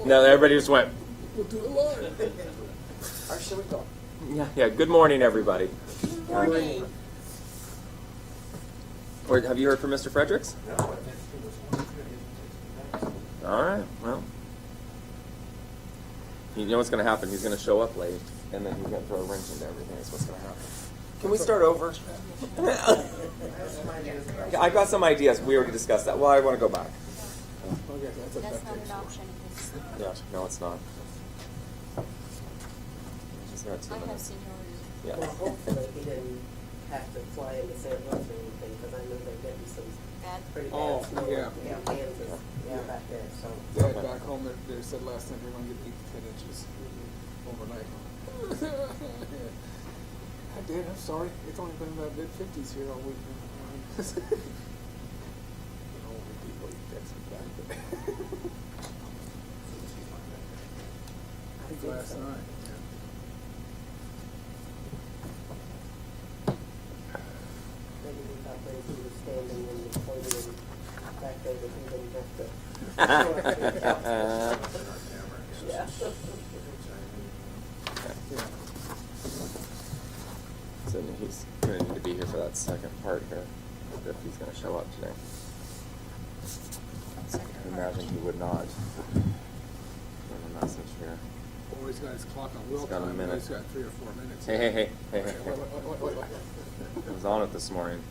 No, everybody just went. We'll do it live. Or should we go? Yeah. Good morning, everybody. Good morning. Or have you heard from Mr. Fredericks? No. All right. Well, you know what's going to happen. He's going to show up late, and then he's going to throw a wrench into everything. That's what's going to happen. Can we start over? I got some ideas. We already discussed that. Well, I want to go back. Okay, that's a That's not bad an option. It's, Yeah. No, it's not. Just got 2 I have minutes. seniority. Yeah. Well, hopefully he didn't have to fly into San Jose or anything, because I know they're getting some Bad. pretty Oh, bad snow yeah. in Kansas, back there, so. Dad back home, they said last time they're going to get 8 to 10 inches overnight. Dad, I'm sorry. It's only been about mid-50s here all week. Older people, you text me back. I think last night. Maybe we thought that he was standing in the podium back there, that he didn't have to. Yeah. So he's going to need to be here for that second part here, if he's going to show up today. I imagine he would not. Give him a message here. Oh, he's got his clock on wheel He's got a time. minute. He's got 3 or 4 minutes. Hey. Wait. I was on it this morning.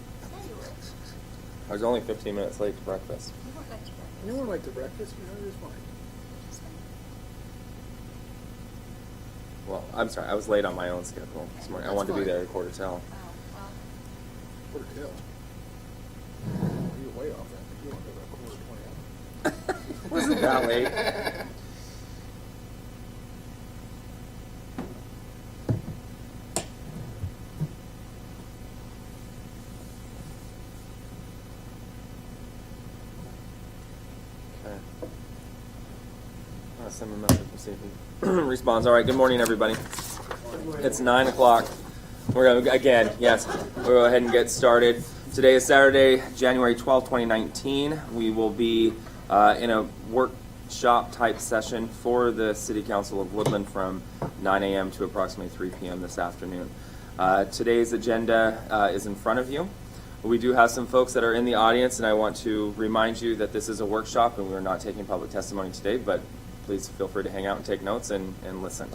I was only 15 minutes late to breakfast. You weren't like to breakfast. You weren't late to breakfast. You know, it's fine. Well, I'm sorry, I was late on my own schedule this morning. I wanted to be there at 11:45. Oh, well, Quarter till. You're way off that. You want to go about 20 Wasn't that late? Okay. I'll send him a message and see if he responds. All right, good morning, everybody. It's 9 o'clock. We're going to, again, yes, we'll go ahead and get started. Today is Saturday, January 12, 2019. We will be in a workshop type session for the City Council of Woodland from 9 a.m. to approximately 3 p.m. this afternoon. Today's agenda is in front of you. We do have some folks that are in the audience, and I want to remind you that this is a workshop and we're not taking public testimony today, but please feel free to hang out and take notes and listen.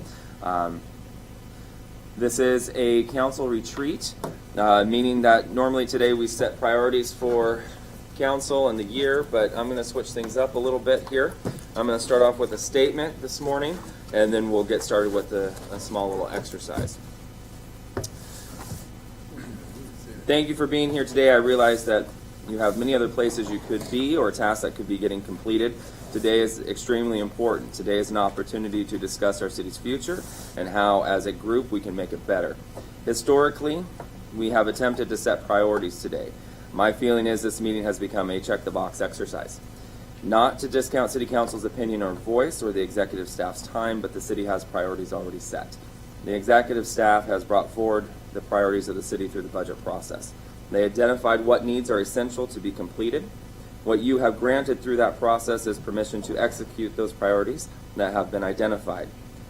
This is a council retreat, meaning that normally today we set priorities for council and the year, but I'm going to switch things up a little bit here. I'm going to start off with a statement this morning, and then we'll get started with a small little exercise. Thank you for being here today. I realize that you have many other places you could be or tasks that could be getting completed. Today is extremely important. Today is an opportunity to discuss our city's future and how, as a group, we can make it better. Historically, we have attempted to set priorities today. My feeling is this meeting has become a check-the-box exercise. Not to discount City Council's opinion or voice or the executive staff's time, but the city has priorities already set. The executive staff has brought forward the priorities of the city through the budget process. They identified what needs are essential to be completed. What you have granted through that process is permission to execute those priorities that have been identified.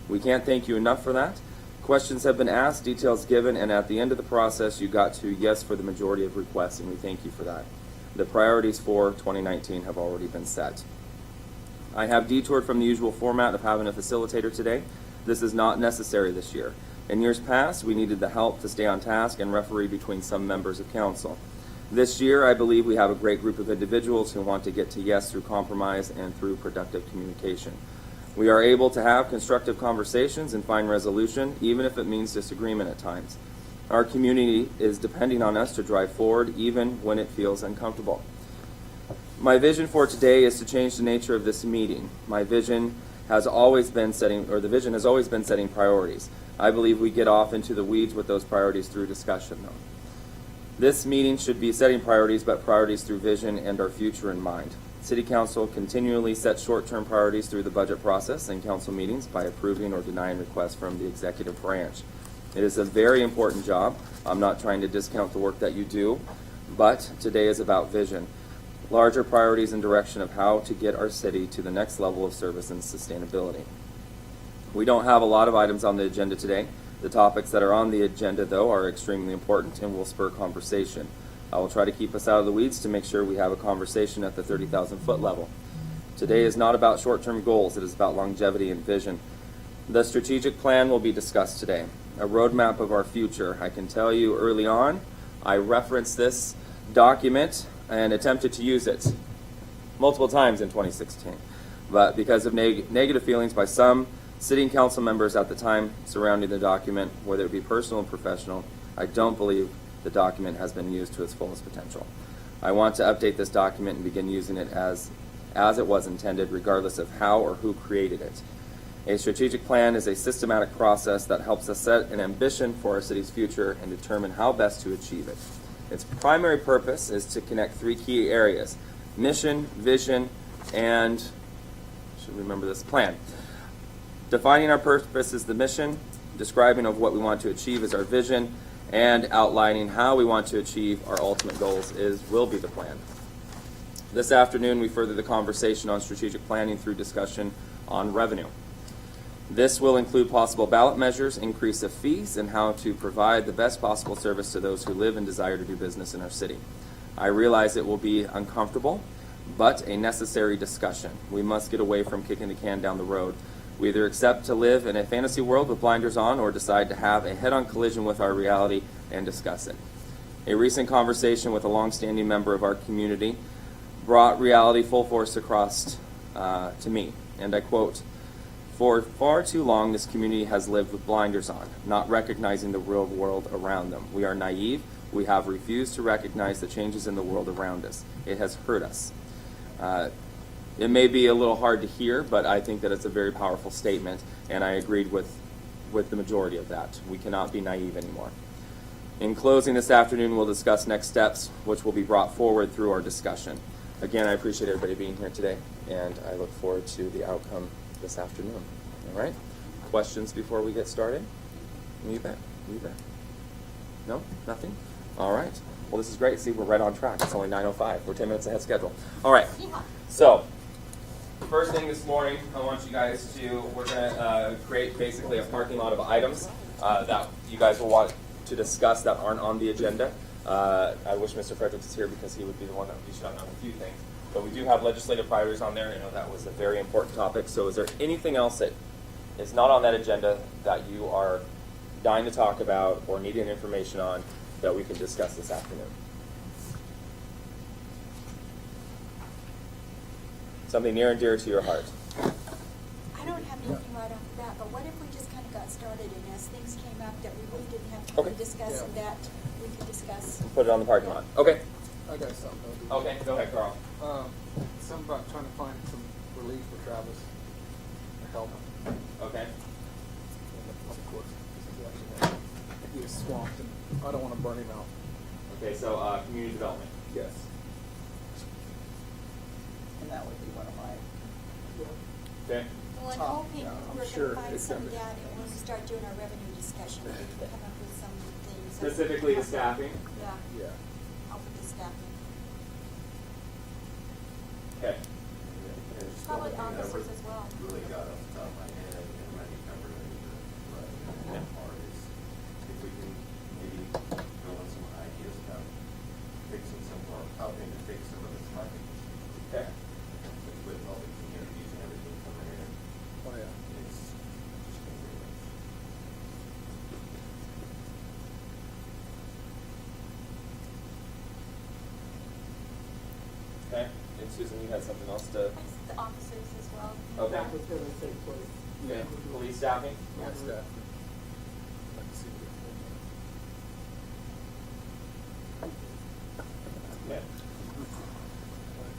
We can't thank you enough for that. Questions have been asked, details given, and at the end of the process, you got to yes for the majority of requests, and we thank you for that. The priorities for 2019 have already been set. I have detoured from the usual format of having a facilitator today. This is not necessary this year. In years past, we needed the help to stay on task and referee between some members of council. This year, I believe we have a great group of individuals who want to get to yes through compromise and through productive communication. We are able to have constructive conversations and find resolution, even if it means disagreement at times. Our community is depending on us to drive forward, even when it feels uncomfortable. My vision for today is to change the nature of this meeting. My vision has always been setting, or the vision has always been setting priorities. I believe we get off into the weeds with those priorities through discussion, though. This meeting should be setting priorities, but priorities through vision and our future in mind. City Council continually sets short-term priorities through the budget process and council meetings by approving or denying requests from the executive branch. It is a very important job. I'm not trying to discount the work that you do, but today is about vision. larger priorities and direction of how to get our city to the next level of service and sustainability. We don't have a lot of items on the agenda today. The topics that are on the agenda, though, are extremely important and will spur conversation. I will try to keep us out of the weeds to make sure we have a conversation at the 30,000-foot level. Today is not about short-term goals. It is about longevity and vision. The strategic plan will be discussed today, a roadmap of our future. I can tell you early on, I referenced this document and attempted to use it multiple times in 2016. But because of negative feelings by some sitting council members at the time surrounding the document, whether it be personal or professional, I don't believe the document has been used to its fullest potential. I want to update this document and begin using it as it was intended, regardless of how or who created it. A strategic plan is a systematic process that helps us set an ambition for our city's future and determine how best to achieve it. Its primary purpose is to connect three key areas: mission, vision, and, should remember this, plan. Defining our purpose is the mission, describing of what we want to achieve is our vision, and outlining how we want to achieve our ultimate goals will be the plan. This afternoon, we further the conversation on strategic planning through discussion on revenue. This will include possible ballot measures, increase of fees, and how to provide the best possible service to those who live and desire to do business in our city. I realize it will be uncomfortable, but a necessary discussion. We must get away from kicking the can down the road. We either accept to live in a fantasy world with blinders on or decide to have a head-on collision with our reality and discuss it. A recent conversation with a long-standing member of our community brought reality full force across to me, and I quote, "For far too long, this community has lived with blinders on, not recognizing the real world around them. We are naive. We have refused to recognize the changes in the world around us. It has hurt us." It may be a little hard to hear, but I think that it's a very powerful statement, and I agreed with the majority of that. We cannot be naive anymore. In closing this afternoon, we'll discuss next steps, which will be brought forward through our discussion. Again, I appreciate everybody being here today, and I look forward to the outcome this afternoon. All right? Questions before we get started? You bet. You bet. No? Nothing? All right. Well, this is great. See, we're right on track. It's only 9:05. We're 10 minutes ahead of schedule. All right. So, first thing this morning, I want you guys to, we're going to create basically a parking lot of items that you guys will want to discuss that aren't on the agenda. I wish Mr. Fredericks was here because he would be the one that would be shutting on a few things. But we do have legislative priorities on there. I know that was a very important topic. So is there anything else that is not on that agenda that you are dying to talk about or needing information on that we can discuss this afternoon? Something near and dear to your heart. I don't have anything right off the bat, but what if we just kind of got started and as things came up that we really didn't have time Okay. to discuss and Yeah. that we could discuss? Put it on the parking lot. Okay. I got something. Okay, go ahead, Carl. Something about trying to find some relief for Travis. To help him. Okay. Of course. He is swamped and I don't want to burn him out. Okay, so community development. Yes. And that would be one of my, Okay. Well, I'm Top, hoping yeah, I'm we're sure going to find it's some gonna be- data and when we start doing our revenue discussion, we can come up with some things. Specifically the staffing. Yeah, Yeah. help with the staffing. Okay. Probably officers as well. Really got off the top of my head and might be covered under the right part is if we can maybe go on some ideas about fixing some of our, helping to fix some of this parking. Okay. With all the communities and everything coming in, Oh, yeah. it's just gonna be rough. Okay. And Susan, you had something else to. The officers as well. Okay. I was gonna say, please. Okay. Police staffing. My staff. Like to see what it's Okay.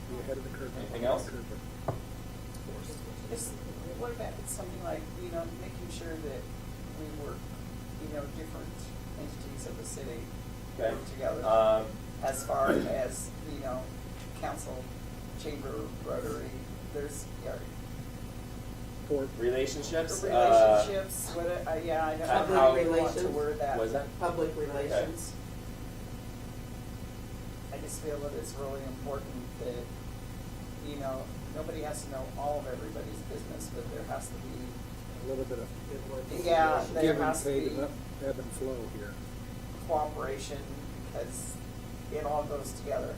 Be ahead of the curve. Anything else? just, what about something like, making sure that we work, different entities of the city Okay. work together. As far as, council, chamber, Rotary, there's, Relationships. relationships, yeah, I know. Public how we want to relations. word that. What is that? Public relations. I just feel that it's really important that, you know, nobody has to know all of everybody's business, but there has to be, A little bit of yeah, there give and has to take be and ebb and flow here. cooperation, because it all goes together.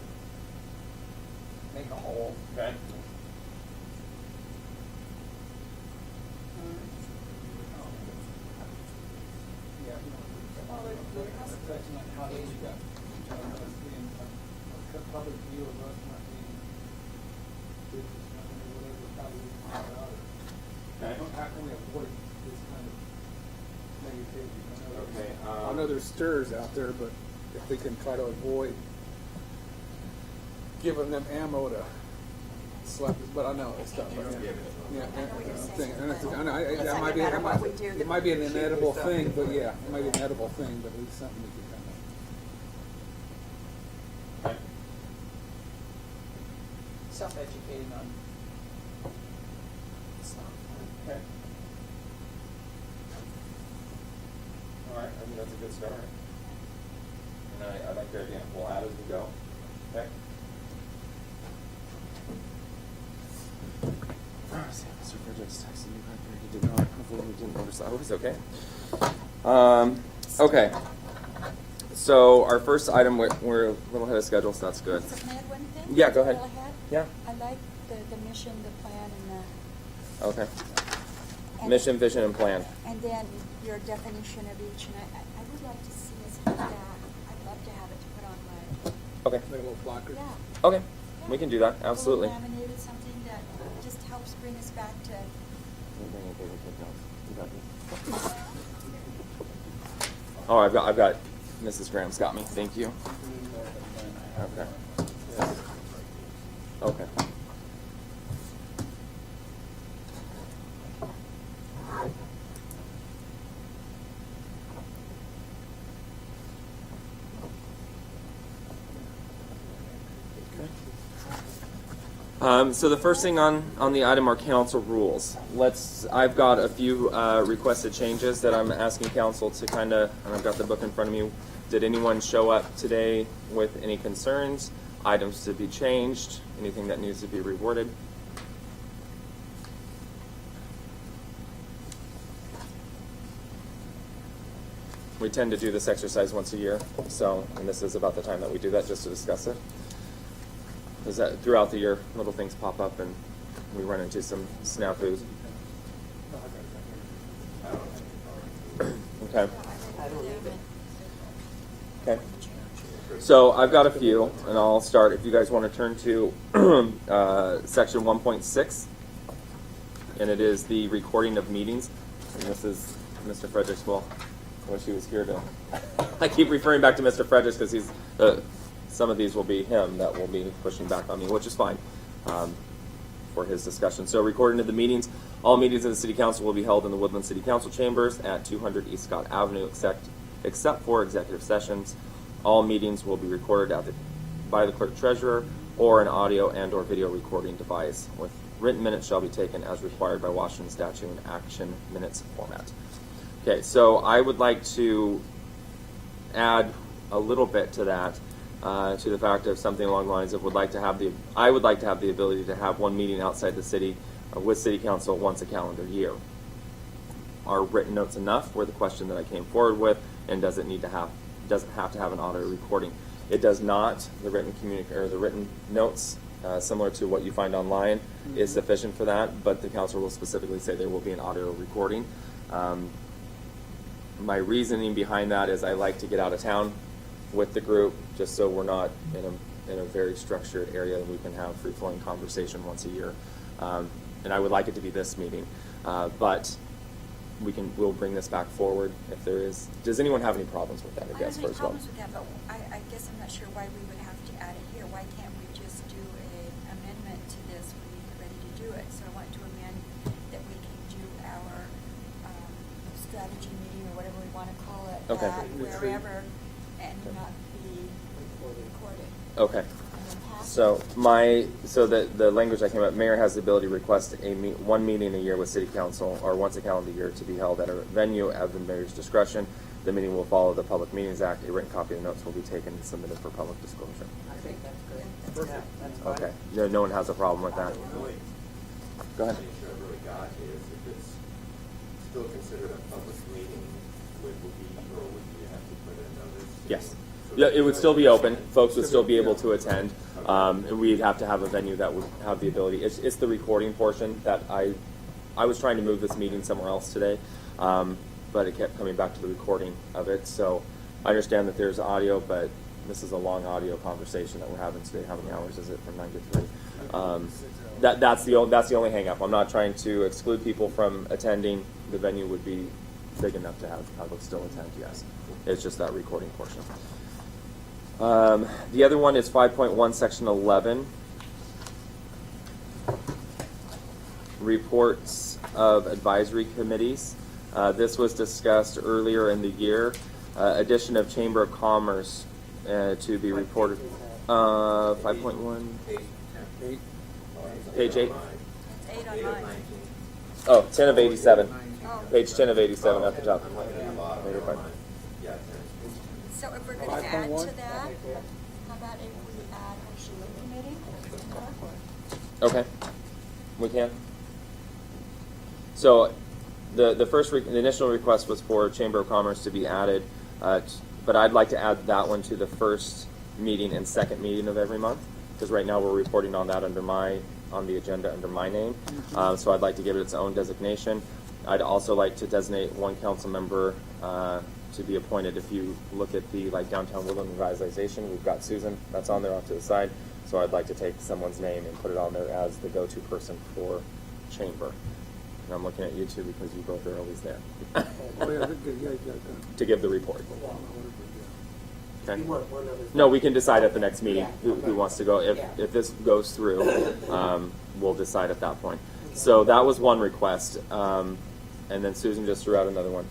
Make a whole. Okay. Yeah. Well, there has to be. That's not how they got, us being, public view of us not being business, or whatever, how we find out. How can we avoid this kind of negativity? Okay, I know there's stirs out there, but if we can try to avoid giving them ammo to slap us, but I know it's tough. Yeah, I know, that might be, No matter what we do, it might be an inedible thing, but yeah, it might be an inedible thing, but at least something we can kind of. Okay. Self-educating on stuff. Okay. All right, I think that's a good start. And I like your idea. We'll add as we go. Okay. See, Mr. Bridges texted me back there. He did not. Hopefully he didn't notice. I hope he's okay. Okay. So our first item, we're a little ahead of schedule, so that's good. Can I add one thing? Yeah, go ahead. A little ahead? Yeah. I like the mission, the plan, and Okay. and- Mission, vision, and plan. and then your definition of each, and I would like to see us have that. I'd love to have it to put on my, Okay. Like a little placard. yeah. Okay. We can do that. Absolutely. A little laminated, something that just helps bring us back to, Oh, I've got Mrs. Graham's got me. Thank you. Okay. Okay. So the first thing on the item are council rules. I've got a few requested changes that I'm asking council to and I've got the book in front of me. Did anyone show up today with any concerns, items to be changed, anything that needs to be reworded? We tend to do this exercise once a year, and this is about the time that we do that, just to discuss it. Because that throughout the year, little things pop up and we run into some snafus. Okay. Okay. So I've got a few, and I'll start. If you guys want to turn to section 1.6, and it is the recording of meetings. And this is Mr. Fredericks. Well, I wish he was here to. I keep referring back to Mr. Fredericks because he's. Some of these will be him that will be pushing back on me, which is fine for his discussion. So recording of the meetings. All meetings of the City Council will be held in the Woodland City Council chambers at 200 East Scott Avenue, except for executive sessions. All meetings will be recorded by the clerk treasurer or an audio and or video recording device. With written minutes shall be taken as required by Washington statute in action minutes format. Okay, so I would like to add a little bit to that. To the fact of something along the lines of I would like to have the ability to have one meeting outside the city with City Council once a calendar year. Are written notes enough? Were the question that I came forward with, and doesn't have to have an audio recording? It does not. The written notes, similar to what you find online, is sufficient for that. But the council will specifically say there will be an audio recording. My reasoning behind that is I like to get out of town with the group, just so we're not in a very structured area and we can have free-flowing conversation once a year. And I would like it to be this meeting, but we'll bring this back forward if there is. Does anyone have any problems with that? I guess don't have any first of all. problems with that, but I guess I'm not sure why we would have to add it here. Why can't we just do an amendment to this when we get ready to do it? So I want to amend that we can do our strategy meeting or whatever we want to call it Okay. at wherever and not be recorded. Okay. And then pass So it. the language I came up, mayor has the ability to request one meeting a year with city council or once a calendar year to be held at a venue at the mayor's discretion. The meeting will follow the Public Meetings Act. A written copy of the notes will be taken and submitted for public disclosure. I think that's good. Perfect. Yeah, that's fine. Okay, no one has a problem with that. Really, Go ahead. the issue I really got is if it's still considered a public meeting, would you have to put a notice? Yes. So Yeah, it would still be open. Okay. Folks would still be able to attend. And we'd have to have a venue that would have the ability. It's the recording portion that I was trying to move this meeting somewhere else today, but it kept coming back to the recording of it. So I understand that there's audio, but this is a long audio conversation that we're having today. How many hours is it from 9 to 3? That's the only hang up. I'm not trying to exclude people from attending. The venue would be big enough to have them still attend, yes. It's just that recording portion. The other one is 5.1, Section 11. Reports of advisory committees. This was discussed earlier in the year. Addition of Chamber of Commerce to be reported. 5.1. Page 8. It's 8 on mine. Oh, 10 of 87. Oh. Page 10 of 87 at the top. Yeah. So if we're gonna add 5.1? to that, how about if we add a committee? Okay, we can. So, the first the initial request was for Chamber of Commerce to be added, but I'd like to add that one to the first meeting and second meeting of every month, because right now we're reporting on that on the agenda under my name. So I'd like to give it its own designation. I'd also like to designate one council member to be appointed. If you look at the downtown Woodland revitalization, we've got Susan that's on there off to the side. So I'd like to take someone's name and put it on there as the go-to person for chamber. And I'm looking at you two because you both are always there Oh, yeah, good, yeah, yeah. to give the report. Okay. You want one other. No, we can decide at the next meeting Yeah. who wants to go. If Yeah. this goes through, we'll decide at that point. So that was one request, and then Susan just threw out another one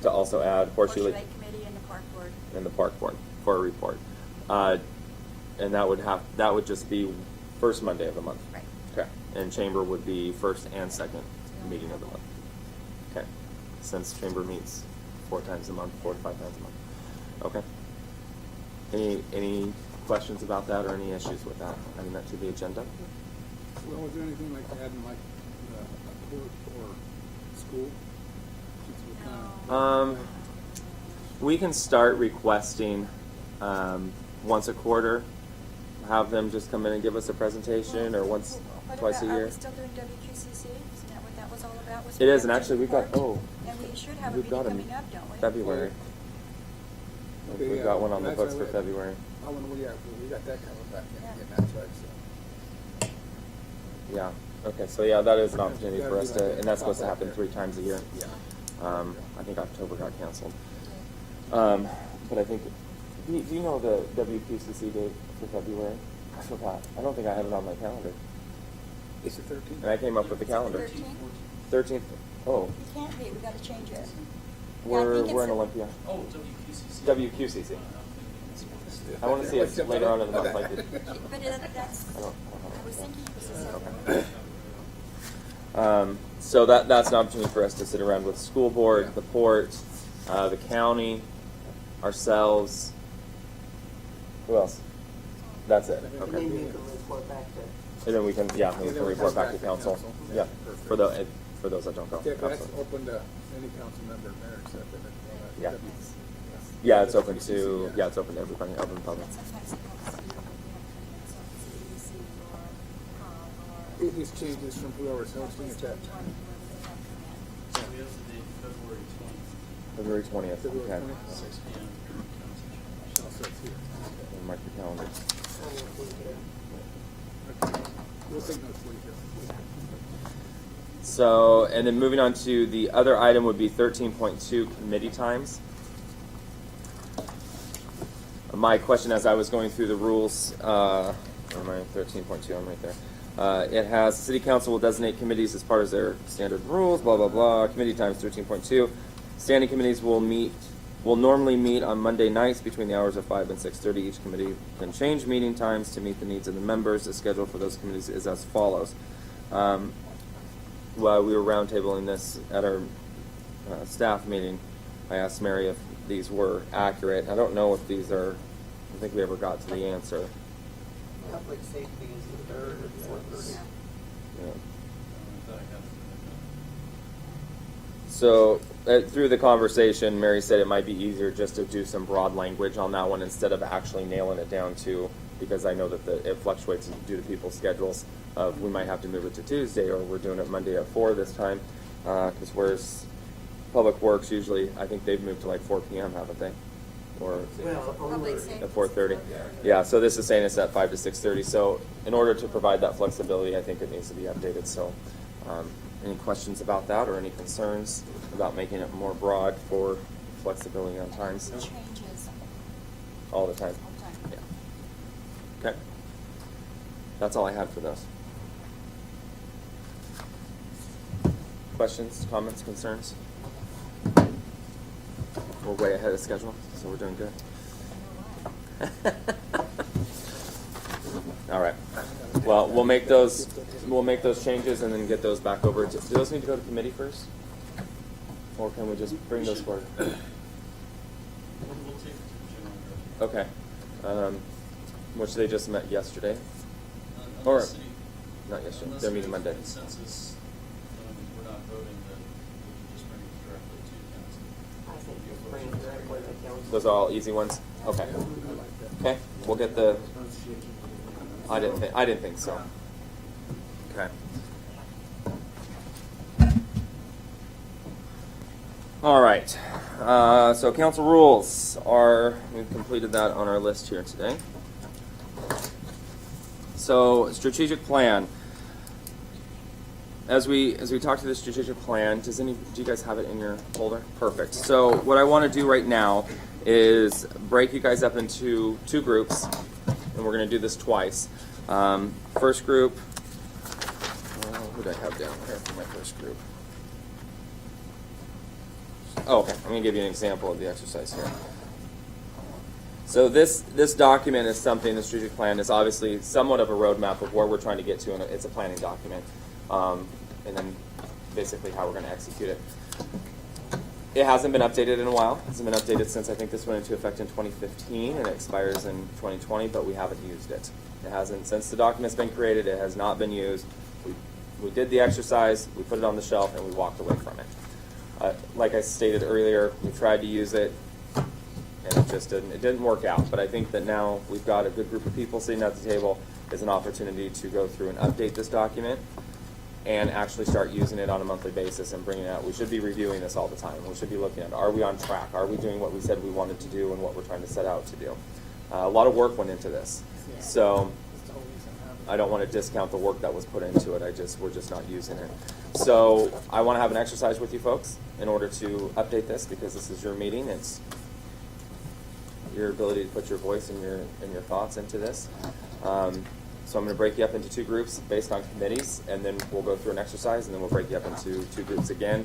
to also add Horseshoe Lake Lake Committee and the Park Board. and the Park Board for a report, and that would just be first Monday of the month. Right. Okay, and Chamber would be first and second meeting of the month. Okay, since Chamber meets 4 times a month, 4 to 5 times a month. Okay. Any questions about that or any issues with that? Adding that to the agenda? Well, is there anything like adding like a court or school? Since we're kinda- We can start requesting once a quarter, have them just come in and give us a presentation, or once, What twice a about- year. Are we still doing WQCC? Isn't that what that was all about? Was It is, we and have actually to we've got, report? oh, And we should have a we've meeting got a coming up, don't we? February. Okay, We've yeah, got one on the that's books right, for we- February. Oh, well, yeah, we got that coming back in, Yeah. and that's right, so. Yeah, okay, so yeah, that is an opportunity for us to, and that's supposed to happen 3 times a year. Yeah. I think October got canceled. But I think, do you know the WQCC date for February? I forgot. I don't think I have it on my calendar. It's the 13th. And I came up with the calendar. 13th? 13th. Oh, It can't be, we gotta change it. we're think it's in the- Olympia. Oh, WQCC. WQCC. I want to see it later on in the month. Like it. But that's, I don't I was thinking it was the 7th. So that's an opportunity for us to sit around with the school board, the port, the county, ourselves. Who else? That's it. And Okay. then you can report back to. And then we can, we can report back to council. Yeah, Perfect. for those that don't go. Yeah, but that's Absolutely. open to any council member, mayor, except that. Yeah. Yeah, it's open to everybody, open to the public. Sometimes it helps to, so it's EDC or COG or. It just changes from whoever's hosting at that time. So we have the date February 20th, February 20th. February Okay. 20th. 6 p.m. during council chambers. Also, it's here. And mark your calendars. Okay. We'll take notes for you. So, and then moving on to the other item would be 13.2 committee times. My question as I was going through the rules, where am I? 13.2, I'm right there. It has, city council will designate committees as part of their standard rules, blah, blah, blah. Committee times 13.2. Standing committees will normally meet on Monday nights between the hours of 5 and 6:30. Each committee can change meeting times to meet the needs of the members. The schedule for those committees is as follows. While we were roundtabling this at our staff meeting, I asked Mary if these were accurate. I don't know if these are, I don't think we ever got to the answer. Public safety is the third or fourth. Yeah. Yeah. I thought I got So through the conversation, Mary said it might be easier just to do some broad language on that one instead of actually nailing it down to, because I know that it fluctuates due to people's schedules. We might have to move it to Tuesday, or we're doing it Monday at 4 this time. Because whereas Public Works usually, I think they've moved to like 4 p.m., haven't they? Or Well, Public onward. safety. at 4:30. Yeah, so this is saying it's at 5 to 6:30. So in order to provide that flexibility, I think it needs to be updated. So any questions about that, or any concerns about making it more broad for flexibility on times? It changes All the time. all the time. Yeah. Okay. That's all I had for those. Questions, comments, concerns? We're way ahead of schedule, so we're doing good. All right. Well, we'll make those changes and then get those back over. Do those need to go to committee first, or can we just bring those forward? We'll take it to the general. Okay. Which they just met yesterday. Or Or- Not yesterday. They're meeting Monday. Consensus, we're not voting, then we can just bring it directly to council. I think just bring it directly to council. Those are all easy ones? Okay. Okay, we'll get the, I didn't think so. Okay. All right, so council rules we've completed that on our list here today. So strategic plan. As we talk to the strategic plan, do you guys have it in your folder? Perfect. So what I want to do right now is break you guys up into 2 groups, and we're going to do this twice. First group, who did I have down here for my first group? Oh, okay. I'm going to give you an example of the exercise here. So this document is something, the strategic plan is obviously somewhat of a roadmap of where we're trying to get to, and it's a planning document. And then basically how we're going to execute it. It hasn't been updated in a while. It hasn't been updated since I think this went into effect in 2015 and it expires in 2020, but we haven't used it. It hasn't, since the document's been created, it has not been used. We did the exercise, we put it on the shelf, and we walked away from it. Like I stated earlier, we tried to use it, and it didn't work out. But I think that now we've got a good group of people sitting at the table. Is an opportunity to go through and update this document and actually start using it on a monthly basis and bringing it out. We should be reviewing this all the time. We should be looking at, are we on track? Are we doing what we said we wanted to do and what we're trying to set out to do? A lot of work went into this. So I don't want to discount the work that was put into it. We're just not using it. So I want to have an exercise with you folks in order to update this, because this is your meeting. It's your ability to put your voice and your thoughts into this. So I'm going to break you up into 2 groups based on committees, and then we'll go through an exercise, and then we'll break you up into 2 groups again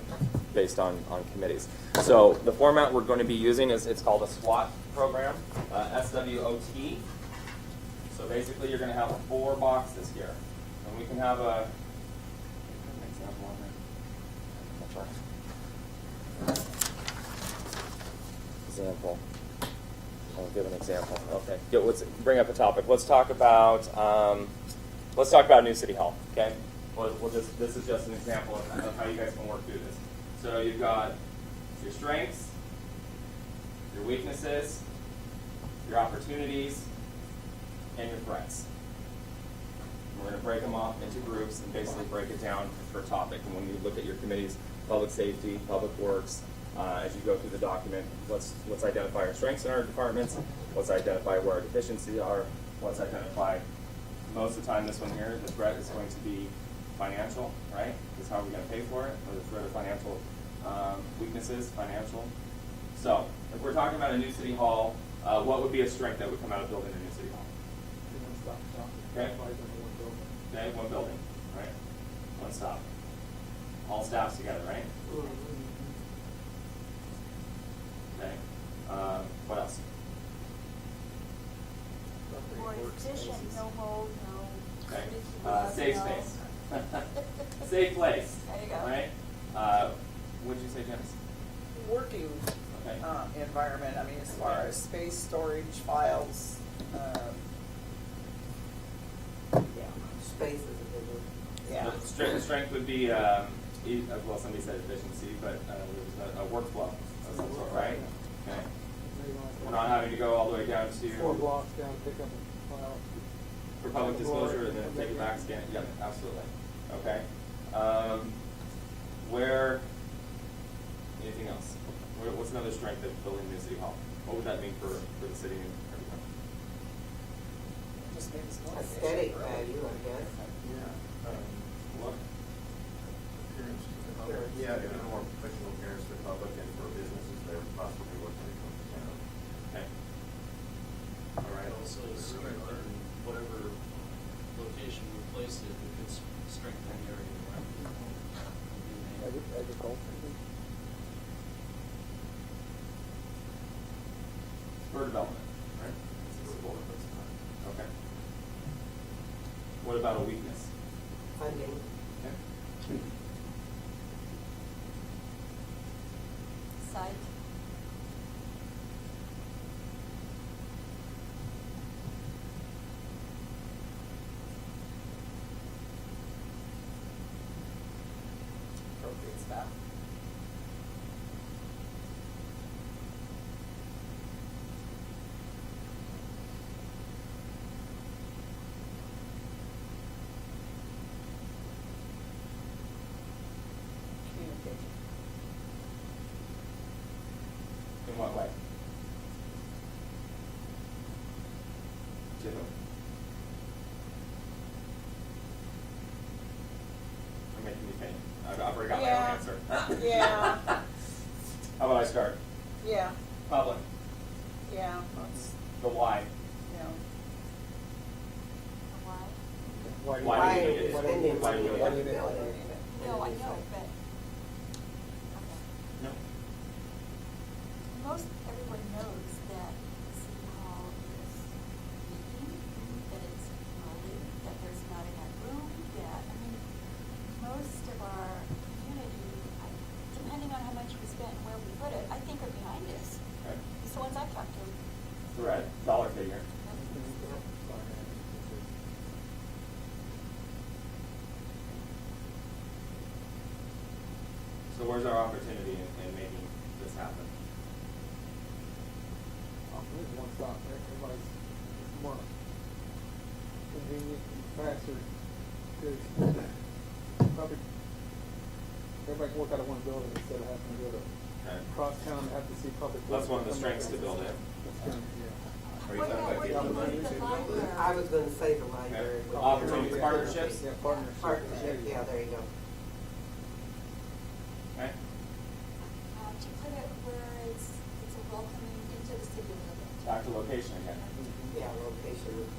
based on committees. So the format we're going to be using it's called a SWOT program, SWOT. So basically you're going to have 4 boxes here, and we can have an example on there. Example. I'll give an example. Okay. Bring up a topic. Let's talk about New City Hall. Okay. This is just an example of how you guys can work through this. So you've got your strengths, your weaknesses, your opportunities, and your threats. We're going to break them off into groups and basically break it down per topic. And when you look at your committees, public safety, public works, as you go through the document, let's identify our strengths in our departments, let's identify where our deficiencies are, let's identify, most of the time this one here, the threat is going to be financial, right? Because how are we going to pay for it? Or the threat of financial weaknesses, financial. So if we're talking about a new city hall, what would be a strength that would come out of building a new city hall? Okay. Okay, 1 building, right? 1 stop. All staffs together, right? Okay. What else? More efficient, no mold, no. Okay. Safe space. Safe place. There you go. Right? What did you say, Janice? Working Okay. environment. I mean, as far as space, storage, files, yeah, Space is a big one. yeah. The strength would be, well, somebody said efficiency, but there was a workflow of some sort, right? Okay. We're not having to go all the way down to. 4 blocks down, pick up a file. For public disclosure, and then take it back, scan it, yeah, absolutely. Okay. Anything else? What's another strength of building the city hall? What would that mean for the city and everyone? Just makes more Aesthetic efficient, really. value, I guess. What? Yeah, give it a more professional appearance to the public and for businesses that are possibly working to come to town. Okay. All right. Also strengthen whatever location we place it, it could strengthen the area around it. Agriculture. Spur development, right? Okay. What about a weakness? Funding. Okay. Site. Appropriate staff. Communication. In what way? To whom? I'm making you think. I've already got my Yeah. own answer. Yeah. How about I start? Yeah, Public. yeah, that's, The why. you know, Why? Why do we need it? Spending Why do we money need on it? the building. No, I know, but, okay. No. Most everyone knows that City Hall is leaking, that it's molded, that there's not enough room, that, I mean, most of our community, depending on how much we spent and where we put it, I think are behind us. Okay. It's the ones I've talked to. Right. Dollar figure. So where's our opportunity in making this happen? There's one stop, everybody's, it's more convenient and faster, because probably, everybody can work out of one building instead of having to go to Okay. cross town and have to see public. That's one of the strengths to build in. That's kind of, yeah. Are you What talking about about working getting- with the library? I was gonna say the library. Okay. Opportunities, partnerships? Yeah, partnerships. Partnership, yeah, there you go. Okay. To put it where it's a welcoming into the city a little bit. Back to location again. Yeah, location is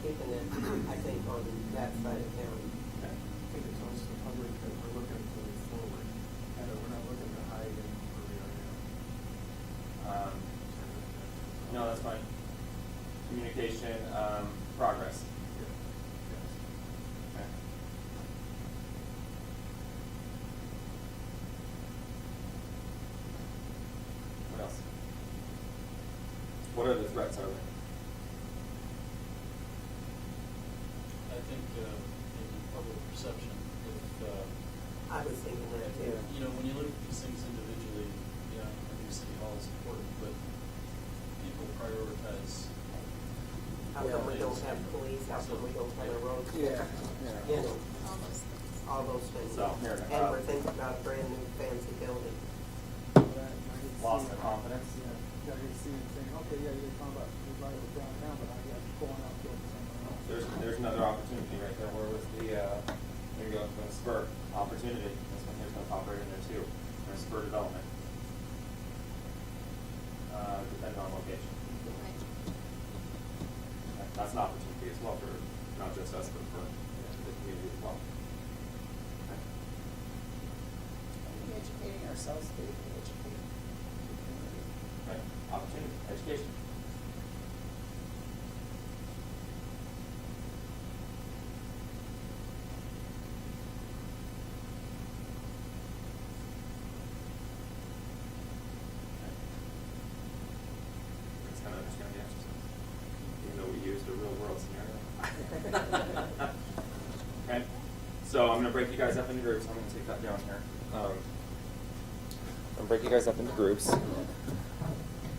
keeping it, I think, on that side of town. Okay. I think it's also the public that we're looking to move forward. So we're not looking to hide in where we are now. No, that's fine. Communication, progress. Okay. What else? What are the threats, are they? I think, in public perception, if, I was thinking that too. you know, when you look at these things individually, yeah, I think City Hall is important, but people prioritize. How come we don't have police, how come we don't have a road? Yeah, You yeah. know, All those things. all those things. So, here, And we're thinking about a brand new fancy building. Loss of confidence? Yeah, yeah, you see him saying, okay, yeah, you're talking about, you're right with downtown, but I got going out there somewhere else. There's another opportunity right there. Where was the, here you go, the spur opportunity. This one here's gonna pop right in there too. There's spur development. Depending on location. Right. That's an opportunity as well for not just us, but for the community as well. Okay. I think educating ourselves, to educate the community. Okay. Opportunity, education. groups. I'm going to take that down here. I'll break you guys up into groups.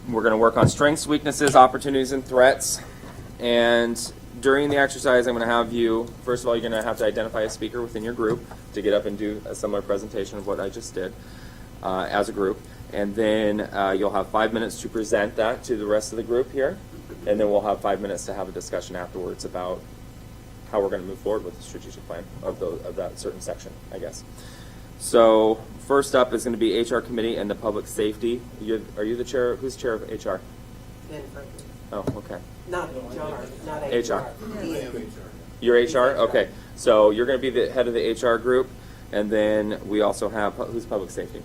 We're going to work on strengths, weaknesses, opportunities, and threats. And during the exercise, I'm going to have you, first of all, you're going to have to identify a speaker within your group to get up and do a similar presentation of what I just did as a group. And then you'll have 5 minutes to present that to the rest of the group here. And then we'll have 5 minutes to have a discussion afterwards about how we're going to move forward with the strategic plan of that certain section, I guess. So first up is going to be HR committee and the public safety. Are you the chair? Who's chair of HR? Ben Franklin. Oh, okay. Not HR, not HR. HR. You're HR? Okay. So you're going to be the head of the HR group. And then we also have, who's public safety?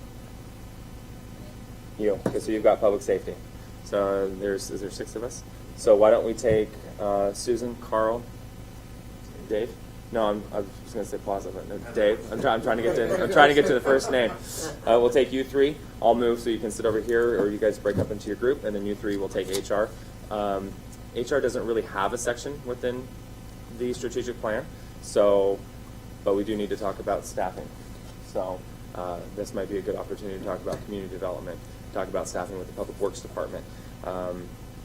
You. Okay, so you've got public safety. So is there 6 of us? So why don't we take Susan, Carl, Dave? No, I was just going to say Plaza, but no, Dave. I'm trying to get to the first name. We'll take you 3. I'll move so you can sit over here, or you guys break up into your group, and then you 3 will take HR. HR doesn't really have a section within the strategic plan, but we do need to talk about staffing. So this might be a good opportunity to talk about community development, talk about staffing with the Public Works Department,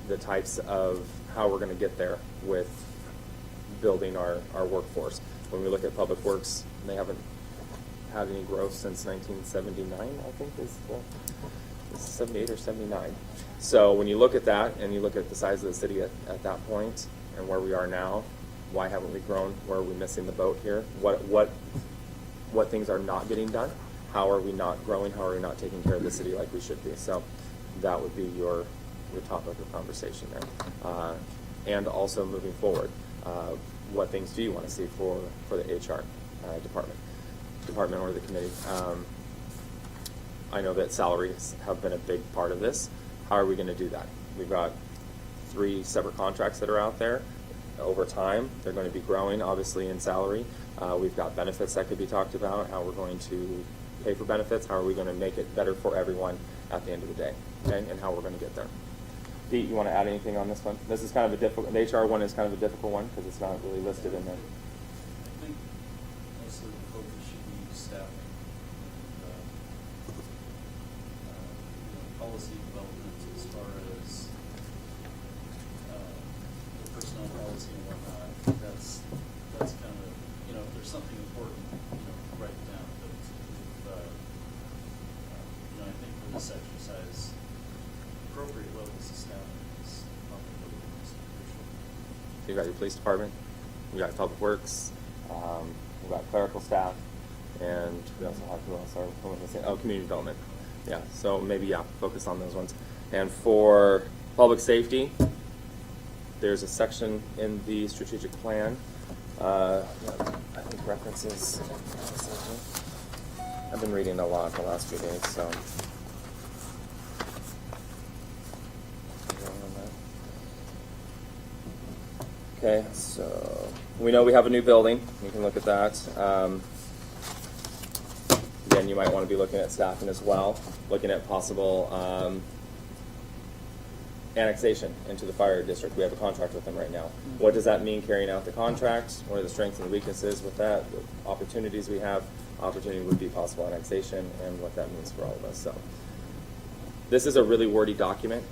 the types of how we're going to get there with building our workforce. When we look at Public Works, they haven't had any growth since 1979, I think is 78 or 79. So when you look at that and you look at the size of the city at that point and where we are now, why haven't we grown? Where are we missing the boat here? What things are not getting done? How are we not growing? How are we not taking care of the city like we should be? So that would be your topic of conversation there. And also moving forward, what things do you want to see for the HR department or the committee? I know that salaries have been a big part of this. How are we going to do that? We've got 3 separate contracts that are out there. Over time, they're going to be growing, obviously, in salary. We've got benefits that could be talked about, how we're going to pay for benefits, how are we going to make it better for everyone at the end of the day, okay? And how we're going to get there. Pete, you want to add anything on this one? This is kind of a difficult, the HR one is kind of a difficult one because it's not really listed in there. I think most of the focus should be staffing and, policy development as far as, the personnel policy and whatnot. That's kind of, if there's something important, write it down. But, I think for this exercise, appropriate levels of staffing is probably the most crucial. You got your police department, we got public works, we got clerical staff, and we also have who else? Who am I saying? Oh, community development. Yeah, so maybe focus on those ones. And for public safety, there's a section in the strategic plan. I think references. I've been reading a lot the last few days, so. Okay, so we know we have a new building. You can look at that. Again, you might want to be looking at staffing as well, looking at possible annexation into the fire district. We have a contract with them right now. What does that mean carrying out the contract? What are the strengths and weaknesses with that? The opportunities we have. Opportunity would be possible annexation and what that means for all of us. So this is a really wordy document.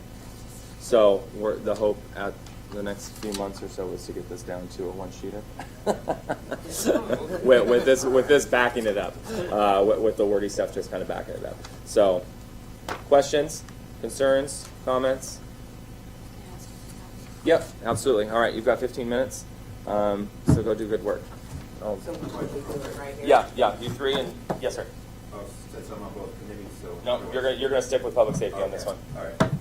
So the hope at the next few months or so is to get this down to a one-sheeter with this backing it up, with the wordy stuff just kind of backing it up. So, questions, concerns, comments? Yep, absolutely. All right, you've got 15 minutes, so go do good work. Oh. So we do it right here? Yeah, you 3 and yes, sir. Oh, since I'm on both committees, so. No, you're gonna stick with public safety on this one. All right.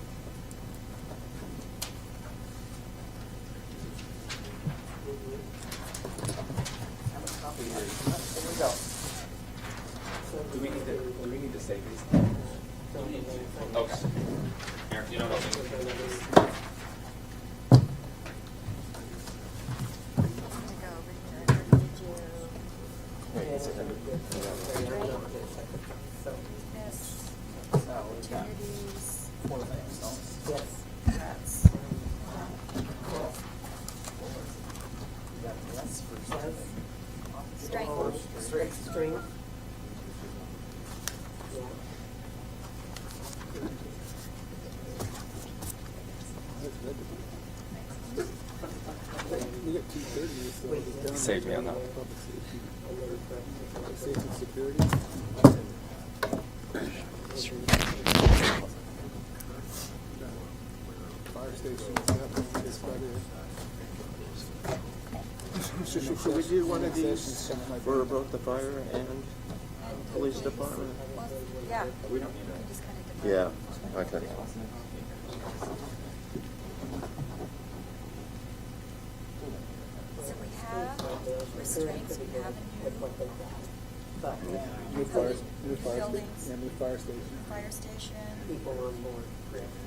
Do we need to save these? Okay. Here, you know what I mean? Opportunities. 4 things, no? Yes. That's, Yes. Strength. Strength. saved me on that one. Public safety. And then Public safety and security. Fire stations, that's about it. Should we do one of these for both the fire and police department? Well, yeah. We don't need Just kind of divide. Yeah, okay. So we have restraints, we have a New fire, new fire, Buildings. yeah, new fire station. new fire station. people on board.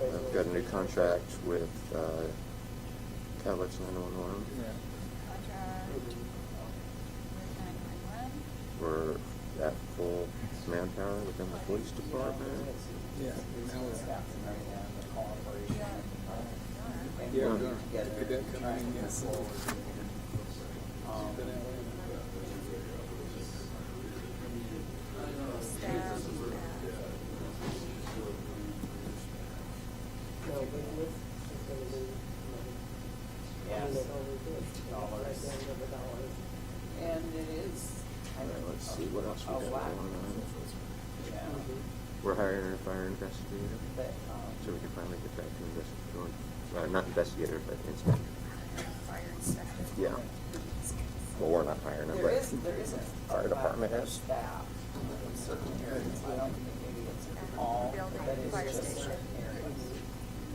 I've got a new contract with Cowlitz 911. Yeah. Contract with 911. We're at full manpower within the police department. Yeah. Now we're, Staff and everything, the cooperation. yeah, Yeah. we're cadet coming in, yes. Staff, No, business is gonna be money. I Yes. mean, it always is. Dollars. Right down to the dollars. And it is kind All right, of let's see what else we a got whack. going on. Yeah, We're hiring a fire investigator, but, so we can finally get back to investigator. Not investigator, but inspector. fire inspector. Yeah. Well, we're not hiring him, there but is a. fire department lack of has. Staff in certain areas. I don't think maybe it's all, Building, but it's fire just station. certain areas.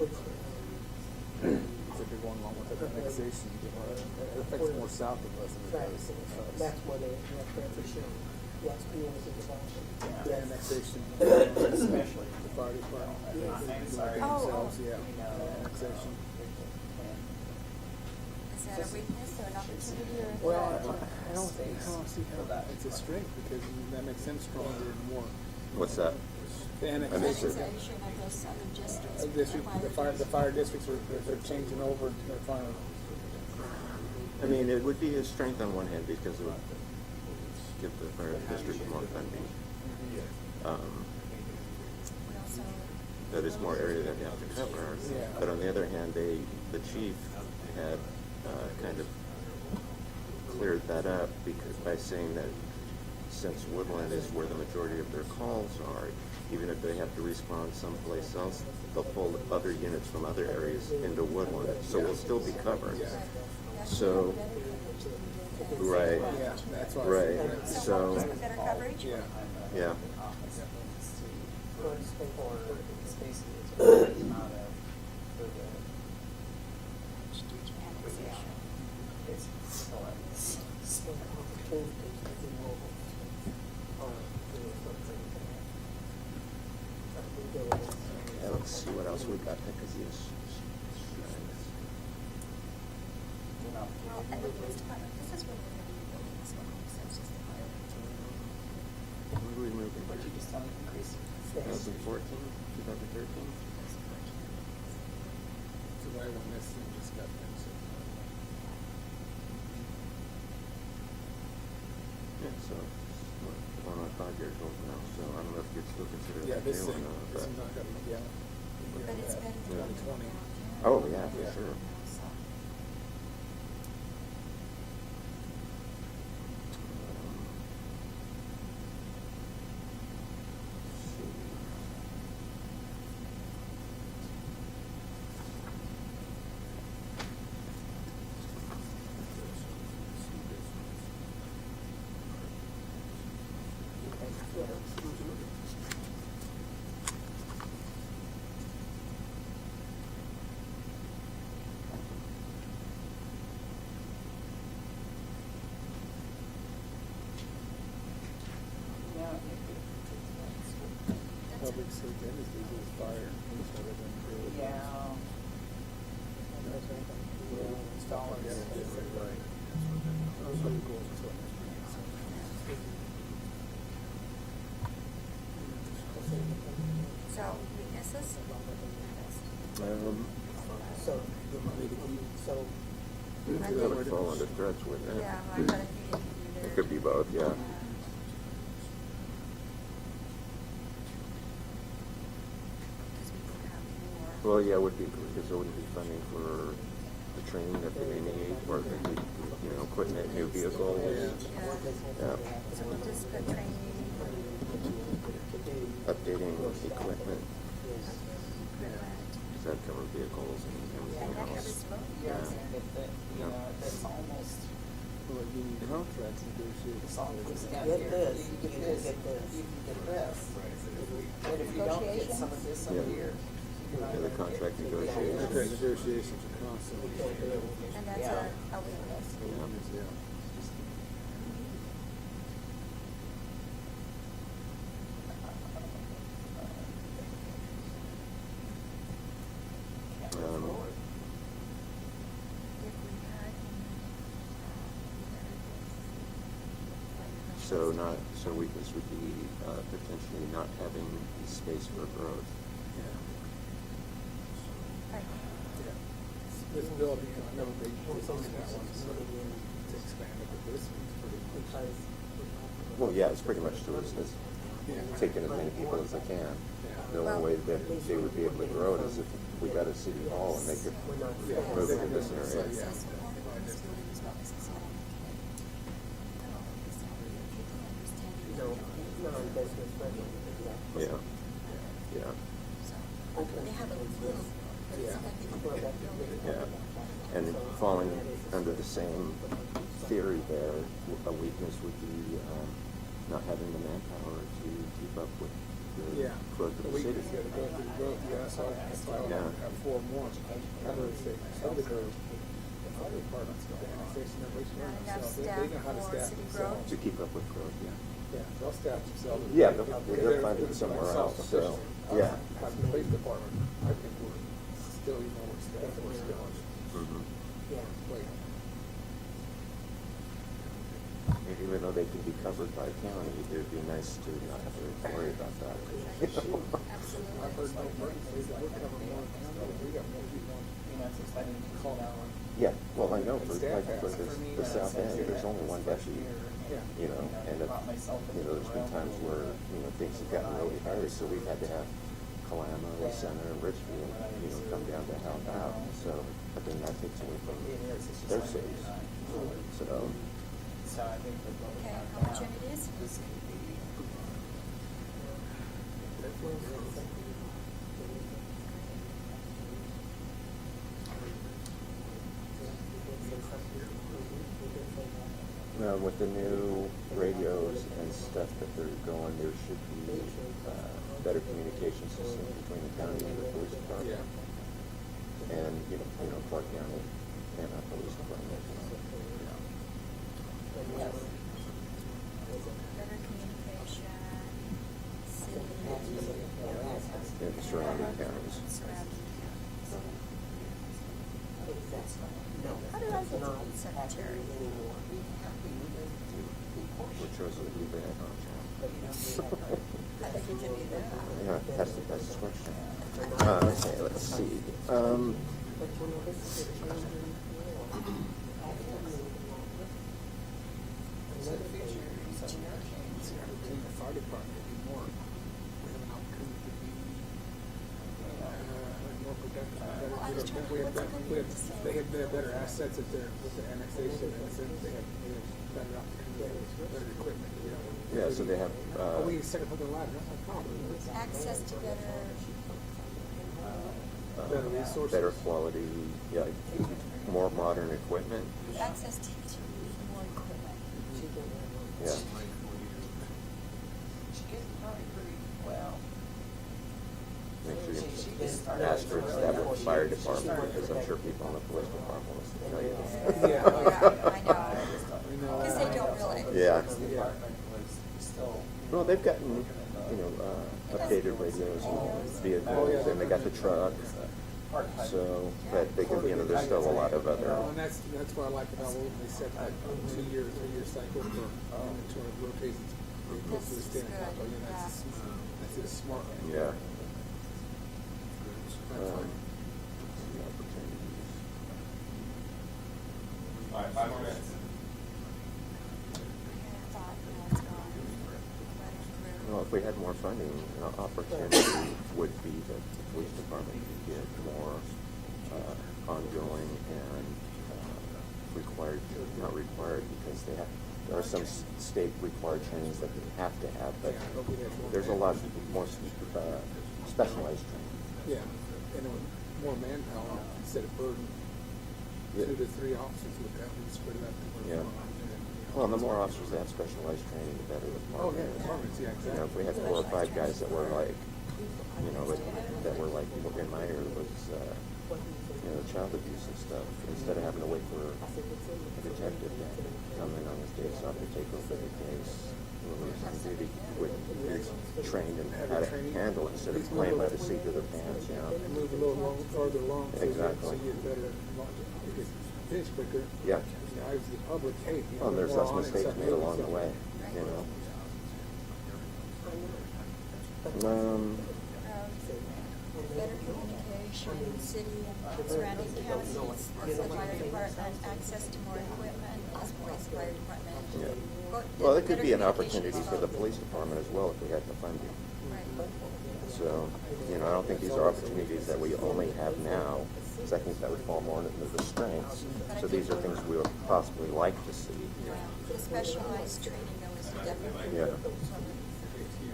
It's a big one along with the annexation. It affects more south of us than it Right, does us. that's what it is, that's for sure. Yes, community development. The annexation. Especially. The fire department. Not necessarily. Oh, Themselves, yeah. You know, Annexation. Is that a weakness or an opportunity or? Well, I don't see how it's a strength because that makes them stronger and more. What's that? The I missed annexation. it. Annexation of those southern districts. The fire districts are, they're changing over, they're finally. I mean, it would be a strength on one hand because it would give the fire district more funding. We also, That is more area that you have to cover. Yeah. But on the other hand, the chief had kind of cleared that up because by saying that since Woodland is where the majority of their calls are, even if they have to respond someplace else, they'll pull other units from other areas into Woodland, so we'll still be covered. So, right, Yeah, that's why. right, so so, what was better coverage? Yeah. yeah. For spaces, it's not a, for the, Annexation. it's hilarious. Opportunities to be mobile. Or do something. Yeah, let's see what else we've got, because yes. You know, Well, and the police department, this is where we're gonna be building this one, so it's just the fire. When are we moving? but you just don't increase it. 2014, 2013? So why when this thing just got finished. Yeah, so, we're on 5 years old now, so I don't know if you'd still consider Yeah, that this new or thing, not, this but. is not gonna, yeah. But it's been. Yeah. 2020. Oh, yeah, for Yeah. sure. So, Yeah, Public safety industries is fire. yeah. so weaknesses? So, so, That would fall under threats, wouldn't it? Yeah, well, I thought if you didn't do that. It could be both, yeah. Because we could have more. Well, yeah, it would be, because there wouldn't be funding for the training that they may need, or the, you know, equipment, new vehicles. Yeah. So we'll just put training, Updating equipment, equipment. does that cover vehicles and And everything that else? covers both, Yeah, doesn't I it? think that, you Yeah. know, that's almost, Well, you need contracts negotiated. it's all, it's down Get here. this, You you can can get this, get this. you can get this. And if you don't get some of this Yeah. over here. Yeah, the contract negotiations. Contract negotiations are constant. And that's Yeah. our weakness. Yeah. If we had So weakness would be potentially not having the space for growth. This building, I know they zoned that one, so to expand it, but this one's pretty much. Well, yeah, it's pretty much to Yeah. taking as many people as they can. Yeah. The only way that they would be able to grow it is if we got a city hall and they could move it in this area. accessible, this building is not accessible. No, non-business friendly, exactly. Yeah, yeah, So, they have a clue, but it's not the Well, that's the building. big one. yeah. And falling under the same theory there, a weakness would be not having the manpower to keep up with the Yeah. growth of the We city. just gotta go through the growth, yeah, so that's why I Yeah. have 4 more. I would say some of the growth, other departments, the annexation, everything. Not enough So staff they know how to for staff city themselves. growth? To keep up with growth, yeah. Yeah, they'll staff themselves. Yeah, they'll find it somewhere else, so, yeah. As the police department, I think we're still, you know, we're staffed, we're still, Mhm. Yeah. like, Even though they can be covered by county, it'd be nice to not have to worry about that. Absolutely. I've heard no emergencies, that we're covering more county, we got more people. You know, since I didn't call down. Yeah, well, I know, for, like, for the south end, there's only one deputy, Yeah. you know, and, there's been times where, you know, things have gotten really hard, so we've had to have Kalama, Center, and Richfield, you know, come down to help out, so, but then that takes away from their cities, so, So I think that. Okay, opportunities? This could be. with the new radios and stuff that they're going, there should be, better communication system between the county and the police department. Yeah. And, Clark County and our police department. Yes. Better communication, city, And the surrounding counties. surrounding counties. No, How did I get to not be secretary? anymore. What choice would you have on, I think you can do that. Yeah, that's the question. Okay, let's see. But you know, this is a changing world. So the future, so we are changing. In the fire department, be more, we have an opportunity to be, more productive. Well, I was trying to- what's it going to say? They have better assets at their, with the annexation, and so they have better opportunities, better equipment, you know. Yeah, so they have, Oh, we need a second hook and ladder, that's no problem. Access to better, Better resources. better quality, yeah, more modern equipment. access to more equipment. Yeah. She gets probably pretty well. Make sure She you just started. ask for established fire department, because I'm sure people in the police department will tell you. Yeah. I know, You know, because they don't really. Yeah. Department was still. Well, they've gotten, updated radios and vehicles, and they got the truck, Part-time. so, but they can, there's still a lot of other, And that's what I like about what they said, like 2-year, 3-year cycle for inventory rotations. They go through the This is standard cycle, good, you know, that's just smart. yeah. That's Um, like- opportunities. All right, 5 more minutes. I thought, no, it's gone. Let it Well, if we had more funding, opportunity would be that the police department could get more, ongoing and required, not required, because there are some state required trainings that they have to have, but there's a lot more specialized training. Yeah, and more manpower instead of burden. Yeah. 2 to 3 officers would have to spread it out to work Yeah. on. And then, Well, the more officers that have specialized training, the better the Oh, department yeah, is. departments, yeah, You know, if we had exactly. 4 or 5 guys that were like, you know, that were like, in my area was, you know, child abuse and stuff, instead of having to wait for a detective to come in on his days off to take over the case, when he was on duty, he's trained in how to handle it instead of playing by the seat of their pants, you know? Move a little farther along so Exactly. you get better, you get finished quicker. Yeah. You know, I was the public, hey, you Well, and there's more less on it, mistakes stuff made moving, along the so- way, you know? Better communication, city and surrounding counties, the fire department, access to more equipment, as well as fire department. Yeah. But Well, it could better be an communication opportunity is for the both. police department as well if we had the funding. Right. So, you know, I don't think these are opportunities that we only have now, because I think that would fall more into the strengths. So these are things we would possibly like to see. The specialized training though is definitely. Yeah.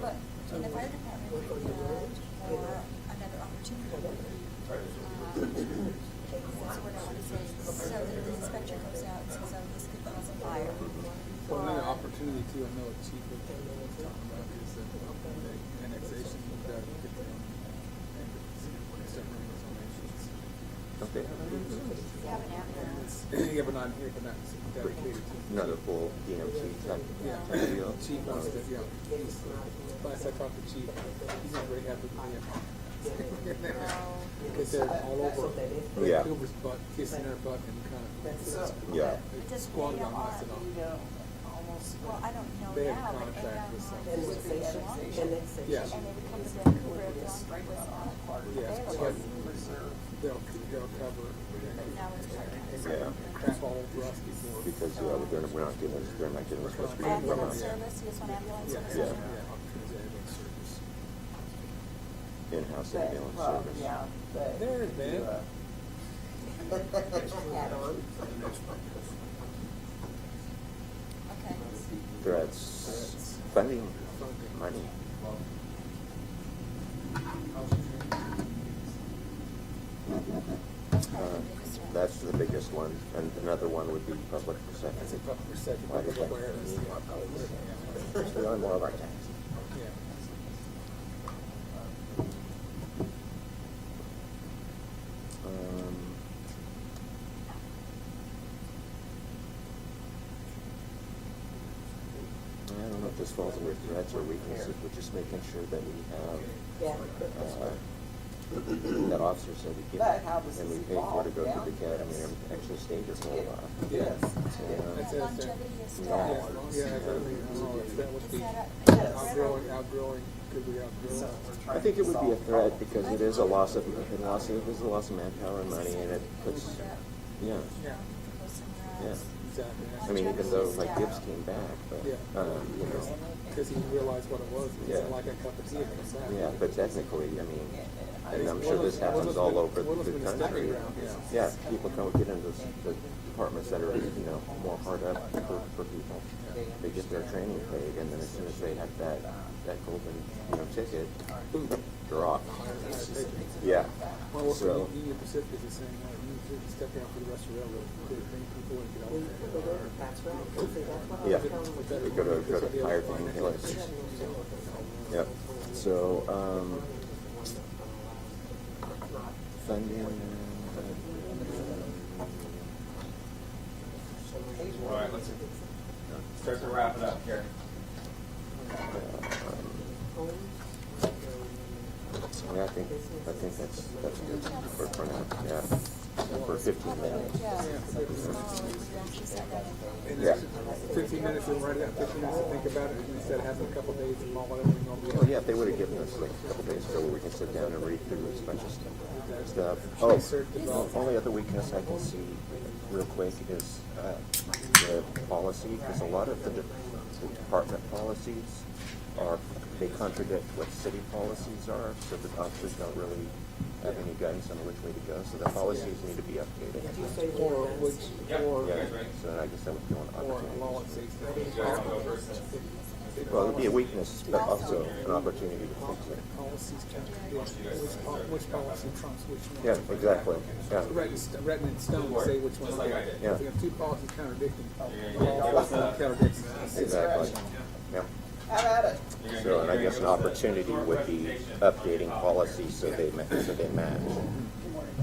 But in the fire department, or another opportunity would be, that's what I want to say, so that the inspector comes out and says, oh, this could cause a fire. Well, another opportunity too, I know the chief was talking about is the annexation of that, get them, and separate those donations. Okay. You have an ambulance. Yeah, but not here, but not dedicated to. Another full DMT type Yeah, deal. chief wants to, yeah, last I talked to chief, he's not very happy with me. Because they're all over Yeah. Cooper's butt, kissing her butt and kind of. Yeah. They squatted on us and all. You know, almost. Well, I don't know They have now, but they contract with some- this would be a long shot. Yeah. And they would come to Vancouver if the Strike was us on on part. Yeah, available. Reserve. they'll cover. But now it's part-time. Yeah. That's all for us before. Because we're not getting, they're not getting what's supposed to be from Ambulance us. service, you just want ambulance Yeah, service? yeah, Yeah. yeah, opportunities ambulance service. In-house But, ambulance well, service. yeah, but. There, man. Add on. Okay. Threats, funding, money. That's the biggest one, and another one would be public I perception. think public perception, Why public does that- awareness. Especially on more of our taxes. Yeah. Um, I don't know if this falls under threats or weaknesses, but just making sure that we have, Yeah. that officers that we get, But how does and we this pay for to go evolve to the down? academy and actually stay here for a while. Yeah. Yes. That's it. Longevity is No. staff. Yeah, that's what I mean, I don't know if that would Is be that a outgrowing, could we outgrow? I think it would be a threat because it is a loss of manpower and money, and it puts, yeah, Yeah, Go somewhere yeah. else. exactly. I mean, even though like Gibbs came back, but, Yeah. you know, Because he realized what it was, Yeah. it's like a cup of tea, it comes back. yeah, but technically, I mean, and I'm It's sure one of this those- one of happens those all been- over one of the those been country. stepping ground, Yeah, people come get into the departments that are, you know, more hard up for people. They get their training paid, and then as soon as they have that golden, you know, ticket, boom, they're off. Yeah, Well, also, so, Union Pacific is the same way, you should step out for the rest of the railroad, to bring people and get out there. That's right. See, that's what I yeah, was telling they you. go to higher paying places. Yep, so, funding. All right, let's start to wrap it up here. Yeah, I think that's good for now, yeah, for 15 minutes. Yeah. So we actually sat down and- And Yeah. it's 15 minutes and write it out, 15 minutes to think about it, instead of having a couple days and all whatever we normally Well, yeah, if they would have given us like a couple days ago where we can sit down and read through this bunch of stuff. Oh, the only other weakness I can see real quick is the policy, because a lot of the department policies they contradict what city policies are, so the officers don't really have any guidance on which way to go, so the policies need to be updated. Did you say we Or were which, Yep. or, Yeah, so I guess that would be one or a law that opportunity. says. You guys wanna go first? Well, it'd be a weakness, but also an opportunity to fix it. Policies contradict, which policy trumps which one? Yeah, exactly, yeah. Written in stone to say which one. Just like I did. If you have two policies contradicting, Yeah, the law what's that? contradicts. Exactly, yeah. Have at it. So, and I guess an opportunity would be updating policies so they match. Good morning.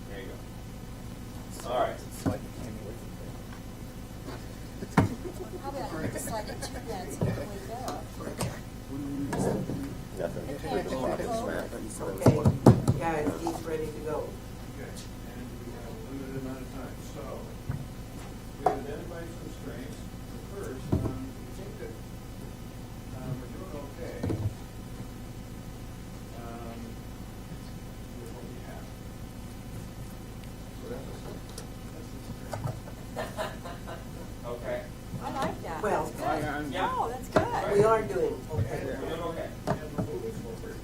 There you go. All right. Probably ought to make this like a 2 minutes before we go. Nothing, we're just talking smack. Okay, guys, he's ready to go. Okay, and we have a limited amount of time, so we have identified some strengths. First, we think that we're doing okay with what we have. So that's a strength. Okay. I like that. Well, That's good. Yeah. No, that's good. we are doing okay. We're doing okay. And we're moving forward.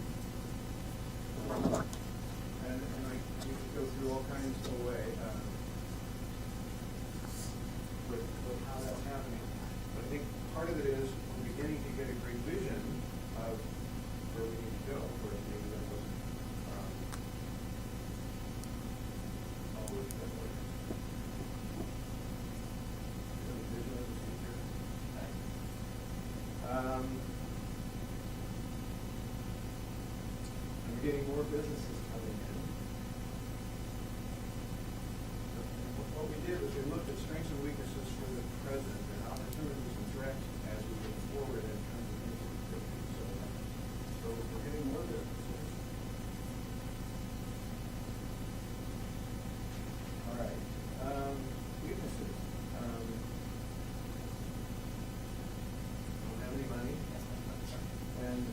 And you could go through all kinds of way, with how that's happening. But I think part of it is we're beginning to get a great vision of where we need to go, where maybe that wasn't, always that way. So the vision of the future. And we're getting more businesses coming in. What we did was we looked at strengths and weaknesses for the present and opportunities and threats as we move forward in terms of things that we could do. So we're getting more businesses. All right, weaknesses. Don't have any money. And,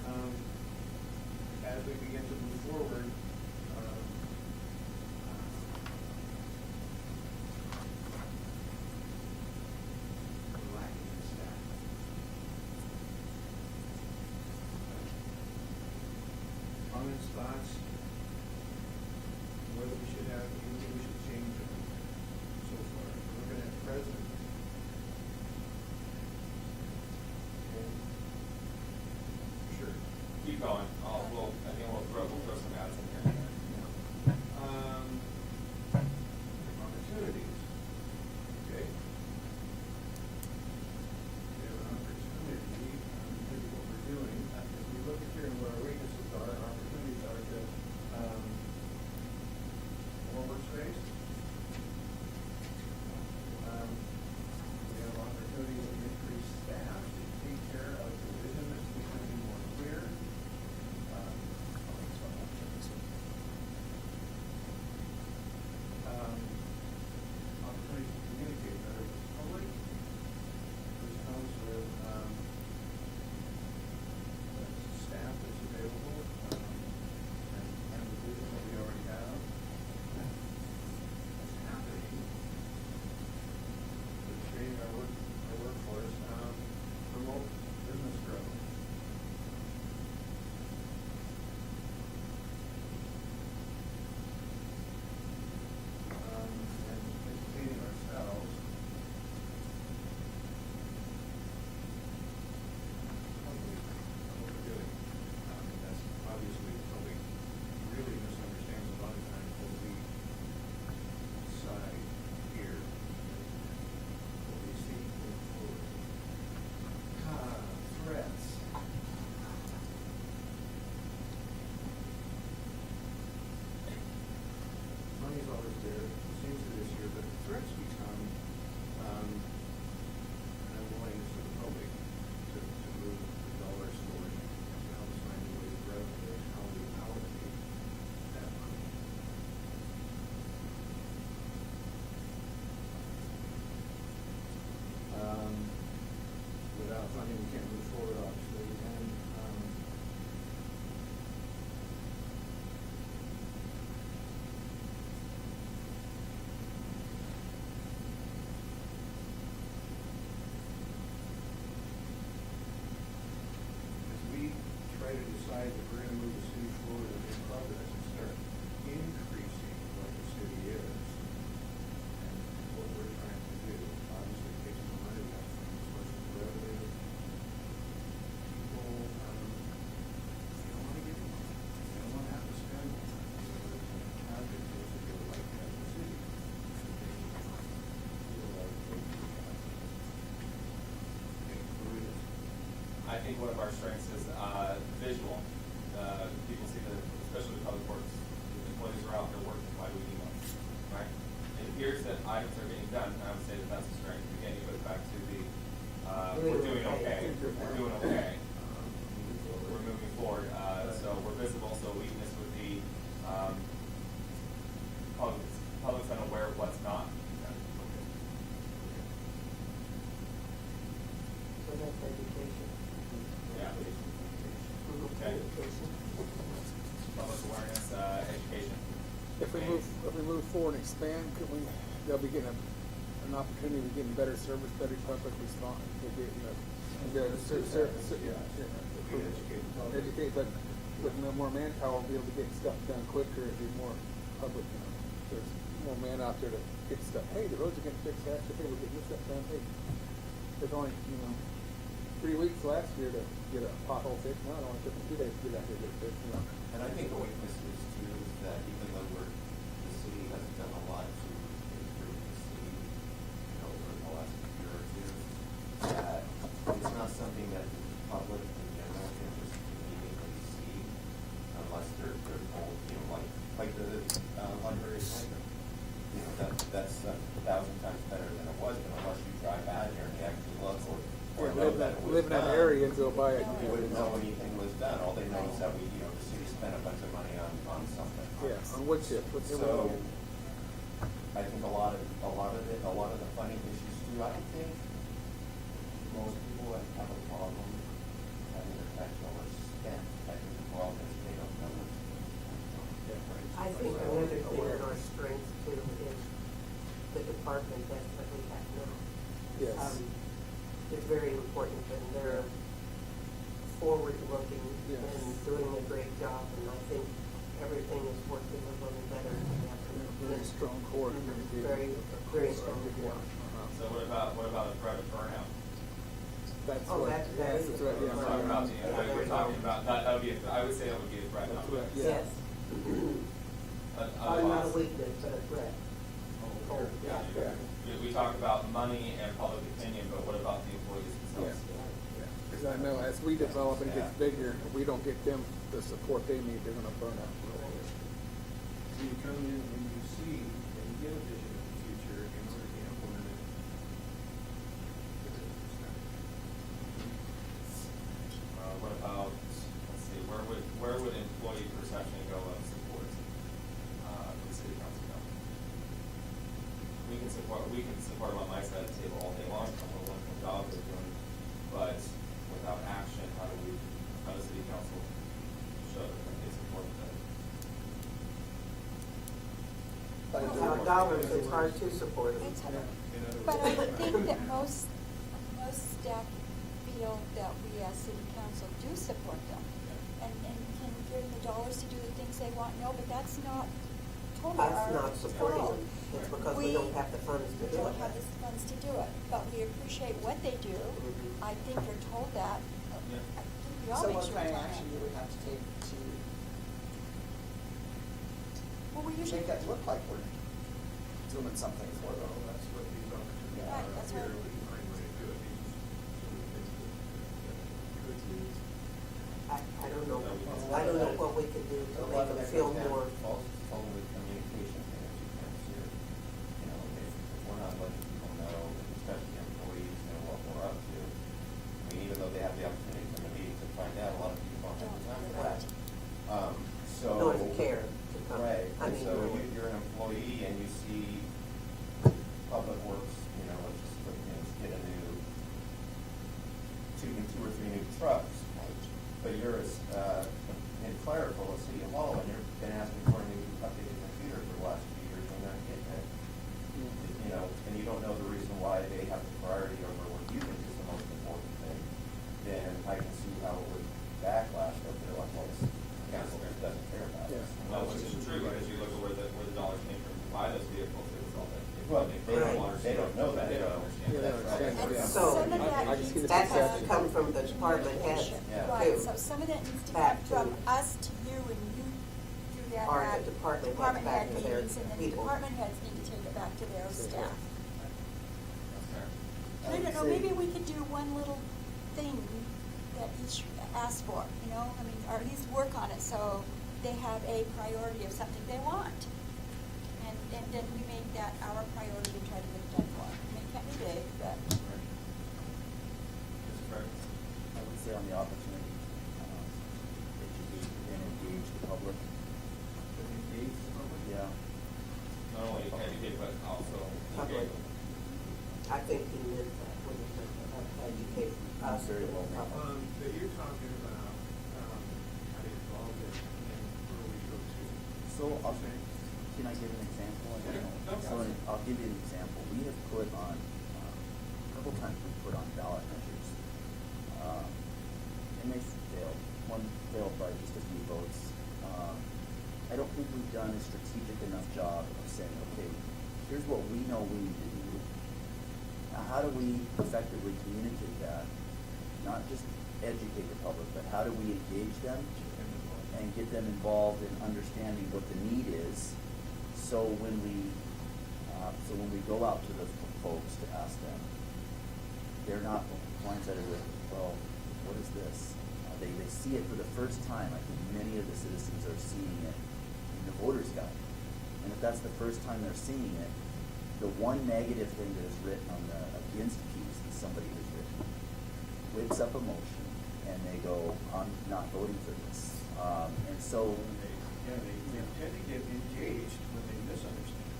as we begin to move forward, think one of our strengths is visual. People see that, especially with public works, the employees are out there working, why do we need them? Right? It appears that items are being done, and I would say that that's a strength. Again, you go back to the, we're doing okay, we're doing okay. We're moving forward, so we're visible, so weakness would be, public's unaware of what's not done. So that's education. Yeah. Okay. Education. Public awareness, education. If we move forward and expand, could we, they'll be getting an opportunity to get better service, better public response, to get, educate, but with no more manpower, we'll be able to get stuff done quicker and be more public, there's more man out there to get stuff, hey, the roads are getting fixed, hey, we're getting this stuff done, hey, there's only, 3 weeks last year to get a pothole fixed, now it only took me 2 days to get out here to get it fixed, And I think the weakness is too, is that even though the city has done a lot to improve the city, over the last year or two, that it's not something that the public in general can just immediately see unless they're told, like the library appointment. That's 1,000 times better than it was, but unless you drive out here and you actually look or know that it was live in that done, area and go by it. you wouldn't know anything was done. All they know is that the city spent a bunch of money on something. Yeah, on wood chip. So, I think a lot of the funding issues too, I don't think most people that have a problem having their tax dollars spent. I think the problem is they don't know what's I think another thing in our strength too is the department heads that we have now. Yes. It's very important and they're forward-looking Yes. and doing a great job, and I think everything is working a little better together. Very strong core. Very, very strong core. So what about a threat of burnout? That's Oh, what, that yes, is that's right, We're talking yeah. about, we're talking about, that would be, I would say that would be a threat, not a That's right, threat. yeah. Yes. Other Not a costs. weakness, but a threat. Oh, yeah. We talk about money and public opinion, but what about the employees themselves? Because I know as we develop and get bigger, if we don't get them the support they need, they're gonna burn out. So you come in and you see and you get a vision of the future in order to implement it. What about, let's see, where would employee perception go of support, the city council government? We can support them on my side of the table all day long, from a wonderful job they're doing, but without action, how does city council show that they support that? Without dollars, it's hard to support it. It's hard. But I would think that most staff feel that we as city council do support them and can give them the dollars to do the things they want. No, but that's not totally our Us not supporting fault. them, it's because we don't have the funds to We do it. don't have the funds to do it, but we appreciate what they do. Mhm. I think they're told that. Yeah. I think we all So make what sure kind we of tell action them. do we have to take to Well, we usually. make that look like we're doing something for them? Well, that's what these opportunities Right, are. that's Here right. we find a way to do it. These are some of the things that could use. I don't know what we could do to A make lot of them that feel comes down more. to totally communication thing, as you can see. If we're not letting people know, especially employees, know what we're up to. I mean, even though they have the opportunity to come to meetings and find out, a lot of people don't have the time for that. So. Nor to care to come. Right, I and mean, so you're an employee and you see Public Works, let's just get a new, two or three new trucks. But you're in clerical at City Hall and you've been asking for a new updated computer for the last few years and you're not getting it. And you don't know the reason why they have the priority over what you think is the most important thing, then I can see how it would backlash if they're like, well, this council doesn't care about it. Yeah. Well, which is true, because you look at where the dollars came from to buy those vehicles, it was all that. Well, they don't know that. They don't understand. Yeah, they don't That's right. understand. And Yeah. So, some of that I can needs see to the that has perception. to come from the department heads Yeah. Right, too. so some of that needs to come Back from to- us to you and you do that Or at the department heads department back head to their meetings, and then the people. department heads need to take it back to their staff. That's fair. I don't know, maybe we could do one little thing that each asks for, you know, I mean, or at least work on it so they have a priority of something they want. And then we make that our priority to try to get it done for them. I mean, it can't be big, but. I would say on the opportunity, educate and engage the public. Engage the public? Yeah. Not only educate, but also Public. engage. I think he meant that when he said educate us. Very well made. But you're talking about, how to involve it in where we go to. So, can I give an example? I don't know. Yeah. So, I'll give you an example. We have put on, a couple times we've put on ballot measures. And they failed. One failed by just a few votes. I don't think we've done a strategic enough job of saying, okay, here's what we know we need to do. Now, how do we effectively communicate that? Not just educate the public, but how do we engage them and get them involved in understanding what the need is? So when we go out to the folks to ask them, they're not blindsided with, well, what is this? They see it for the first time. I think many of the citizens are seeing it in the voter's guide. And if that's the first time they're seeing it, the one negative thing that is written on the against piece that somebody has written wakes up emotion, and they go, I'm not voting for this. And so, They tend to get engaged when they misunderstand.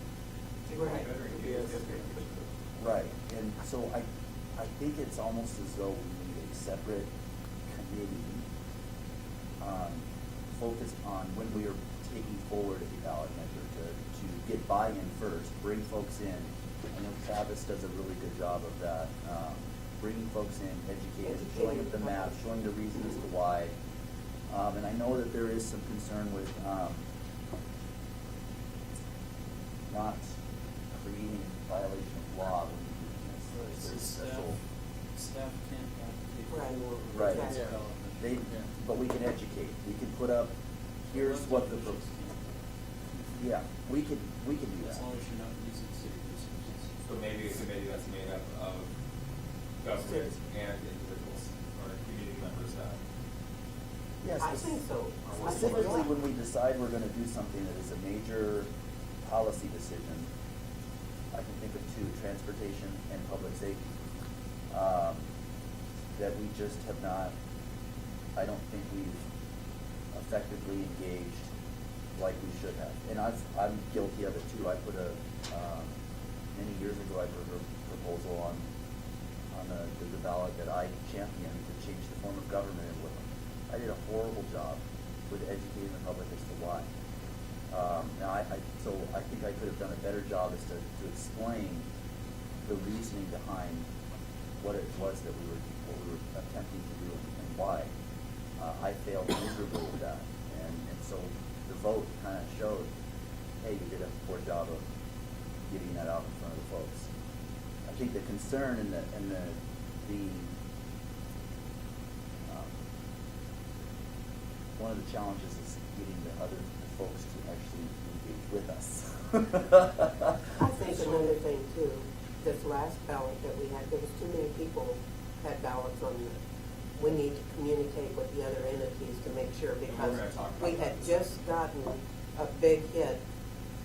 They Right. get better engaged if they understand. right, and so I think it's almost as though we need a separate committee focused on when we are taking forward a ballot measure to get buy-in first, bring folks in. I know Travis does a really good job of that, bringing folks in, educating, showing them the map, showing the reason as to why. And I know that there is some concern with not creating violation of law when you do this. There's special. Staff can't advocate Right. for. Right. Exactly. They, but we can educate. We can put up, here's what the, yeah, we can do As that. long as you're not using city resources. So maybe a committee that's made up of government and individuals or community members that. Yes. I think so. Specifically, when we decide we're gonna do something that is a major policy decision, I can think of two, transportation and public safety, that we just have not, I don't think we've effectively engaged like we should have. And I'm guilty of it too. I put many years ago, I put a proposal on the ballot that I championed to change the form of government in Woodland. I did a horrible job with educating the public as to why. Now, so I think I could have done a better job as to explain the reasoning behind what it was that we were attempting to do and why. I failed miserably with that, and so the vote kind of showed, hey, you did a poor job of getting that out in front of the folks. I think the concern and the one of the challenges is getting the other folks to actually engage with us. I think another thing too, this last ballot that we had, there was too many people had ballots on the, we need to communicate with the other entities to make sure, because gonna talk about we had that. just gotten a big hit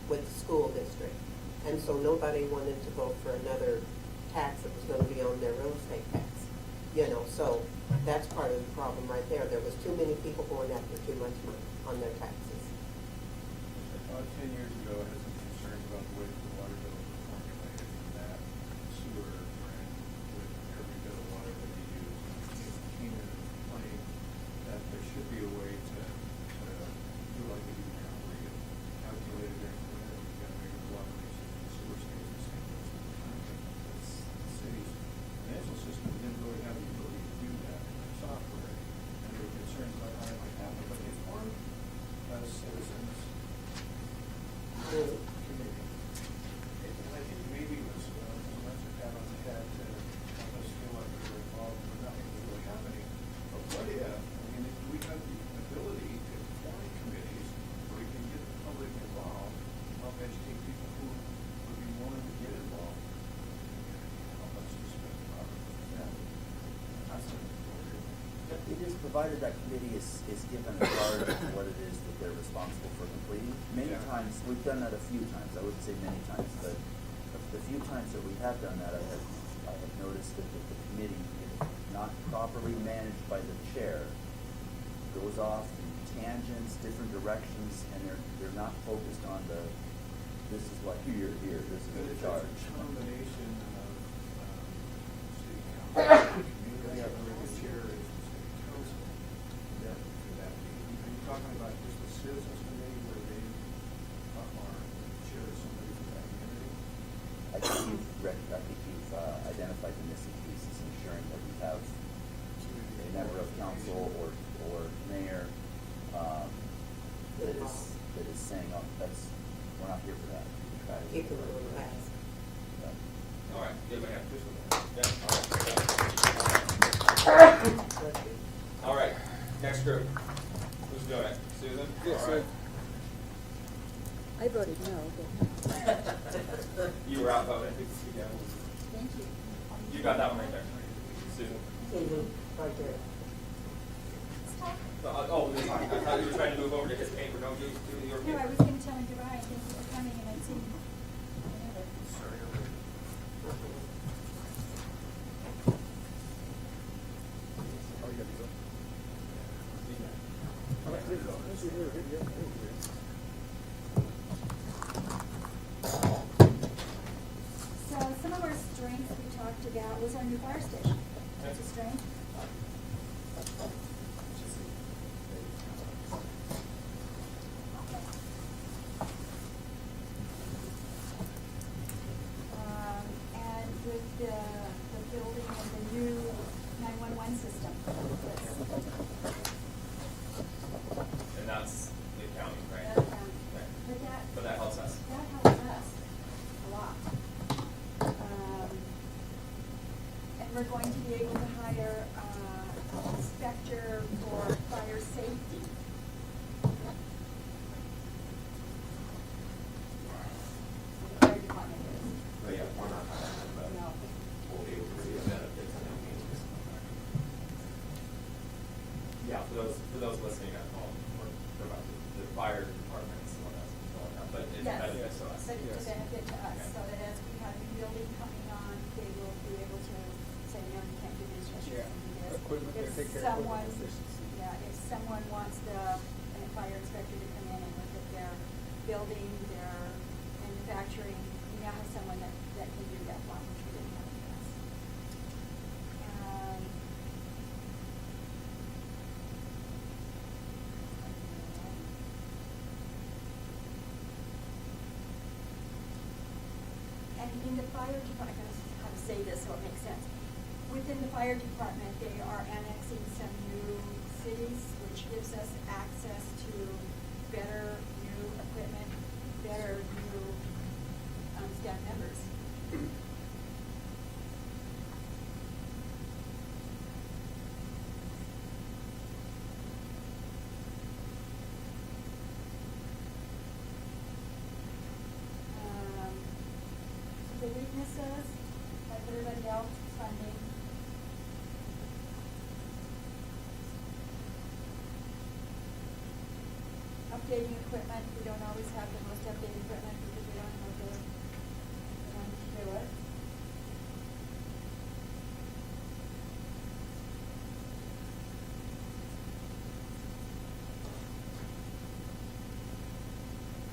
with the school district. And so nobody wanted to vote for another tax that was gonna be on their real estate tax. You know, so that's part of the problem right there. There was too many people going after too much money on their taxes. About 10 years ago, I had some concerns about the way that the water bills were formulated and that sewer ran with every bit of water that they used. It came in and complained that there should be a way to do like they do now, where you calculate it incrementally, you got to make the water usage and the sewer stays the same most of the time. That's the city's financial system didn't really have the ability to do that in their software, and there were concerns about how it might happen, but they formed as citizens. Really? provided that committee is given a charge of what it is that they're responsible for completing. Many Yeah. times, we've done that a few times, I wouldn't say many times, but the few times that we have done that, I have noticed that the committee, if not properly managed by the chair, goes off in tangents, different directions, and they're not focused on this is what you're here, this is But the it's charge. a combination of, city council, community, where the chair is the city council. Yeah. Could that be, are you talking about just the citizens committee where they are chair of somebody from that community? I think you've identified the missing pieces, ensuring that we have a member of council or mayor, that is saying, oh, we're not here for that. We try to- Keep them on task. Yeah. All right, give it a hand. Just a minute. Yeah, all right. Bless you. All right, next group. Who's doing it? Susan? Yes, All right. I voted no, but You were outvoted. thank you. You got that one right there. Susan. Right there. Oh, I thought you were trying to move over to his paper. No, do your paper. No, I was gonna tell him goodbye, and thank you for coming, and I'd seen another. Sorry. So some of our strengths we talked about was our new fire station. That's a strength. And with the building of the new 911 system. And that's the county, right? But But that helps us. that helps us a lot. And we're going to be able to hire an inspector for fire safety. The fire department is. But yeah, we're not hiring, but No. we'll be able to see the benefits and everything. Yeah, for those listening at home, we're about the fire department is the one that's going up, but it's Yes, benefits to us. but it's a benefit to us, Okay. so that as we have a new building coming on, they will be able to say, no, you can't do this, yes, you Yeah. can do this. Equipment, they If take care of equipment someone- efficiency. Yeah, if someone wants the fire inspector to come in and look at their building, their manufacturing, we now have someone that can do that one, which we didn't have in the past. And in the fire department, I don't know how to say this so it makes sense. Within the fire department, they are annexing some new cities, which gives us access to better new equipment, better new staff members. The weaknesses, like everybody else, funding. Updating equipment, we don't always have the most updated equipment because we don't have the money to do it.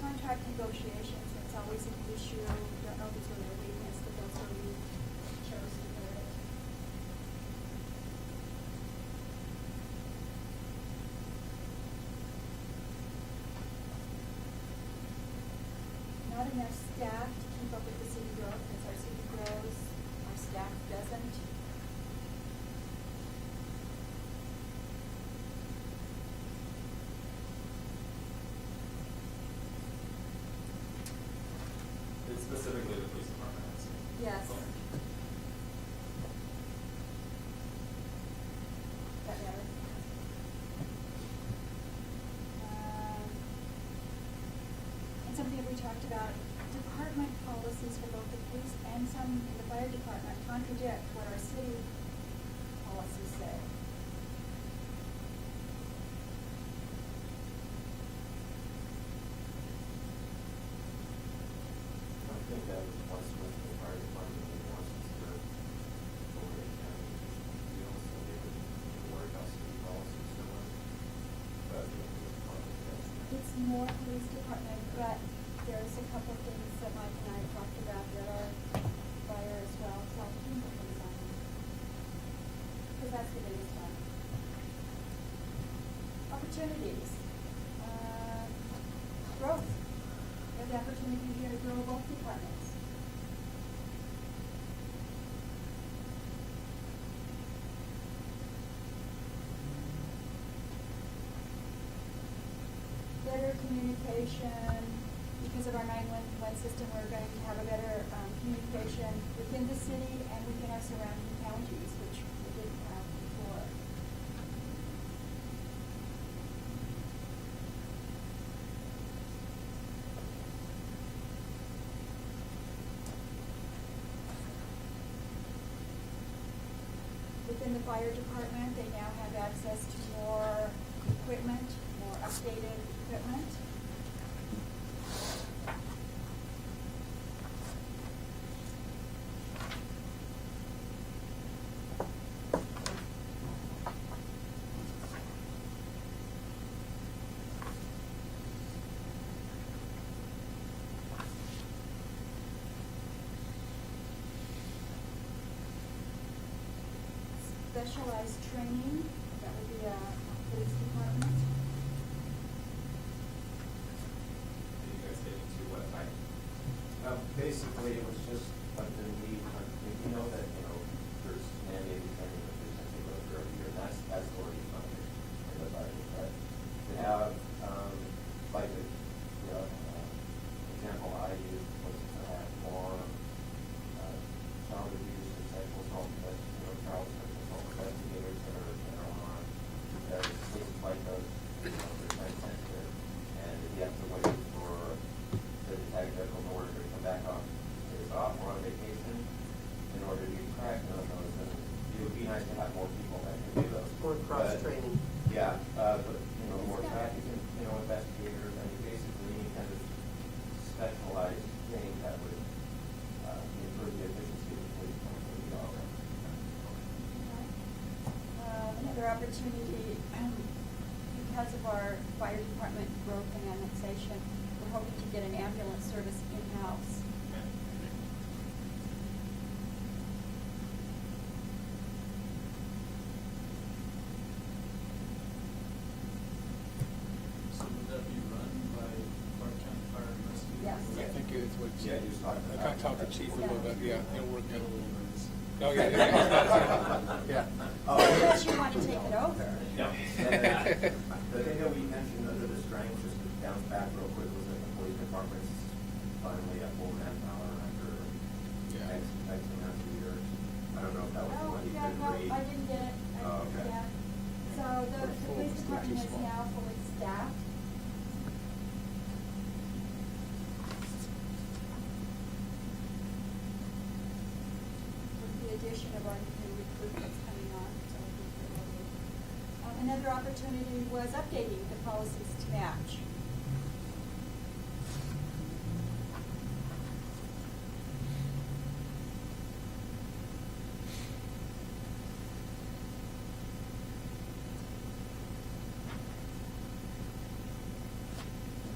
Contract negotiations, it's always an issue, don't know if it's really a weakness, but that's where we chose to put it. Not enough staff to keep up with the city growth, as our city grows, our staff doesn't. It's specifically the police department. Yes. So, Got that? And something that we talked about, department policies for both the police and some in the fire department contradict what our city policies say. more police department, but there's a couple of things that Mike and I talked about that are fire as well, so I'll keep things on. Because that's the biggest one. Opportunities. Growth. There's opportunity here to grow both departments. Better communication, because of our 911 system, we're going to have a better communication within the city and within our surrounding counties, which we didn't have before. Within the fire department, they now have access to more equipment, more updated equipment. Specialized training, that would be a police department. Did you guys get into what type? Basically, it was just like the need, we know that, there's mandated training that there's going to go through every year, and that's already funded in the budget. But to have, like, example I used was to have more child abuse and sexual assault, child sexual assault investigators that are on, cases like those, they're quite sensitive, and if you have to wait for the detective in order to come back off his off or on vacation, in order to keep track of those, and it would be nice to have more people that can do those. More cross-training. Yeah, but, more traffic, investigators, and basically any kind of specialized thing that would improve the efficiency of the police department. Another opportunity, because of our fire department growth and annexation, we're hoping to get an ambulance service in-house. So would that be run by Clark County Fire and Rescue? Yes. I think it's what. Yeah, you just talked about I talked to Chief a little bit, yeah, it'll work Get a out. little nervous. Oh, yeah. Yeah. Unless you want to take it over. No. The thing that we mentioned under the strength, just to bounce back real quick, was that the police department's finally at full manpower after Yeah. X amount of years. I don't know if that was the Oh, one you yeah, could no, read. I didn't get it. Oh, okay. Yeah. So the police department is now fully staffed. With the addition of our new recruitments coming on, so I think that will be. Another opportunity was updating the policies to match.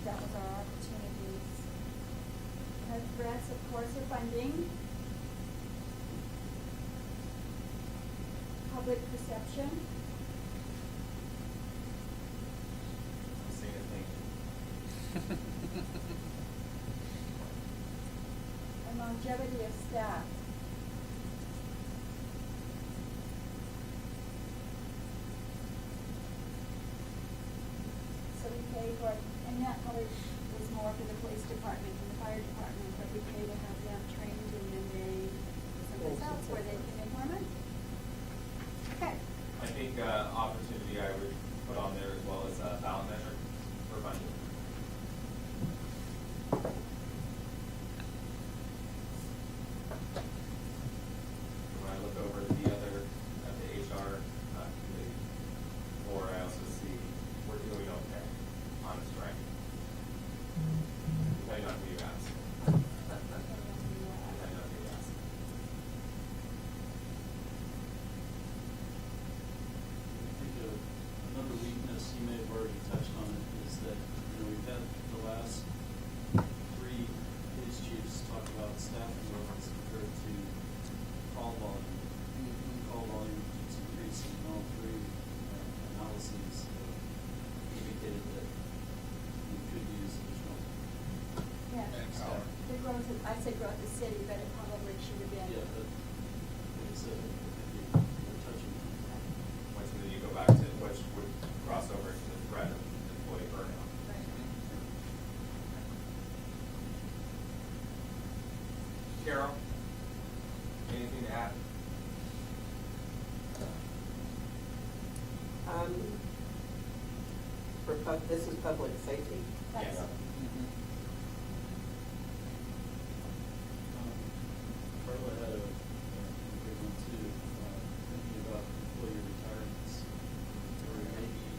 That was our opportunities. Threats, of course, are funding. Public perception. Say anything. And longevity of staff. So we pay for, and that probably was more for the police department and the fire department, but we pay to have them trained and then they, someplace else where they can make more money. Okay. I think opportunity I would put on there as well as ballot measure for funding. When I look over the other, the HR committee, or I also see we're doing okay on strength. Depending on who you ask. city, but it probably should have been. Yeah, but, like I said, if you're touching. Which then you go back to, which would cross over to the threat of employee burnout. Carol, anything to add? This is public safety. That's- Yes. Carla had a good one too, thinking about employee retirements. There may be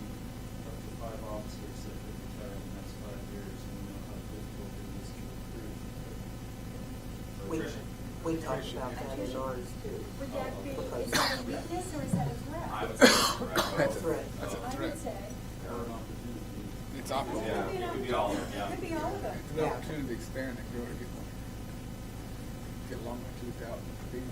up to 5 officers that could retire in the next 5 years, and we know how difficult it is to recruit. We, Attrition. we talked about that in ours too. Would that be, Because- is that a weakness or is that a threat? I would say it's a threat. That's right. That's a I threat. would say. Or an opportunity. It's opposite. Yeah, it could be all of them, yeah. Could be all of them. It's an Yeah. opportunity to expand and grow to get along with 2,000 people.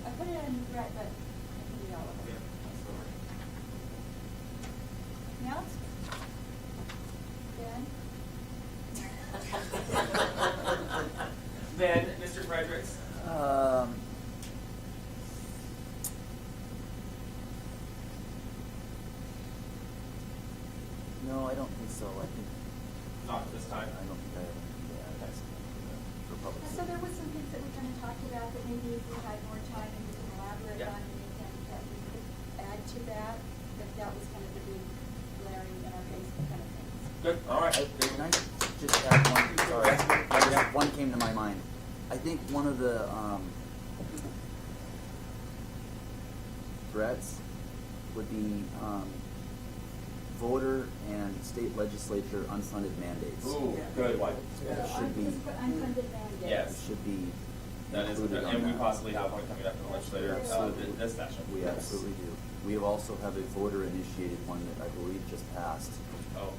I put it in red, but it could be all of them. Anything else? Ben? Then, Mr. Fredericks? No, I don't think so. I think, Not this time. I don't think I have anything to add for public So safety. there was some things that we kind of talked about that maybe if we had more time and we could elaborate Yeah. on anything that we could add to that, but that was kind of the big glaring in our face kind of things. Good, all right. Can I just add one, sorry, one came to my mind. I think one of the, threats would be, voter and state legislature unfunded mandates. Ooh, good one. It should be, Let's put unfunded mandates. it Yes. should be That is, included on and we that. possibly have one coming up in the legislature, Absolutely. this session. We absolutely do. We also have a voter initiated one that I believe just passed, Oh,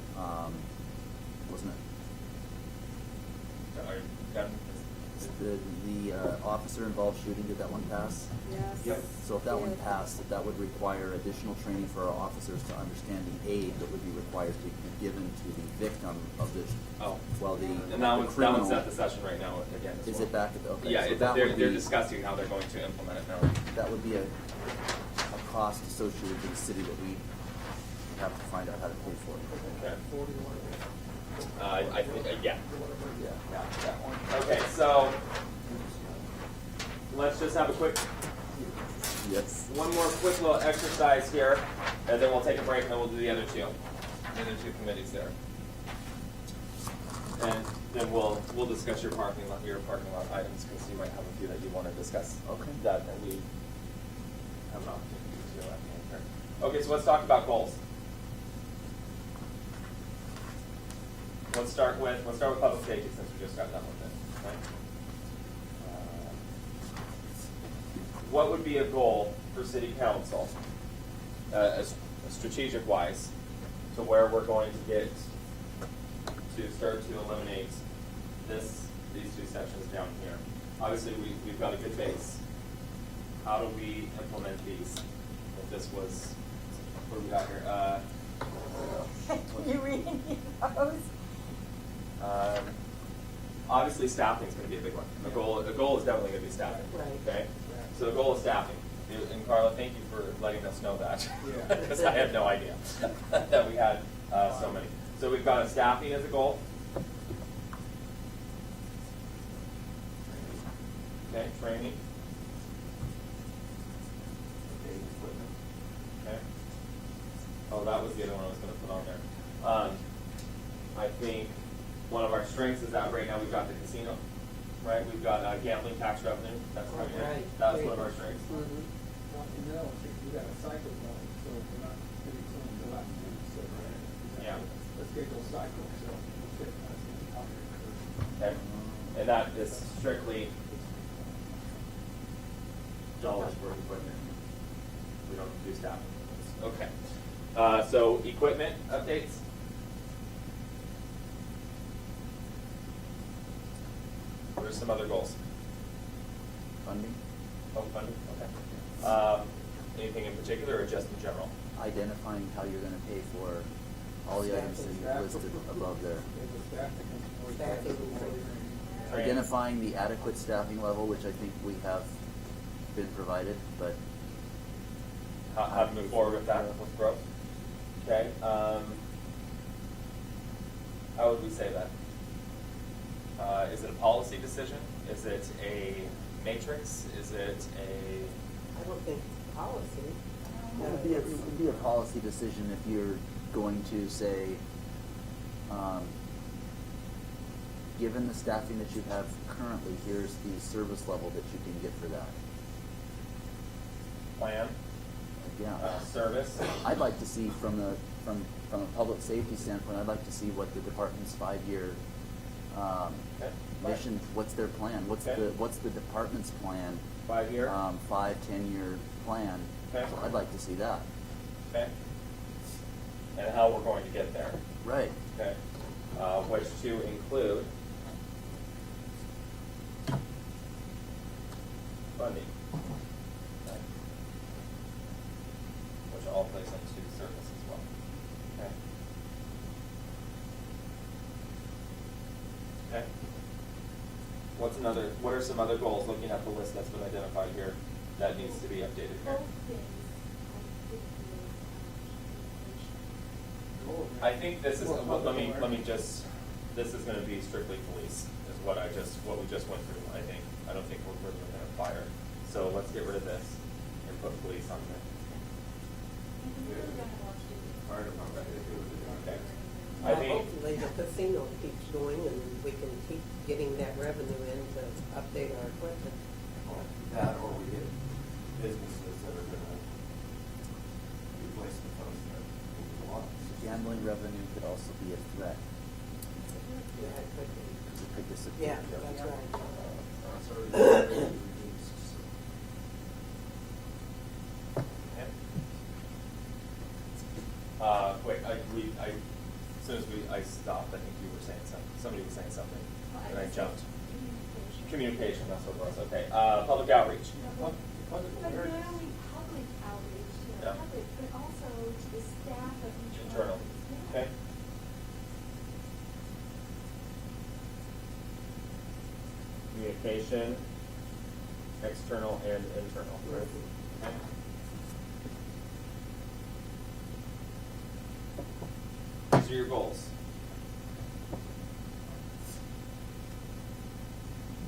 wasn't it? are you done? The officer involved shooting, did that one pass? Yes. Yep. So if that one passed, that would require additional training for our officers to understand the aid that would be required to be given to the victim of the, Oh. well, the And that the one's criminal. at the session right now again as Is well. it back at the, okay. Yeah, so that they're would be- discussing how they're going to implement it now. That would be a cost associated to the city that we have to find out how to pay for. Okay. 41. I think, yeah. Yeah. Okay, so let's just have a quick, Yes. one more quick little exercise here, and then we'll take a break, and then we'll do the other two committees there. And then we'll discuss your parking lot items, because you might have a few that you want to discuss. Okay. That we have an opportunity to do at the end here. Okay, so let's talk about goals. Let's start with public safety, since we just got done with it, right? What would be a goal for city council, strategic wise, to where we're going to get to start to eliminate these two sections down here? Obviously, we've got a good base. How do we implement these? If this was, what do we got here? Can you read any of those? Obviously, staffing is going to be a big one. The goal is definitely going to be staffing. Right. Okay. So the goal is staffing. And Carla, thank you for letting us know that, Yeah. because I had no idea that we had so many. So we've got a staffing as a goal. Okay, training. Okay. Oh, that was the other one I was going to put on there. I think one of our strengths is that right now we've got the casino, right? We've got gambling tax revenue. That's coming in. Right. That's one of our strengths. Mhm. Well, you know, we got a cycle going, so we're not really going to go out and do it, so, Yeah. let's get those cycles, so we'll fit us in the operating. Okay. And that is strictly dollars for equipment. We don't do staffing. Okay. So equipment updates. There's some other goals. Funding, Oh, funding, okay. Anything in particular or just in general? identifying how you're gonna pay for all the items that you listed above there. Identifying the adequate staffing level, which I think we have been provided, but How to move forward with that, with growth? Okay, how would we say that? Is it a policy decision? Is it a matrix? Is it a? I don't think it's policy. it would be a policy decision if you're going to say, given the staffing that you have currently, here's the service level that you can get for that. Plan, Yeah. service. I'd like to see from a public safety standpoint, I'd like to see what the department's 5-year Okay. mission, what's their plan? What's Okay. what's the department's plan? 5-year. 5-10 year plan. Okay. So I'd like to see that. Okay. And how we're going to get there. Right. Okay. Which to include funding. Okay. Which all plays into service as well. Okay. Okay. What are some other goals, looking at the list that's been identified here, that needs to be updated here? I think this is, let me just, this is gonna be strictly police, is what we just went through, I think. I don't think we're really gonna fire. So let's get rid of this and put police on there. Fire department, Okay. I Well, think, hopefully the casino keeps going and we can keep getting that revenue in to update our equipment. that or we get businesses that are gonna replace the folks that move the lots. Gambling revenue could also be a threat Yeah, it could be. because it could disappear. Yeah, that's right. It's already reduced, so. wait, as soon as I stopped, I think you were saying something, somebody was saying something, and I jumped. Communication, that's what it was, okay. Public outreach. But not only public outreach to the Yeah. public, but also to the staff of each one. Internal. Yeah. Okay. Communication, external and internal. Okay. These are your goals.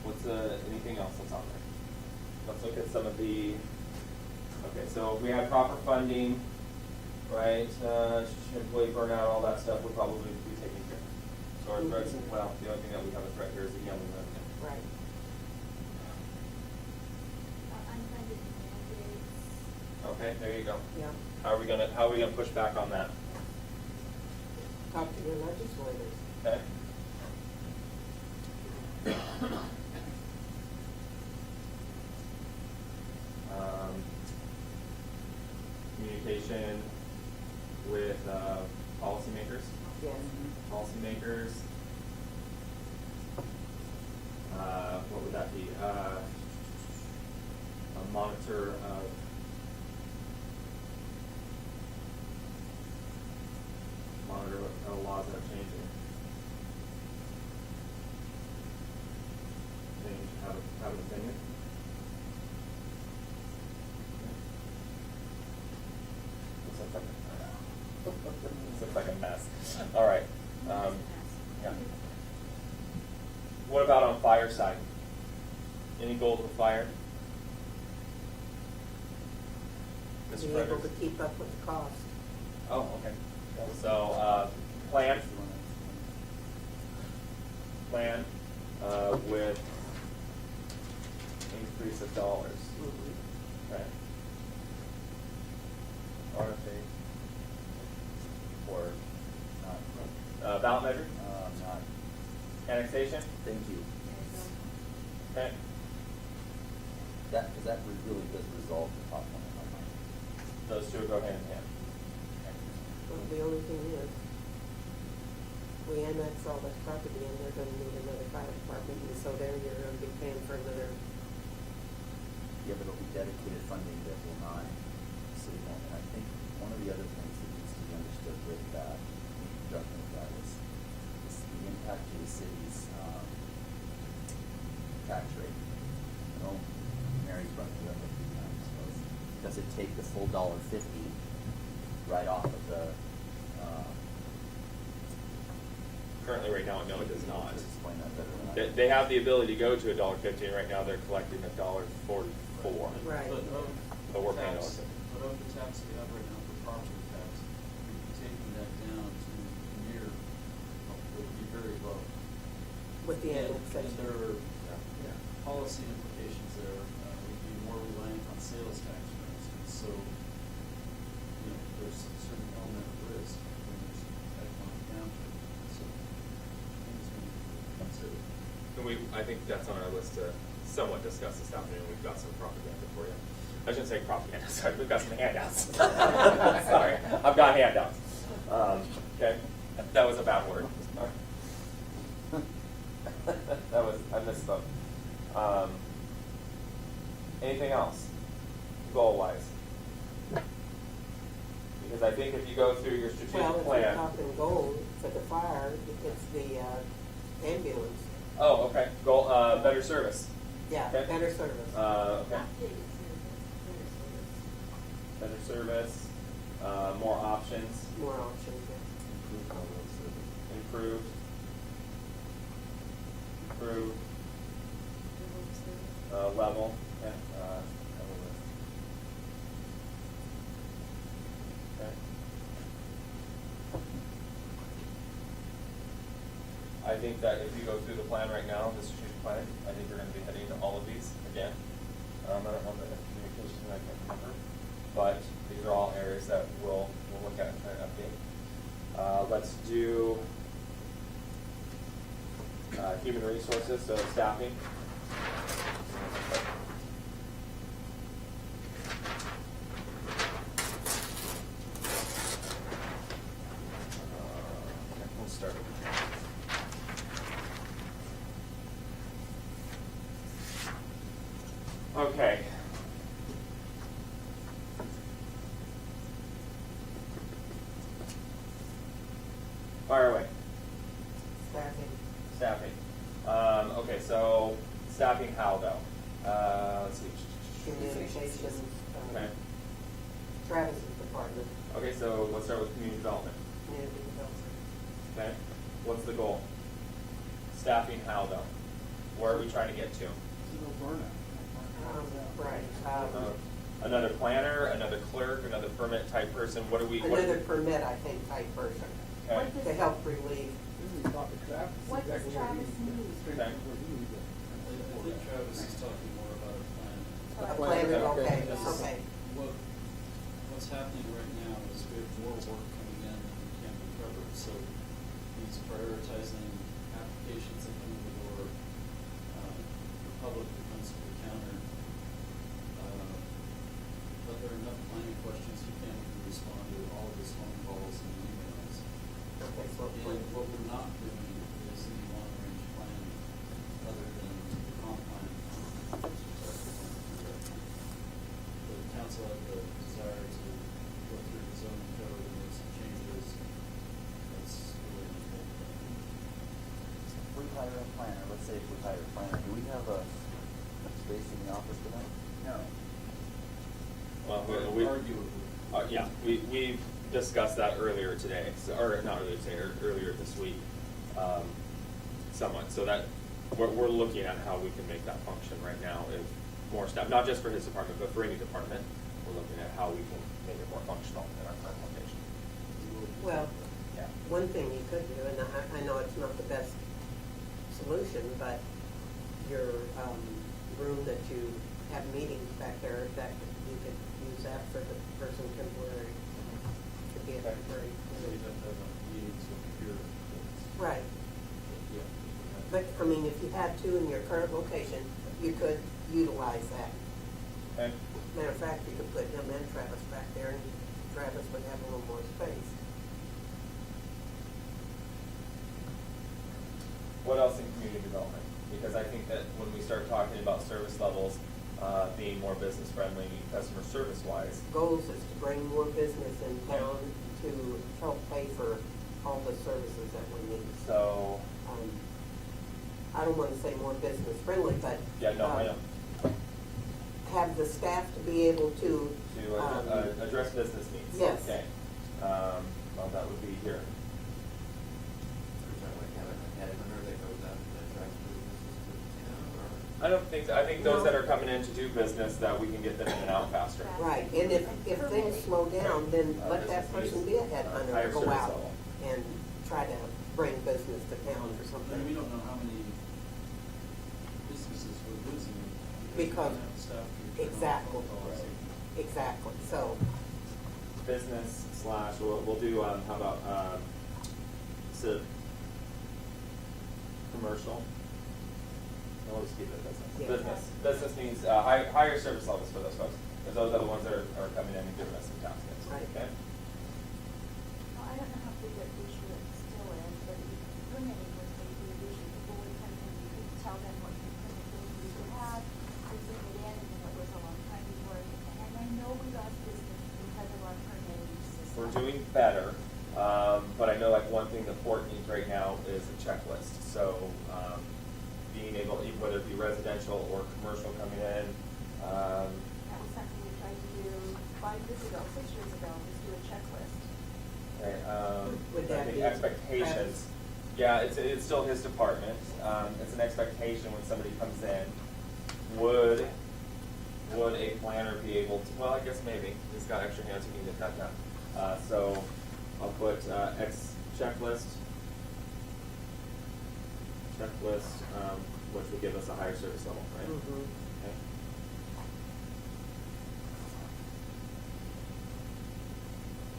What's anything else that's on there? Let's look at some of the, okay, so if we have proper funding, right, employee burnout, all that stuff would probably be taken care of. So our threats, well, the only thing that we have a threat here is the gambling revenue. Right. Unfunded mandates. Okay, there you go. Yeah. How are we gonna push back on that? Talk to your legislators. Okay? Communication with policymakers. Yes. Policymakers. What would that be? A monitor of what laws that are changing. Have an opinion. This looks like a mess. All right. Yeah. What about on fire side? Any goals with fire? Mr. Be able to Fredericks? keep up with the cost. Oh, okay. So, plan with increase of dollars. Okay. RFA. Or not. Ballot measure, Not. annexation, Thank you. okay. That, because that really does resolve the top one in my mind. Those two go hand in hand. Well, the only thing is, we annex all this property and they're gonna need another fire department, and so there you're gonna be paying for another. Yeah, but it'll be dedicated funding that will not, city won't. And I think one of the other things that needs to be understood with that, does it take the full $1.50 right off of the, Currently, right now, no, it does not. Just explain that better than I. They have the ability to go to $1.50, and right now they're collecting $1.44. Right. But we're paying tax- $1.50. But of the tax we have right now for property tax, we'd be taking that down to near, it would be very low. With the And annexation. there are policy implications there, we'd be more reliant on sales tax, for instance, so, you know, there's a certain element of risk when there's economic downturn, so things we need to consider. And I think that's on our list to somewhat discuss this afternoon. We've got some propaganda for you. I shouldn't say propaganda, sorry, we've got some handouts. Sorry, I've got handouts. Okay, that was a bad word. I misspoke. Anything else, goal-wise? Because I think if you go through your Well, strategic if we're plan. talking gold for the fire, it's the ambulance. Oh, okay, goal, better service. Yeah, Okay. better service. Okay. Better service, more options, More options, yeah. improved. Level, okay, okay. I think that if you go through the plan right now, the strategic plan, I think you're gonna be heading to all of these again. I don't know the communication, I can't remember, but these are all areas that we'll look at and try to update. Let's do human resources, so staffing. We'll start with okay. Fire away. Staffing. Staffing. Okay, so staffing how though? Let's see. Communications, Okay. Travis's department, Okay, so let's start with community development. community development. Okay. What's the goal? Staffing how though? Where are we trying to get to? No burnout. Right. Another planner, another clerk, another permit type person. What do we? What Another permit, I think, type person, Okay. to help relieve. This is Dr. Travis. What does Exactly what he Travis needs. need? Okay. What he needs. I think Travis is talking more about a plan. A planner, okay, Because okay. What's happening right now is we have more work coming in than can be covered, so he's prioritizing applications that come in the door, the public that comes to the counter. But there are enough planning questions, he can't even respond to all of his phone calls and emails. Okay, so, And what we're not doing is any long-range plan other than the comp plan. The council had the desire to go through the zoning code and make some changes. That's really important. If we hire a planner, let's say if we hire a planner, do we have a space in the office for them? No. Well, Arguably. yeah, we've discussed that earlier today, or not earlier today, or earlier this week, somewhat. So that we're looking at how we can make that function right now. If more staff, not just for his department, but for any department, we're looking at how we can make it more functional in our current location. well, Yeah. one thing you could do, and I know it's not the best solution, but your room that you have meetings back there, that you could use that for the person temporary, to be a temporary. So you have to have meetings with your. Right, Yeah. but, I mean, if you had two in your current location, you could utilize that. Okay. Matter of fact, you could put him and Travis back there, and Travis would have a little more space. What else in community development? Because I think that when we start talking about service levels, being more business friendly, customer service wise, Goals is to bring more business in town to help pay for all the services that we need. so I don't wanna say more business friendly, but. yeah, no, I know. have the staff to be able to. Address business needs. Yes. Okay. Well, that would be here. Is that like having a head hunter that goes out and attracts businesses to the town, or? I don't think, I think those No. that are coming in to do business, that we can get them in and out faster. Right, and if things slow down, then let that person be a Higher headhunter, go service out level. and try to bring business to town or And we something. don't know how many businesses we're losing Because- we don't have staff to turn off exactly. phone calls. Exactly, so, Business slash, we'll do, how about, commercial? No, we'll just keep it Yeah. business. Business needs, higher service levels for those folks, because those are the ones that are coming in and giving us some tax base. Right. Okay? Well, I don't know how big that issue it still is, but permitting was maybe an issue. People would come in, you could tell them what kind of things you could have, they bring it in, and then it was a long time before. And I know we lost business because of our permitting system. We're doing better, but I know like one thing that Fort needs right now is a checklist. So, being able, even whether it be residential or commercial coming in, That was something we tried to do 5 years ago, 6 years ago, was do a checklist. okay, Would I that think be expectations. Travis? Yeah, it's still his department. It's an expectation when somebody comes in. Would a planner be able to, well, I guess maybe. He's got extra hands, he can get that done. So I'll put, checklist, which would give us a higher service level, right? mhm. Okay.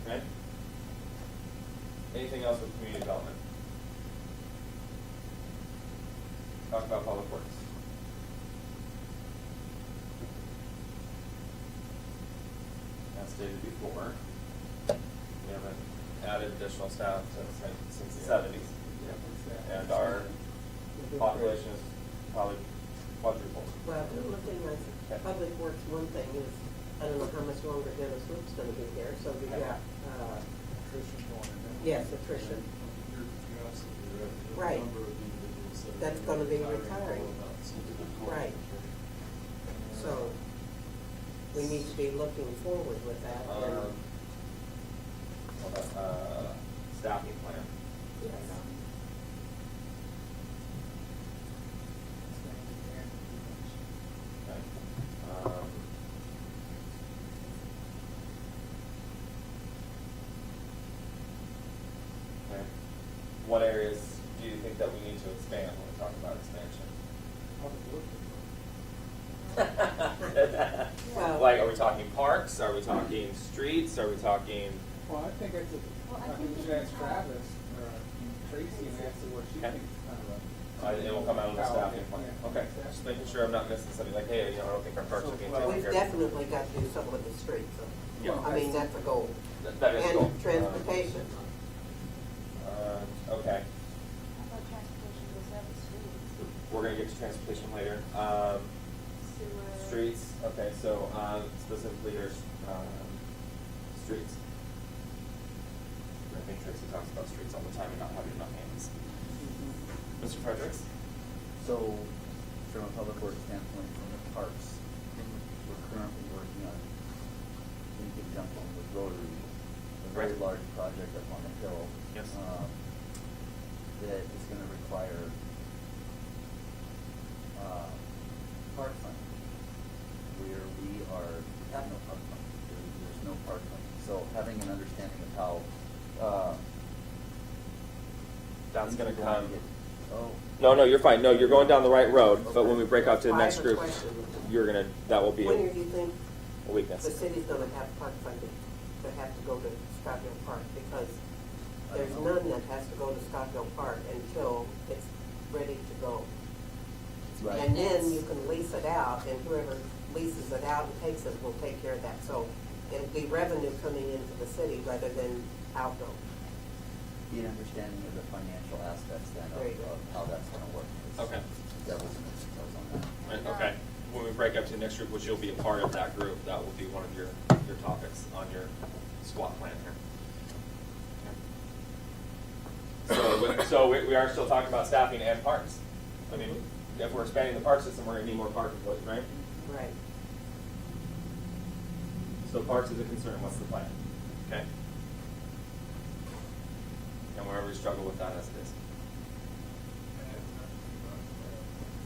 Okay. Anything else with community development? Talk about public works. As stated before, we haven't added additional staff since the seventies. And our population is probably quadrupled. Well, looking at Public Works, one thing is, I don't know how much longer Dennis Loop's gonna be here, so we got, Attrition going in there. yes, attrition. You're absolutely right. The Right. number of individuals that are That's gonna be retiring retiring. go about something. Right. So, we need to be looking forward with that, and, Staffing plan. yes. Okay. Okay. What areas do you think that we need to expand when we talk about expansion? Well- Like, are we talking parks? Are we talking streets? Are we talking? Well, I think it's Well, I I think think we should ask Travis or Tracy and ask her what she Okay. thinks kind of a. It will come out of the How- staffing plan. yeah. Okay, just making sure I'm not missing something like, hey, I don't think our parks are being Well, taken We've care of. definitely got to do something with the streets, Yeah. I mean, that's a goal. That is cool. And transportation. Okay, How about transportation goes up the streets, we're gonna get to transportation later. sewer? Streets, okay, so, specifically there's, streets. I think Tracy talks about streets all the time and not having enough hands. Mr. Fredericks? So, from a public works standpoint, from the parks, we're currently working on, in conjunction with Rotary, a very Right. large project up on the hill. Yes. That is gonna require, park funding, where we have no park funding, there's no park funding. So having an understanding of how, That's things gonna are going come. to get- Oh. No, you're fine. No, you're going down the right road, but when we break out to the I next have a group, question. that will be When do a you think weakness. the city's gonna have park funding to have to go to Scottville Park? Because there's none that has to go to Scottville Park until it's ready to go. Right. And then you can lease it out, and whoever leases it out and takes it will take care of that. So it'll be revenue coming into the city rather than outgo. Be an understanding of the financial aspects then There you go. of how that's gonna work. Okay. Devil's in the details on that. Right, okay. When we break up to the next group, which you'll be a part of that group, that will be one of your topics on your SWAT plan here. So we are still talking about staffing and parks. I mean, if we're expanding the park system, we're gonna need more park employees, right? Right. So parks is a concern, what's the plan? Okay? And wherever we struggle with that as it is.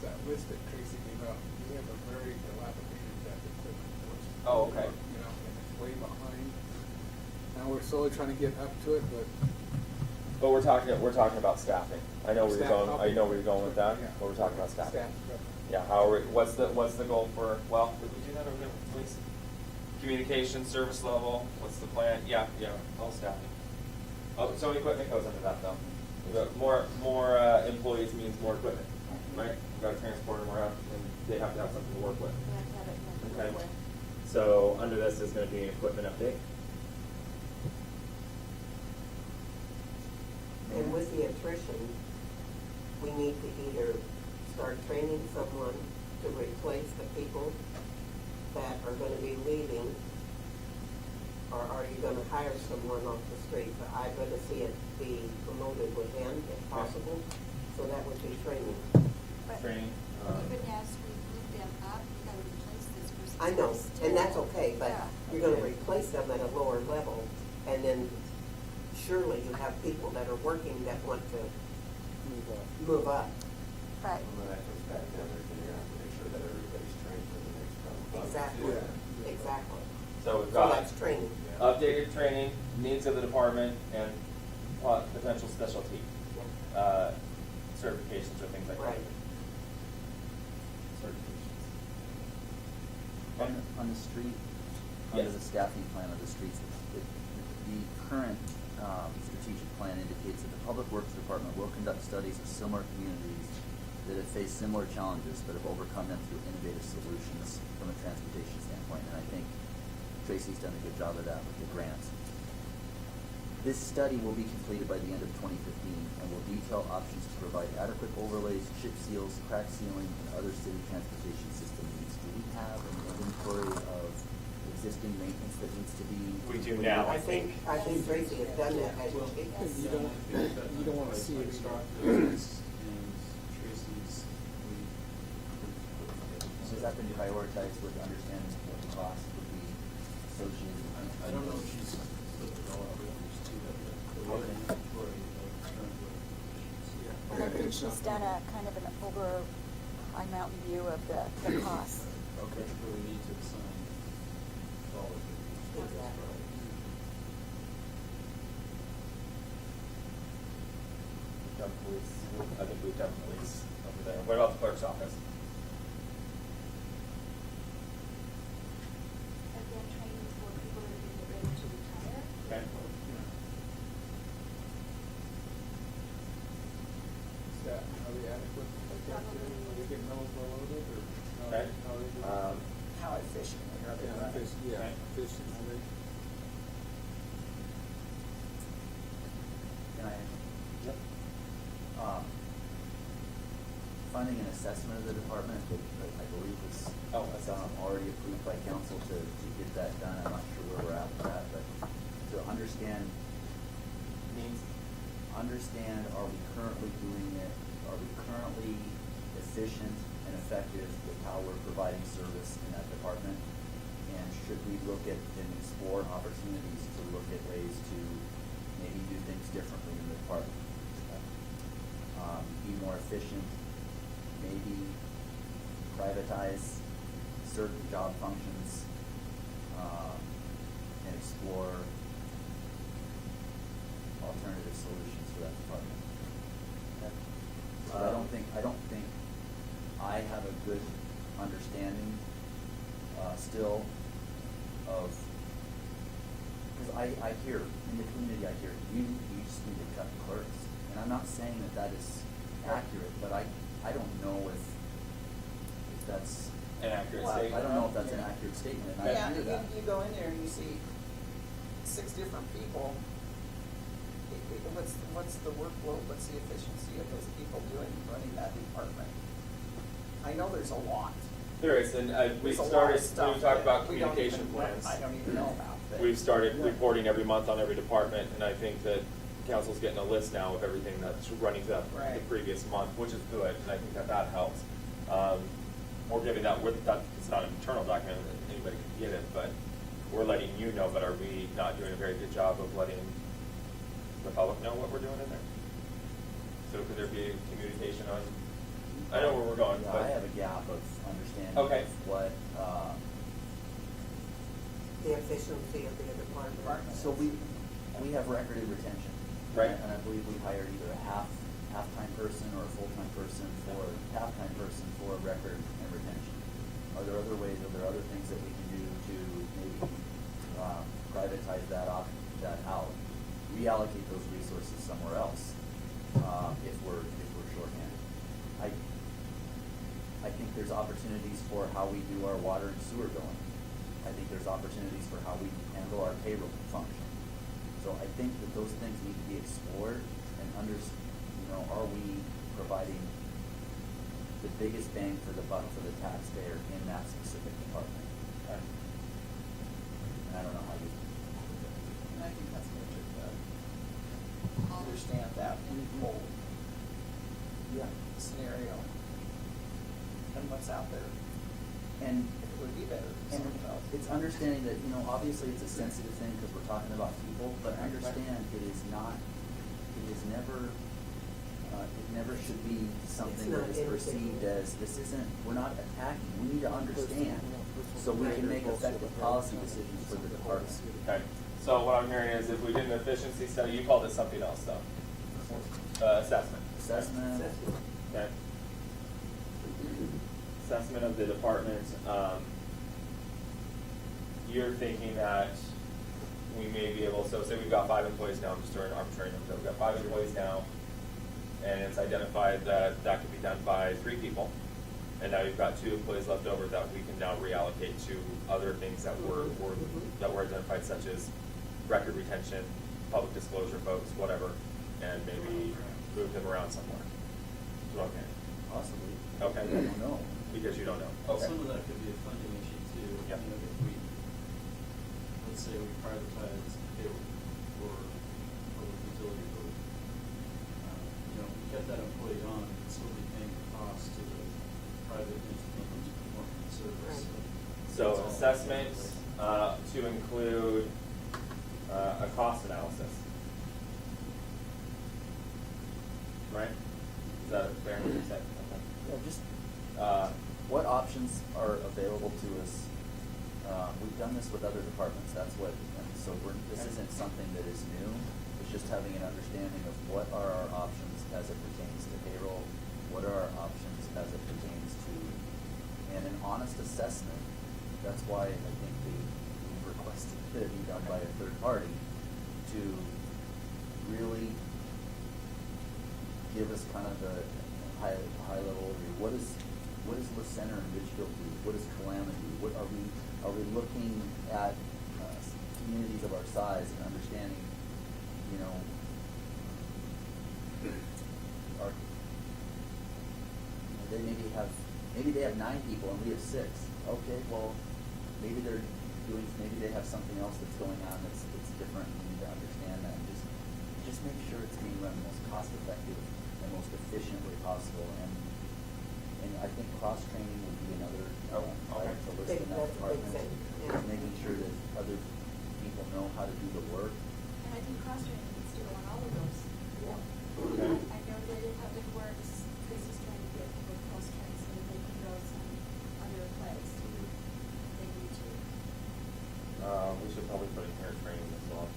That list that Tracy gave out, we have a very dilapidated deck equipment force. Oh, okay. You know, and it's way behind. Now we're slowly trying to get up to it, but But we're talking about staffing. I know where you're Staff- going, I know where you're going with that, Yeah. but we're talking about staffing. staff, but Yeah, how are we, what's the goal for, well, did we do that over there, please? Communication, service level, what's the plan? Yeah, all staffing. Oh, so equipment goes under that though. More employees means more equipment, right? We've got to transport them around and they have to have something to work with. We have to have it in the Okay. way. So under this is gonna be an equipment update. And with the attrition, we need to either start training someone to replace the people that are gonna be leaving, or are you gonna hire someone off the street? But I'd rather see it be promoted within if possible, so that would be training. But Training. even as we move them up, we gotta replace this person. I know, and that's okay, but Yeah. you're gonna replace them at a lower level, and then surely you have people that are working that want to move up. move up. Right. When that comes back down, they're gonna have to make sure that everybody's trained for the next round. Exactly, Yeah. exactly. So we've So got that's training. updated training, needs of the department, and potential specialty certifications or things like that. Right. Certifications. On the street, under Yes. the staffing plan of the streets, the current strategic plan indicates that the Public Works Department will conduct studies of similar communities that have faced similar challenges but have overcome them through innovative solutions from a transportation standpoint. And I think Tracy's done a good job of that with the grants. This study will be completed by the end of 2015 and will detail options to provide adequate overlays, chip seals, crack sealing, and other city transportation system needs. Do we have an inventory of existing maintenance that needs to be? We do now. I think Tracy has done that, hasn't she? You don't wanna see it start. And Tracy's, So has that been prioritized with understanding what the cost would be associated? I don't know if she's put it all out, but there's two of them. The one inventory of current locations. And I think she's done a kind of an over, high mountain view of the costs. Okay. Where we need to assign dollars. Exactly. We've done police, I think we've done police over there. What about the clerk's office? Again, training for people that are getting ready to retire. Okay. Staff, are they adequate? Are they getting overloaded or? Okay. How are they doing? How efficiently are they Yeah, running? Okay. efficient, are they? Can I? Yep. Funding and assessment of the department, I believe was, Oh, that's already approved by council to get that done. I'm not sure where we're at with that, but to understand, are we currently doing it? Are we currently efficient and effective with how we're providing service in that department? And should we look at and explore opportunities to look at ways to maybe do things differently in the department? Be more efficient, maybe privatize certain job functions, and explore alternative solutions for that department. So I don't think I have a good understanding, still of, because I hear, in the community, I hear, you just need to cut clerks. And I'm not saying that is accurate, but I don't know if that's. An accurate Well, statement. I don't know if that's an accurate statement, and I Yeah, hear that. you go in there and you see 6 different people. What's the workload, what's the efficiency of those people running that department? I know there's a lot. There is, and we There's a lot started, of stuff we talked that about we don't communication even- plans. I don't even know about. but- We've started reporting every month on every department, and I think that council's getting a list now of everything that's running throughout the Right. previous month, which is good, and I think that helps. We're giving that, it's not an internal document, that anybody can get it, but we're letting you know, but are we not doing a very good job of letting the public know what we're doing in there? So could there be communication on, I know where we're going, Yeah, but. I have a gap of understanding Okay. of what, The efficiency of the department. so we have recorded retention. Right. And I believe we hired either a half-time person or a full-time person for, half-time person for record and retention. Are there other ways, are there other things that we can do to maybe, privatize that out, reallocate those resources somewhere else, if we're shorthanded? I think there's opportunities for how we do our water and sewer billing. I think there's opportunities for how we handle our payroll function. So I think that those things need to be explored and are we providing the biggest bang for the buck for the taxpayer in that specific department? Okay. And I don't know how you. And I think that's good to understand that whole Yeah. scenario and what's out there. And It would be better for And someone else. it's understanding that, obviously it's a sensitive thing because we're talking about people, but understand it is never, it never should be something It's that not is perceived individual. as, we're not attacking, we need to understand, so we can make effective policy decisions for the department. Okay, so what I'm hearing is if we did an efficiency study, you called it something else though? Assessment. Assessment, Okay. Assessment of the department, you're thinking that we may be able, so say we've got 5 employees now, I'm just throwing an arbitrary number, we've got 5 employees now, and it's identified that that could be done by 3 people, and now you've got 2 employees left over that we can now reallocate to other things that were identified, such as record retention, public disclosure votes, whatever, and maybe move them around somewhere. Okay. possibly. Okay. I don't know. Because you don't know. Okay. Some of that could be a funding issue too. Yep. If we, let's say we privatize payroll or public utility code, we kept that employee on, and still be paying the cost to the private entity who's performing the service. Right. So assessment, to include, a cost analysis. Right? Is that fair what you said? Yeah, just Okay. what options are available to us? We've done this with other departments, that's what, and so this isn't something that is new. It's just having an understanding of what are our options as it pertains to payroll, what are our options as it pertains to, and an honest assessment. That's why I think we requested that it be done by a third party to really give us kind of a high level overview. What does La Center and Ridgefield do? What does Calamity do? What are we looking at communities of our size and understanding, maybe they have 9 people and we have 6. Okay, well, maybe they have something else that's going on that's different. We need to understand that and just make sure it's being run the most cost effective and most efficient way possible. And I think cross training would be another item to list in that That's a big department. thing, yeah. Just making sure that other people know how to do the work. And I think cross-training needs to go on all of those. Okay. I know that in Public Works, Chris is trying to get people cross-trained so that they can go some other place. They need to. We should probably put in here training as well.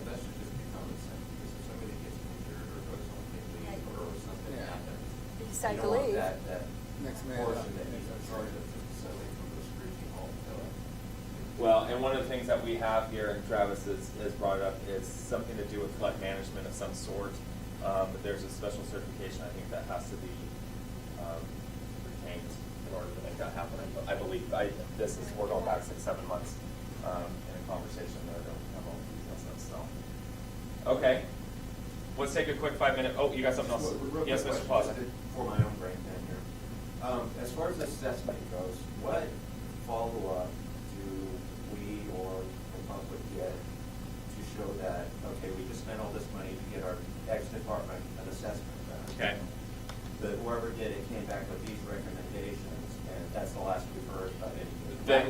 That should just be common sense, because if somebody gets injured or goes on leave or something Yeah. happens. They decide you to don't want leave. that Next man portion up. that he's in charge of the facility from the screeching halt. Well, and one of the things that we have here, and Travis has brought it up, is something to do with flood management of some sort. But there's a special certification, I think, that has to be retained in order to make that happen. I believe, we're going back 6-7 months in a conversation there, don't have all the details of it, so. Okay, let's take a quick 5-minute, you got something else? Real Yes, quick Mr. question, Plaza. for my own brain pan here. As far as assessment goes, what follow-up do we or the public get to show that, okay, we just spent all this money to get our X department an assessment done? Okay. But whoever did it came back with these recommendations, and that's the last we've heard about anything. Then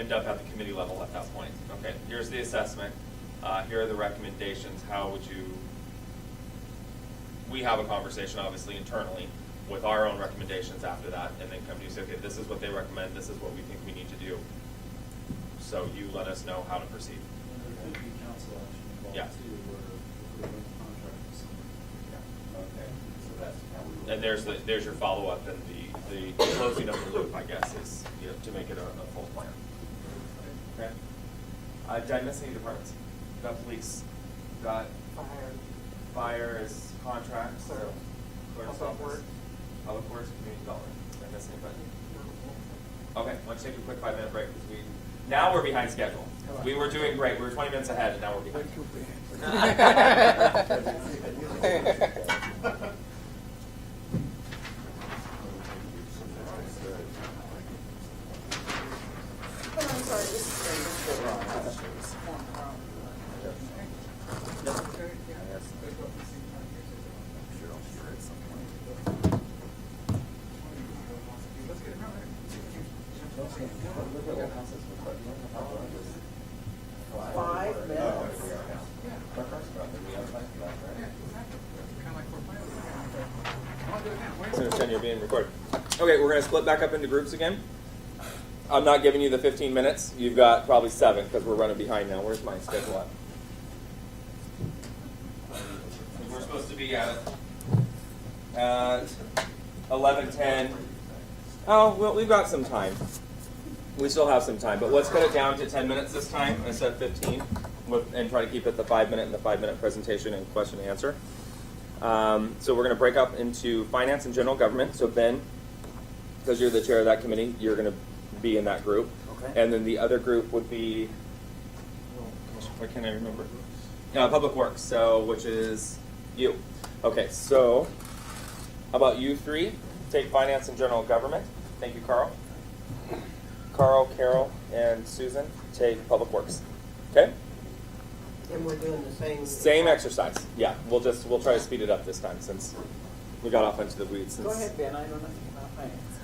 end up at the committee level at that point. Okay, here's the assessment. Here are the recommendations. How would you, we have a conversation obviously internally with our own recommendations after that, and then come to you and say, okay, this is what they recommend, this is what we think we need to do. So you let us know how to proceed. And there could be council action Yeah. involved too, where if we're in contract with somebody. Okay, so that's how we. And there's your follow-up and the closing of the loop, I guess, is, you know, to make it a full plan. Okay. Did I miss any departments? You got police, you got fire is contracts, so clerk's Public office, Works. public works, community development. Did I miss anybody? Okay, why don't you take a quick 5-minute break, because now we're behind schedule. We were doing great, we were 20 minutes ahead, and now we're behind. Oh, I'm sorry, this is very I understand you're being recorded. Okay, we're going to split back up into groups again. I'm not giving you the 15 minutes. You've got probably 7 because we're running behind now. Where's my schedule at? We're supposed to be at 11:10. Oh, well, we've got some time. We still have some time, but let's cut it down to 10 minutes this time instead of 15, and try to keep it the 5-minute and the 5-minute presentation and question and answer. So we're going to break up into finance and general government. So Ben, because you're the chair of that committee, you're going to be in that group. Okay. And then the other group would be, why can't I remember? Public works, so which is you. Okay, so how about you 3 take finance and general government? Thank you, Carl. Carl, Carol, and Susan take public works. Okay? And we're doing the same. Same exercise. Yeah, we'll try to speed it up this time since we got off into the weeds. Go ahead, Ben, I know nothing about finance.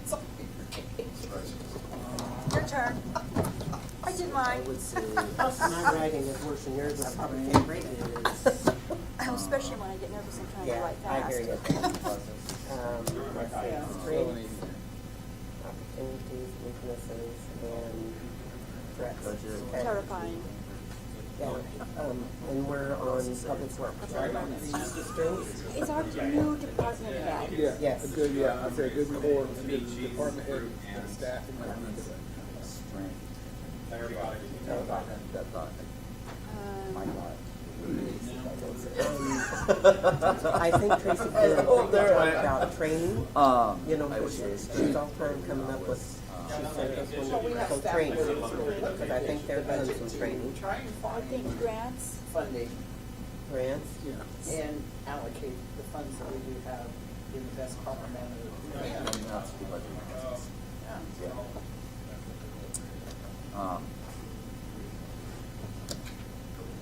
It's all your case. Your turn. I did mine. My writing is worse than yours, I probably can't read it. Oh, especially when I get nervous and trying to Yeah, write I fast. hear you. Let's see, Yeah. strengths, opportunities, weaknesses, and threats. Okay. Terrifying. Yeah, and we're on public works, right? Strengths? Is our new department head? Yeah, Yes. a good, yeah, I'd say a good core, and good department head and staff and everything. Strength. That thought. My Um, thought. I think Tracy did talk about training, you know, I would she's say all time coming up with, she sent us Well, we one, have so staff training, members who are because I think they're doing some training, Try and I find think grants. funding grants. Yeah. and allocate the funds that we do have in the best proper manner. That's the budget process. Yeah.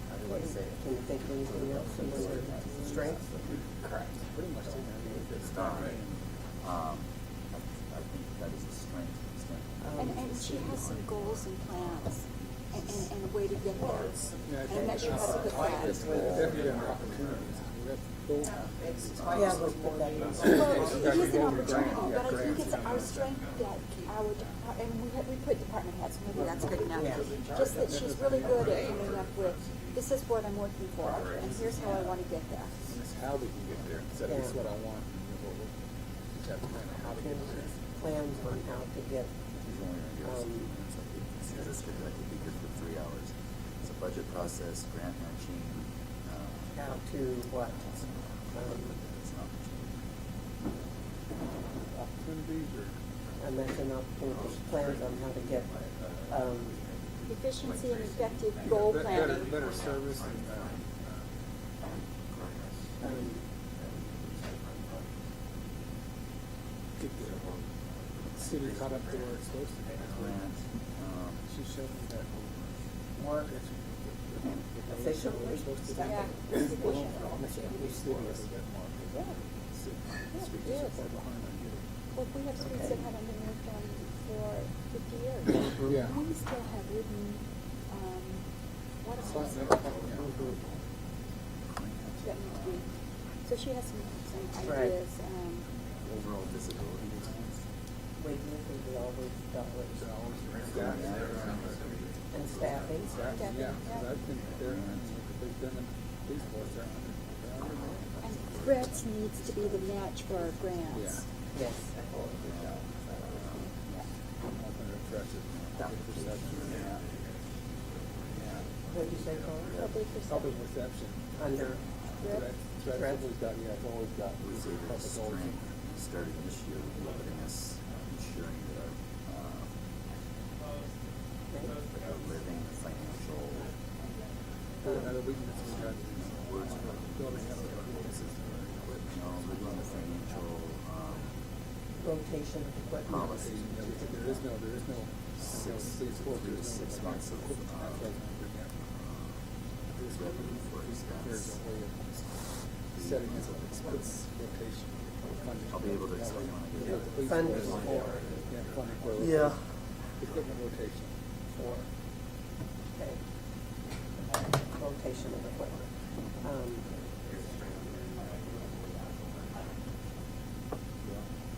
How do I say it? Can you think of anything else in the strengths? Correct. Pretty much taking It's not. I think that is a strength. And she has some goals and plans and a way to get there. And I'm not sure how to put that. Definitely an opportunity. Yeah, let's put that in. Well, it is an opportunity, but I think it's our strength that our, and we put department heads, maybe that's good enough. Yeah. Just that she's really good at coming up with, this is what I'm working for, and here's how I want to get there. It's how we can get there, so that's what I want. Just have to plan out how to get there. Plans on how to get, This could be good for 3 hours. It's a budget process, grant matching. how to what? It's an opportunity. Opportunities or? I mentioned opportunities, plans on how to get, Efficiency and effective goal planning. Better service and, get the city caught up to where it's supposed to be. Grant. She showed me that. work Efficient. efficiently. We're supposed to do. Yeah, This efficient. city is a bit more. Yeah. Street Yeah, it is so is. far behind on getting. Well, we have streets that haven't been worked on for 50 years. Yeah. We still have written, water So, courses yeah. that need to be, so she has some Right. ideas, Overall visibility plans. Weaknesses is always dealt with. And staffing. Yeah, 'cause I think they're, they've been in police force, they're under. and grants needs to be the match for our grants. Yes. What'd you say, Paul? Public Public perception. perception. Under. Threats, Threats. always got, yeah, it's always got. We say that public goals. strength, starting this year, we're looking at ensuring that our living financial, Another weakness we got, words are building up our weaknesses. living the financial, Rotation of equipment. policy. Yeah, there is no, police force, Three to there's no. 6 months of, That's what I'm forgetting. There's no, for there's expense. a way of setting it up, expense rotation. funding. I'll be able to explain when I get Yeah, there. the police Funding force, for- yeah, funding for. Yeah. Equipment rotation. For, okay. Rotation of equipment.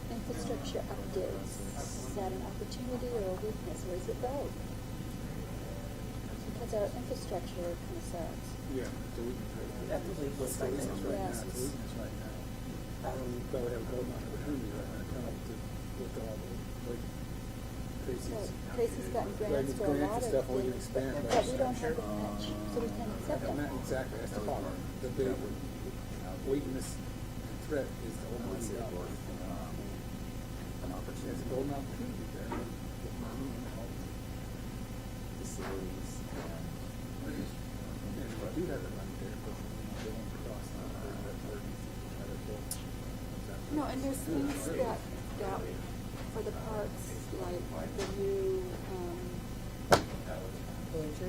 Infrastructure updates, is that an opportunity or a weakness, or is it both? Because our infrastructure kind of sucks. Yeah, it's a weakness right now. That's a weakness It's a right weakness now. right now, Yes. it's a weakness right now. Um, But we have a golden opportunity right now, come up to, with all the, like, So Tracy's. Tracy's gotten grants Tracy's for a grants lot and of stuff, we can things, expand but that. we don't have as much, so we can't accept them. Not exactly, that's the problem. The big weakness and threat is the whole Once money they dollar. work, an It's a opportunity, golden opportunity there. Get money and help. facilities, and And we do have the money there, but we don't cross the burden to try to build. No, and there's things that for the parks, like the new,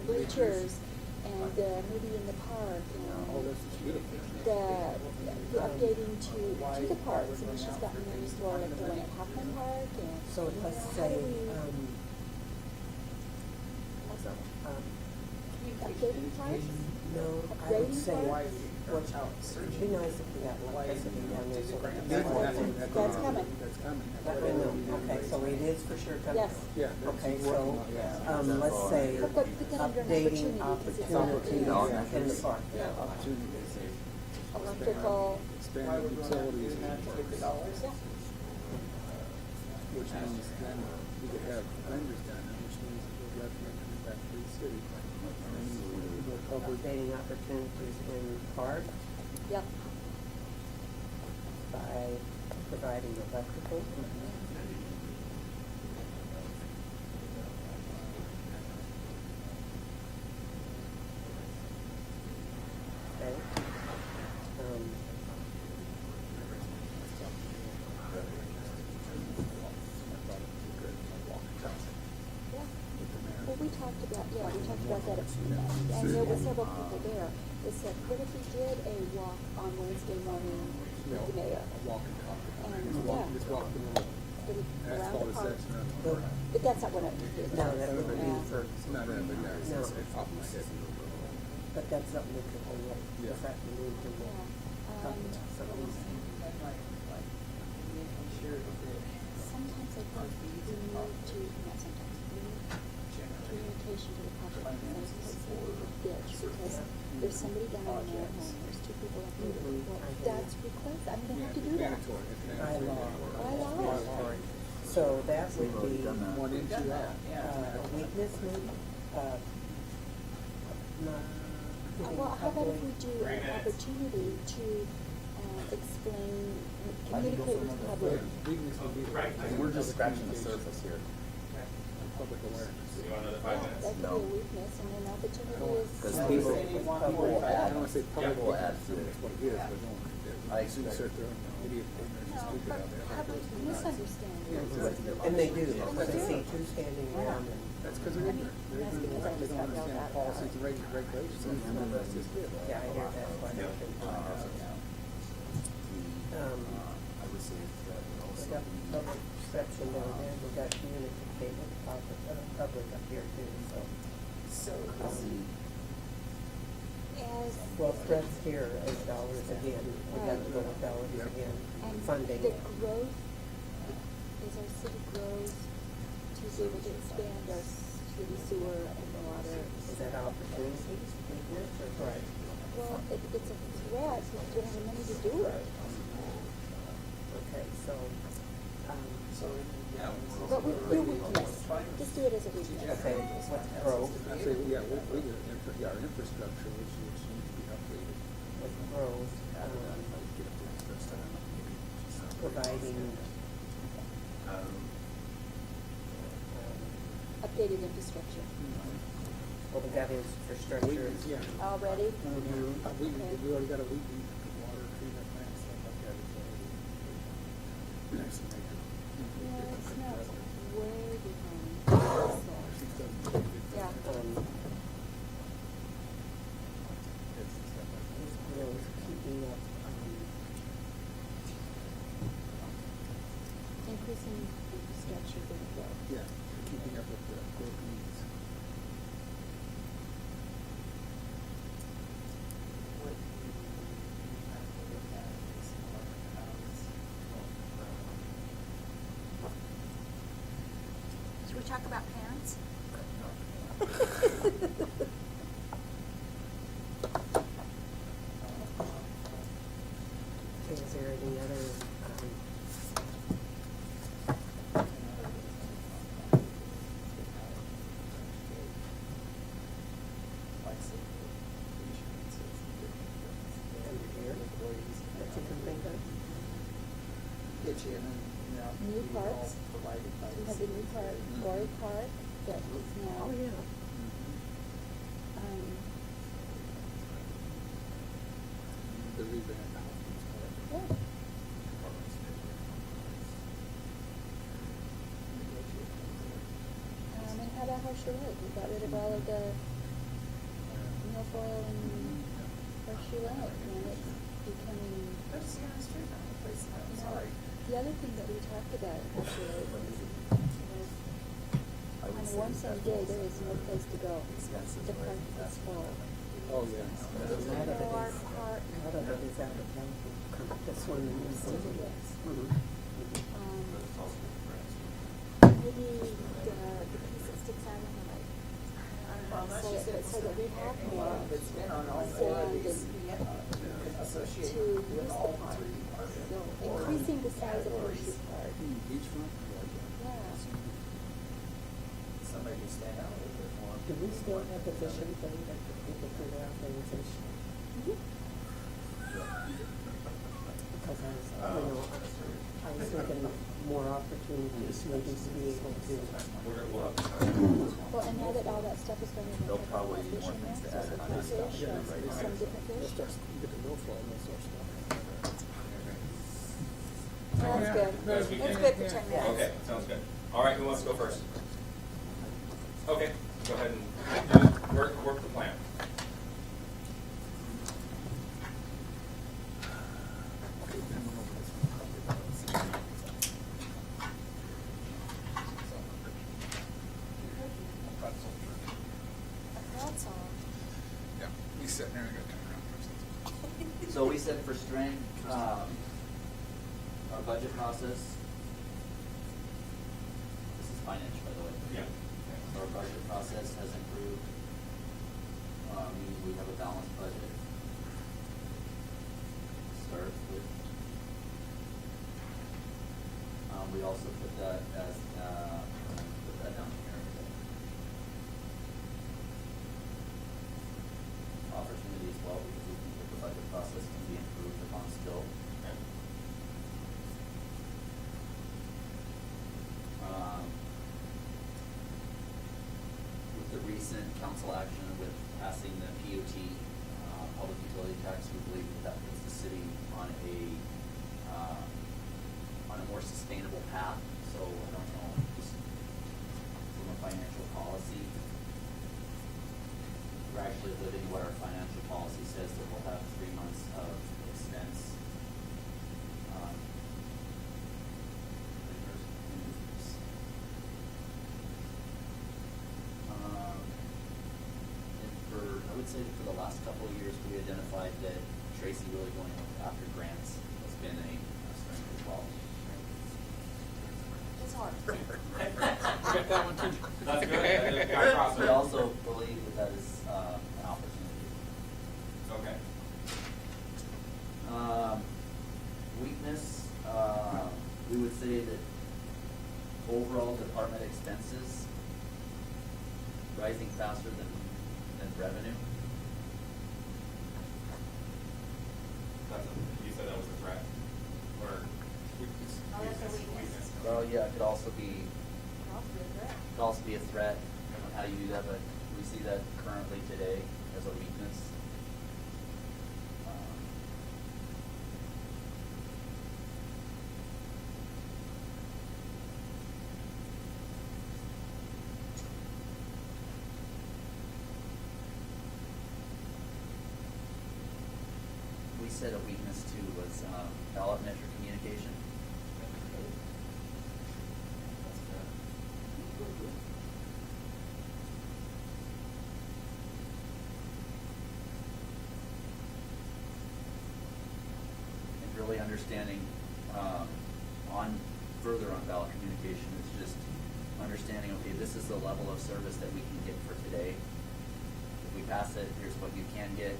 bleachers and the movie in the park Oh, and that's beautiful. the updating to the parks. I mean, she's gotten names for like the one at Hoffman Park and. So let's how say, do we- Updating parks? no, I would say, it'd be nice if we got electricity down there so that. That's coming. That's coming. I know, okay, so it is for sure coming. Yes. Yeah. that's Okay, working so, on it. let's say, But put that under an updating opportunity, 'cause it's opportunities in the park. Opportunities. electrical. Expanding utilities. Yeah. Which means then we could have vendors down there, which means that we'll revenue coming back to the city. And we'll cover. Updating opportunities in the park Yep. by providing electrical. Okay. Yeah. Well, we talked about that, and there were several people there. They said, what if we did a walk on Wednesday morning with the mayor? Walk and talk. And, Just walk the little Around asphalt the park. section around the park. But that's not what I did. No, that would be Yeah. for, It's not that, but yeah, it's No. off my head. but that's something we could hold up Yeah. this afternoon to Yeah. talk about some of these. Sometimes I think we need to, not sometimes, we need communication to the public. Sometimes it's a little bitch because there's somebody down in their home, there's two people up there. Well, that's request, I'm gonna have to do that. Mandatory. It's By law. By law. So that would be, One in, two out. weakness maybe, not giving Well, how about if we public. do an opportunity to explain, communicate with the public? Weakness would be. we're just scratching the surface here. Public awareness. That could be a weakness, and an opportunity is. Because people will I add, don't wanna say public. people will add to That's it. what it is, but no. I Students expect- are throwing idiot, ignorant, No, stupid but out there. public misunderstanding. And they do, because they see two standing around and. That's because they're ignorant. They're That's ignorant. because I They just don't got yelled understand at. policies and regulations. That's just it. Yeah, I hear that quite often. I would say that also We got public perception down there, we got communicating with the public up here too, so. So, As. Well, Fred's here as dollars again, we got to go with dollars again, And funding. the growth, as our city grows, to be able to expand our city sewer and water. Is that opportunity, weakness, or right? Well, it's a threat, because we don't have the money to do it. Okay, so, But we do weakness, just do it as a weakness. okay, what's growth? So, yeah, we get our infrastructure, which needs to be updated. With growth, providing, Updated infrastructure. well, we got infrastructure. Yeah. Already? We already got a weed water treatment plant, stuff like that. It's already next major. Yeah, it's not way behind. So, yeah. Growth, keeping up, Increasing infrastructure for growth. Yeah, keeping up with the growth needs. Should we talk about parents? is there any other, under here, that you can think of? New parks. We have the new park, Gory Park, that is now. Oh, yeah. The revamp. Yeah. And how about Horseshoe Lake? We got rid of all of the milfoil and Horseshoe Lake, and it's becoming. there's Sierra Street on the place, I'm sorry. The other thing that we talked about at Horseshoe Lake was on a warm sunny day, there is no place to go. The park is full. Oh, yeah. It's A lot of it more is- park. A lot of it is out of town, this one in the city. Mhm. Maybe the piece that sticks out on the right. Well, that's So just that- it. so that we have more It's been on all sand four of and these, to associated use with the all park. three. So increasing the size of Horseshoe Park. Beachfront? Yeah. Somebody can stand out a little bit more. Do we still have the fishing thing that the people figure out they fish? Because I was, I was thinking more opportunities maybe to be able to. Well, and now that all that stuff is going to. There'll probably be more things to add Some on this stuff. fish, some different fish. You get the milfoil and that sort of stuff. That's good. That's good for 10 minutes. Okay, sounds good. All right, who wants to go first? Okay, go ahead and work the plan. That's all. Yeah, we sitting there and got to turn around. So we said for strength, our budget process, this is financial, by the way. Yeah. Our budget process has improved, meaning we have a balanced budget. Starts with, we also put that as, put that down here. Opportunity as well, because we think that the budget process can be improved upon still. With the recent council action with passing the PUT, public utility tax, we believe that puts the city on a more sustainable path. So I don't know, just from a financial policy, we're actually living what our financial policy says, that we'll have 3 months of expense. would say that for the last couple of years, we identified that Tracy really going after grants has been a strength as well. It's hard. Got that one too. That's good. We also believe that that is an opportunity. Okay. Weakness, we would say that overall department expenses rising faster than revenue. You said that was a threat, or weakness? Oh, that's a weakness. Well, yeah, it could also be, Could also be a threat. on how you do that, but we see that currently today as a weakness. We said a weakness too was ballot measure communication. And really understanding further on ballot communication is just understanding, okay, this is the level of service that we can get for today. If we pass it, here's what you can get.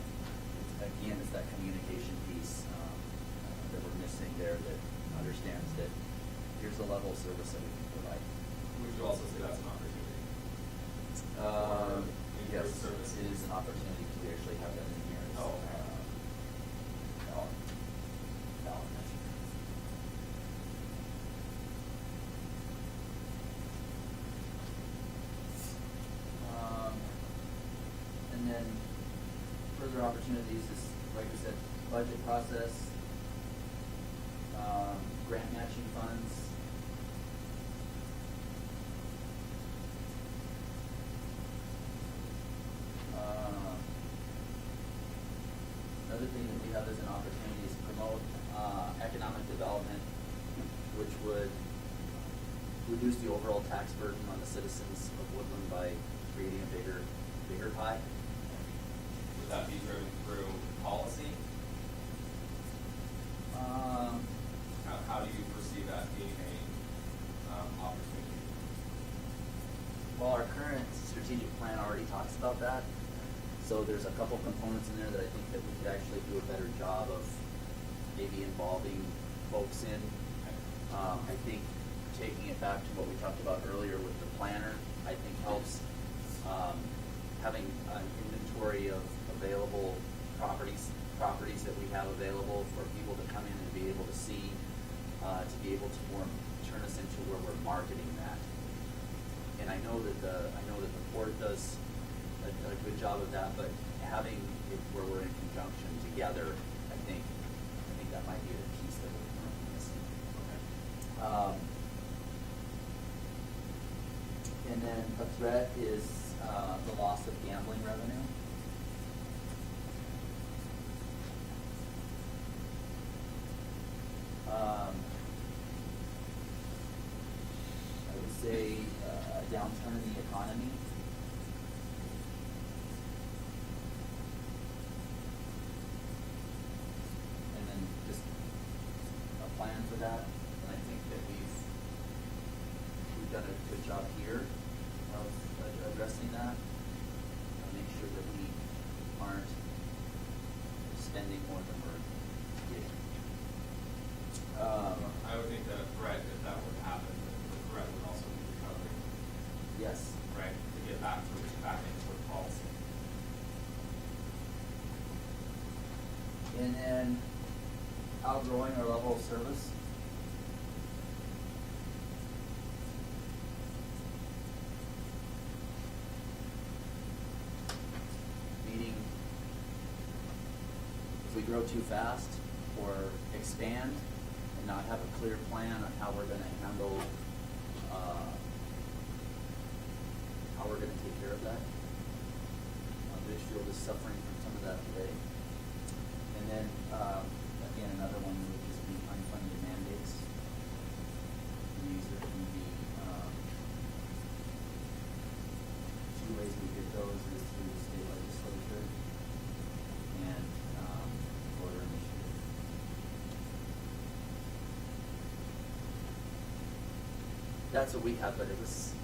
Again, it's that communication piece that we're missing there that understands that here's the level of service that we can provide. Would you also say that's an opportunity? Yes, Improved service. it is an opportunity to actually have that in here. Oh, okay. Ballot measure. And then further opportunities is, like I said, budget process, grant matching funds. Another thing that we have as an opportunity is promote economic development, which would reduce the overall tax burden on the citizens of Woodland by creating a bigger pie. Would that be driven through policy? How do you foresee that being a opportunity? Well, our current strategic plan already talks about that. So there's a couple components in there that I think that we could actually do a better job of maybe involving folks in. I think taking it back to what we talked about earlier with the planner, I think helps having an inventory of available properties that we have available for people to come in and be able to see, to be able to turn us into where we're marketing that. And I know that the board does a good job of that, but having it where we're in conjunction together, I think that might be the piece that we're currently missing. Okay. And then a threat is the loss of gambling revenue. I would say a downturn in the economy. And then just a plan for that. And I think that we've done a good job here of addressing that. And make sure that we aren't spending more than we're getting. I would think that a threat, if that were to happen, the threat would also be recovery, Yes. right? To get back into the policy. And then outgrowing our level of service. Meaning, if we grow too fast or expand and not have a clear plan on how we're gonna handle, how we're gonna take care of that. Litchfield is suffering from some of that today. And then, again, another one would just be unfunded mandates. These are going to be, two ways we get those is through the state legislature that's what we have, but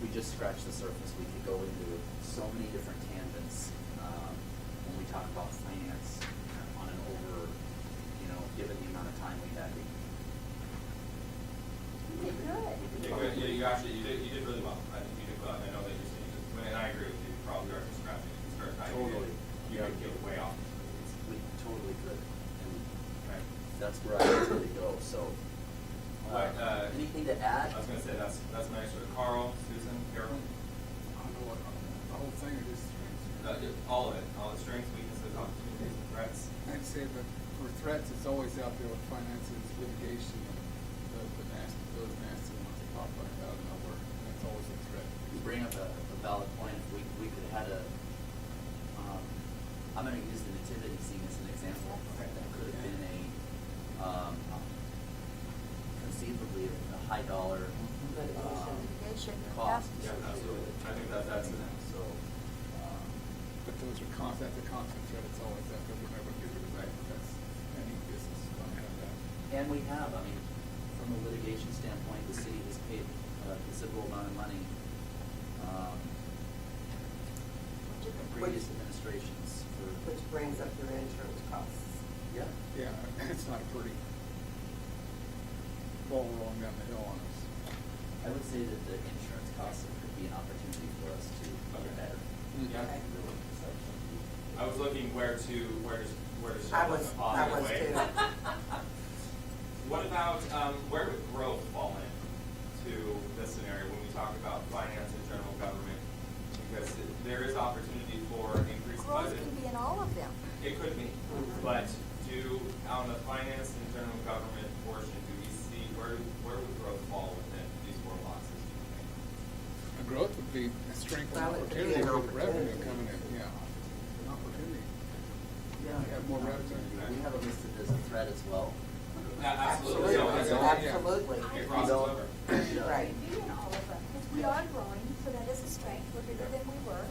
we just scratched the surface. We could go into so many different tangents, when we talk about finance on an over, given the amount of time we had. You did good. You did really well. I think you did well. I know that you're saying, and I agree with you, you probably are just scratching, if you start diving in, Totally. you could get way off. We totally could, and Right. that's where I was going to go, so. What, Anything to add? I was gonna say, that's nice. Carl, Susan, Carolyn? I don't know what, the whole thing or just strengths. All of it, all the strengths, weaknesses, opportunities, and threats. I'd say that for threats, it's always out there with finances, litigation, and those nasty ones that pop like out of nowhere. That's always a threat. You bring up a valid point. We could have had I'm going to use the nativity scene as an example. Okay. That could have been conceivably a high dollar Litigation, cost. Yeah, absolutely. I think that's it. So, But those are that's a constant threat. It's always out there. We're never get rid of that. That's any business is going to have that. and we have, from a litigation standpoint, the city has paid a considerable amount of money in previous administrations for. Which brings up your insurance costs. Yeah. Yeah, it's not a pretty ball rolling down the hill on us. I would say that the insurance costs could be an opportunity for us to get better. Yeah. Really, so, I was looking where to I show was, in a I positive was way. too. What about, where would growth fall into this scenario when we talk about finance and general government? Because there is opportunity for increased growth budget. can be in all of them. It could be, but on the finance and general government portion, do we see, where would growth fall within these four boxes, do you think? The growth would be a strength and Well, it could be opportunity an with the revenue opportunity. coming in, yeah. An opportunity. Yeah, We have more revenue. We have it listed as a threat as well. Absolutely. Absolutely. It crosses over. Right. It could be in all of them, because we are growing, so that is a strength, we're bigger than we were.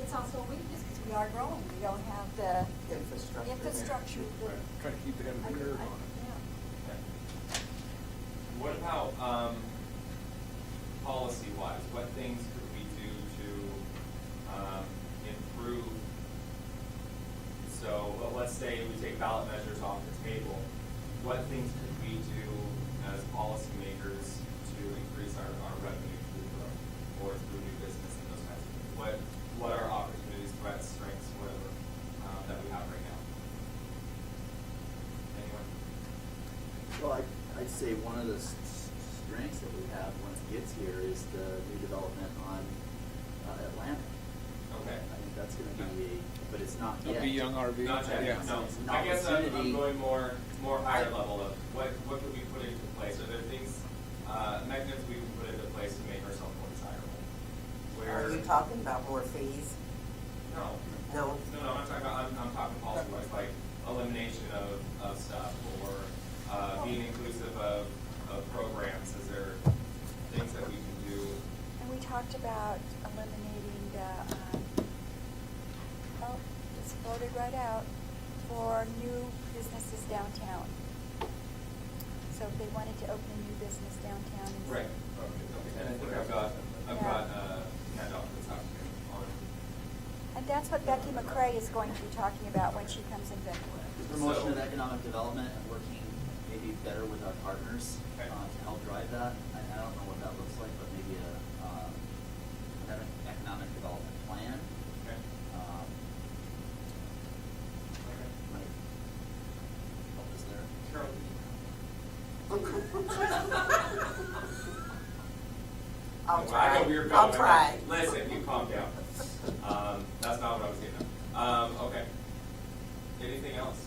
It's also a weakness, because we are growing, we don't have the Infrastructure. infrastructure that. Try to keep ahead of the curve on it. Yeah. What about, policy-wise, what things could we do to, improve? So, let's say we take ballot measures off the table, what things could we do as policymakers to increase our revenue through growth, or through new business and those kinds of things? What are opportunities, threats, strengths, whatever, that we have right now? Anyone? Well, I'd say one of the strengths that we have when it gets here is the new development on Atlantic. Okay. I think that's gonna be but it's not That'd yet. be young RV. Not yet, Yeah. no. It's an I guess I'm opportunity. going more higher level of what could we put into place? Are there things, mechanisms we can put into place to make ourselves more desirable? Are you talking about more fees? No. No? No, I'm talking policy-wise, like elimination of stuff, or, being inclusive of programs. Is there things that we can do? And we talked about eliminating the, it's voted right out, for new businesses downtown. So if they wanted to open a new business downtown. Right. Okay. And I think I've got, handout that's happening on. And that's what Becky McCrae is going to be talking about when she comes in February. Promotion of economic development and working maybe better with our partners Okay. to help drive that. I don't know what that looks like, but maybe an economic development plan. Okay. Might help us there. Carol, I'll I try. know you're I'll going. try. Listen, you calm down. That's not what I was getting at. Okay. Anything else?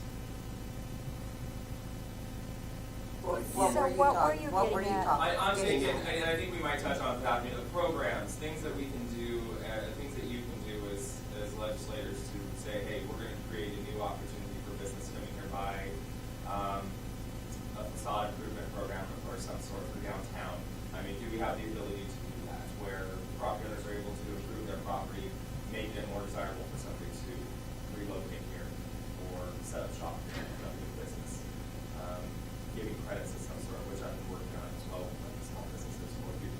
What So were you what were talking, you what were getting you at? talking? I'm getting thinking, at? and I think we might touch on that, programs, things that we can do, things that you can do as legislators to say, hey, we're gonna create a new opportunity for business coming nearby, a facade improvement program or some sort for downtown. I mean, do we have the ability to do that, where property owners are able to improve their property, make it more desirable for somebody to relocate here or set up shop here and open a new business? Giving credits of some sort, which I've been working on as well, like small businesses, or people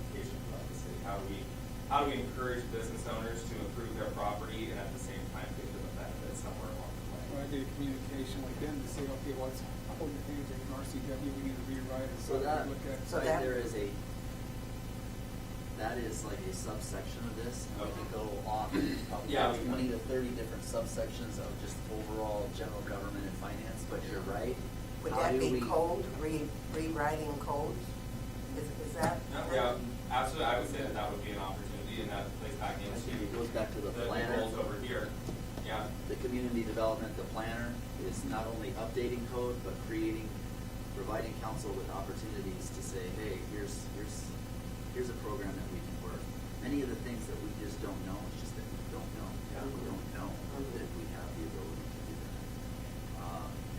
communication with them to say, okay, what's holding things in RCW, we need to rewrite it. So that, Look at. So right that- there is a, that is like a subsection of this, and we could go off probably Yeah. 20 to 30 different subsections of just overall general government and finance, but you're right. Would How that do be we- code, rewriting codes? Is that? Yeah, absolutely, I would say that that would be an opportunity, and that plays back I think into it goes back to the the planner. goals over here. Yeah, The community development, the planner, is not only updating code, but providing council with opportunities to say, hey, here's a program that we can work. Many of the things that we just don't know, it's just that we don't know. We don't know that we have the ability to do that.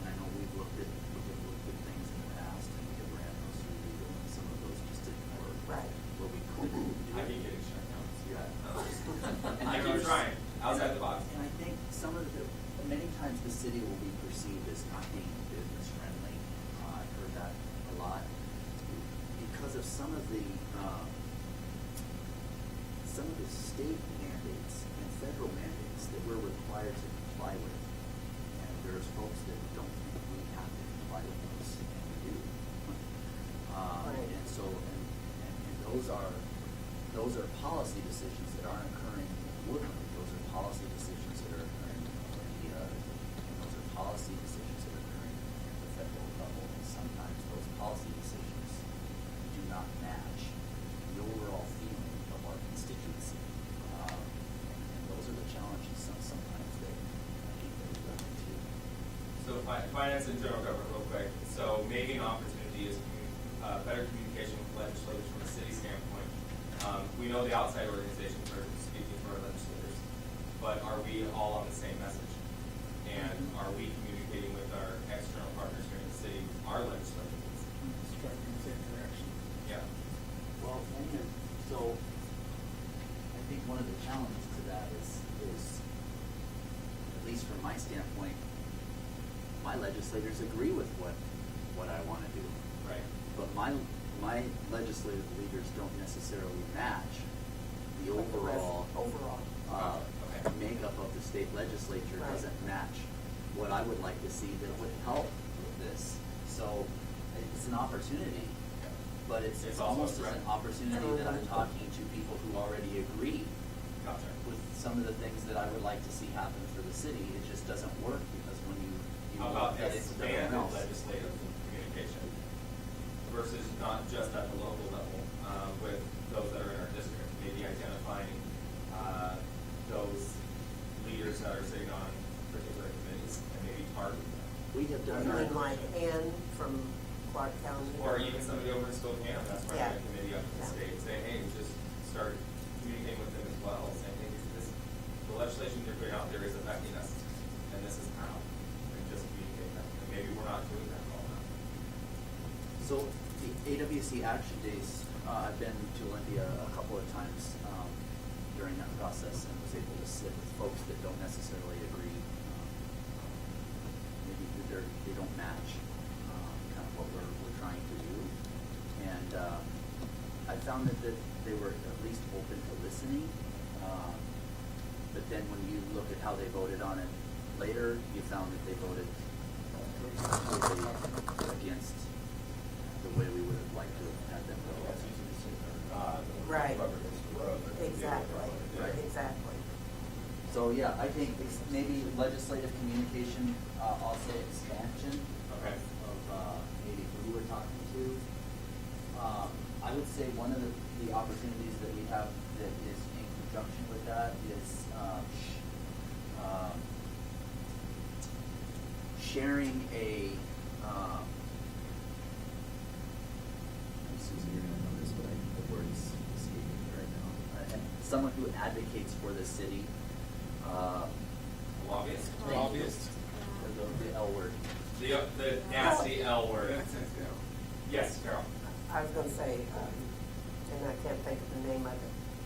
And I know we've looked at things in the past, and we have ran those through legal, and some of those just didn't work. Right. Where we couldn't do I it. keep getting shut down. Yeah. I keep trying, outside the box. And I think some of many times the city will be perceived as not being business friendly. I've heard that a lot. Because of some of the state mandates and federal mandates that we're required to comply with. And there's folks that don't think we have to comply with those, and we do. Right. And so, and those are policy decisions that aren't occurring in Woodland. Those are policy decisions that are occurring in Olympia. And those are policy decisions that are occurring at the federal level. And sometimes those policy decisions do not match the overall feeling of our constituency. And those are the challenges sometimes that I think that we run into. So finance and general government real quick. So maybe an opportunity is better communication with legislators from a city standpoint. We know the outside organizations are speaking for our legislators, but are we all on the same message? And are we communicating with our external partners here in the city, our legislators? Striking in the same direction. Yeah. Well, so I think one of the challenges to that is, at least from my standpoint, my legislators agree with what I want to do. Right. But my legislative leaders don't necessarily match the overall Okay. makeup of the state legislature. Right. Doesn't match what I would like to see that would help with this. So it's an opportunity, but it's also a almost as threat. an opportunity that I'm talking to people who already agree Gotcha. with some of the things that I would like to see happen for the city. It just doesn't work because when you How about get into expand everyone else. legislative communication versus not just at the local level with those that are in our district? Maybe identifying those leaders that are sitting on particular committees and maybe targeting them. We have You done mean that. like Ann from Clark County? Or even somebody over in Spokane that's running Yeah. a committee up in the Yeah. state, saying, hey, just start communicating with them as well, saying, hey, the legislation you're putting out there is affecting us, and this is how, and just communicate that. And maybe we're not doing that well enough. So the AWC Action Days, I've been to Olympia a couple of times during that process and was able to sit with folks that don't necessarily agree. Maybe they don't match kind of what we're trying to do. And I found that they were at least open to listening. But then when you look at how they voted on it later, you found that they voted totally against the way we would have liked to have had them vote. Right. Rubber hits the road. Exactly, Right. exactly. So, yeah, I think it's maybe legislative communication, I'll say expansion Okay. of maybe who we're talking to. I would say one of the opportunities that we have that is in conjunction with that is sharing a, Susan, you're gonna know this, but the word is escaping me right now. Someone who advocates for the city, Lobbyist? Lobbyists. or the L word. The nasty L word. Yes, Carol. I was gonna say, and I can't think of the name of it,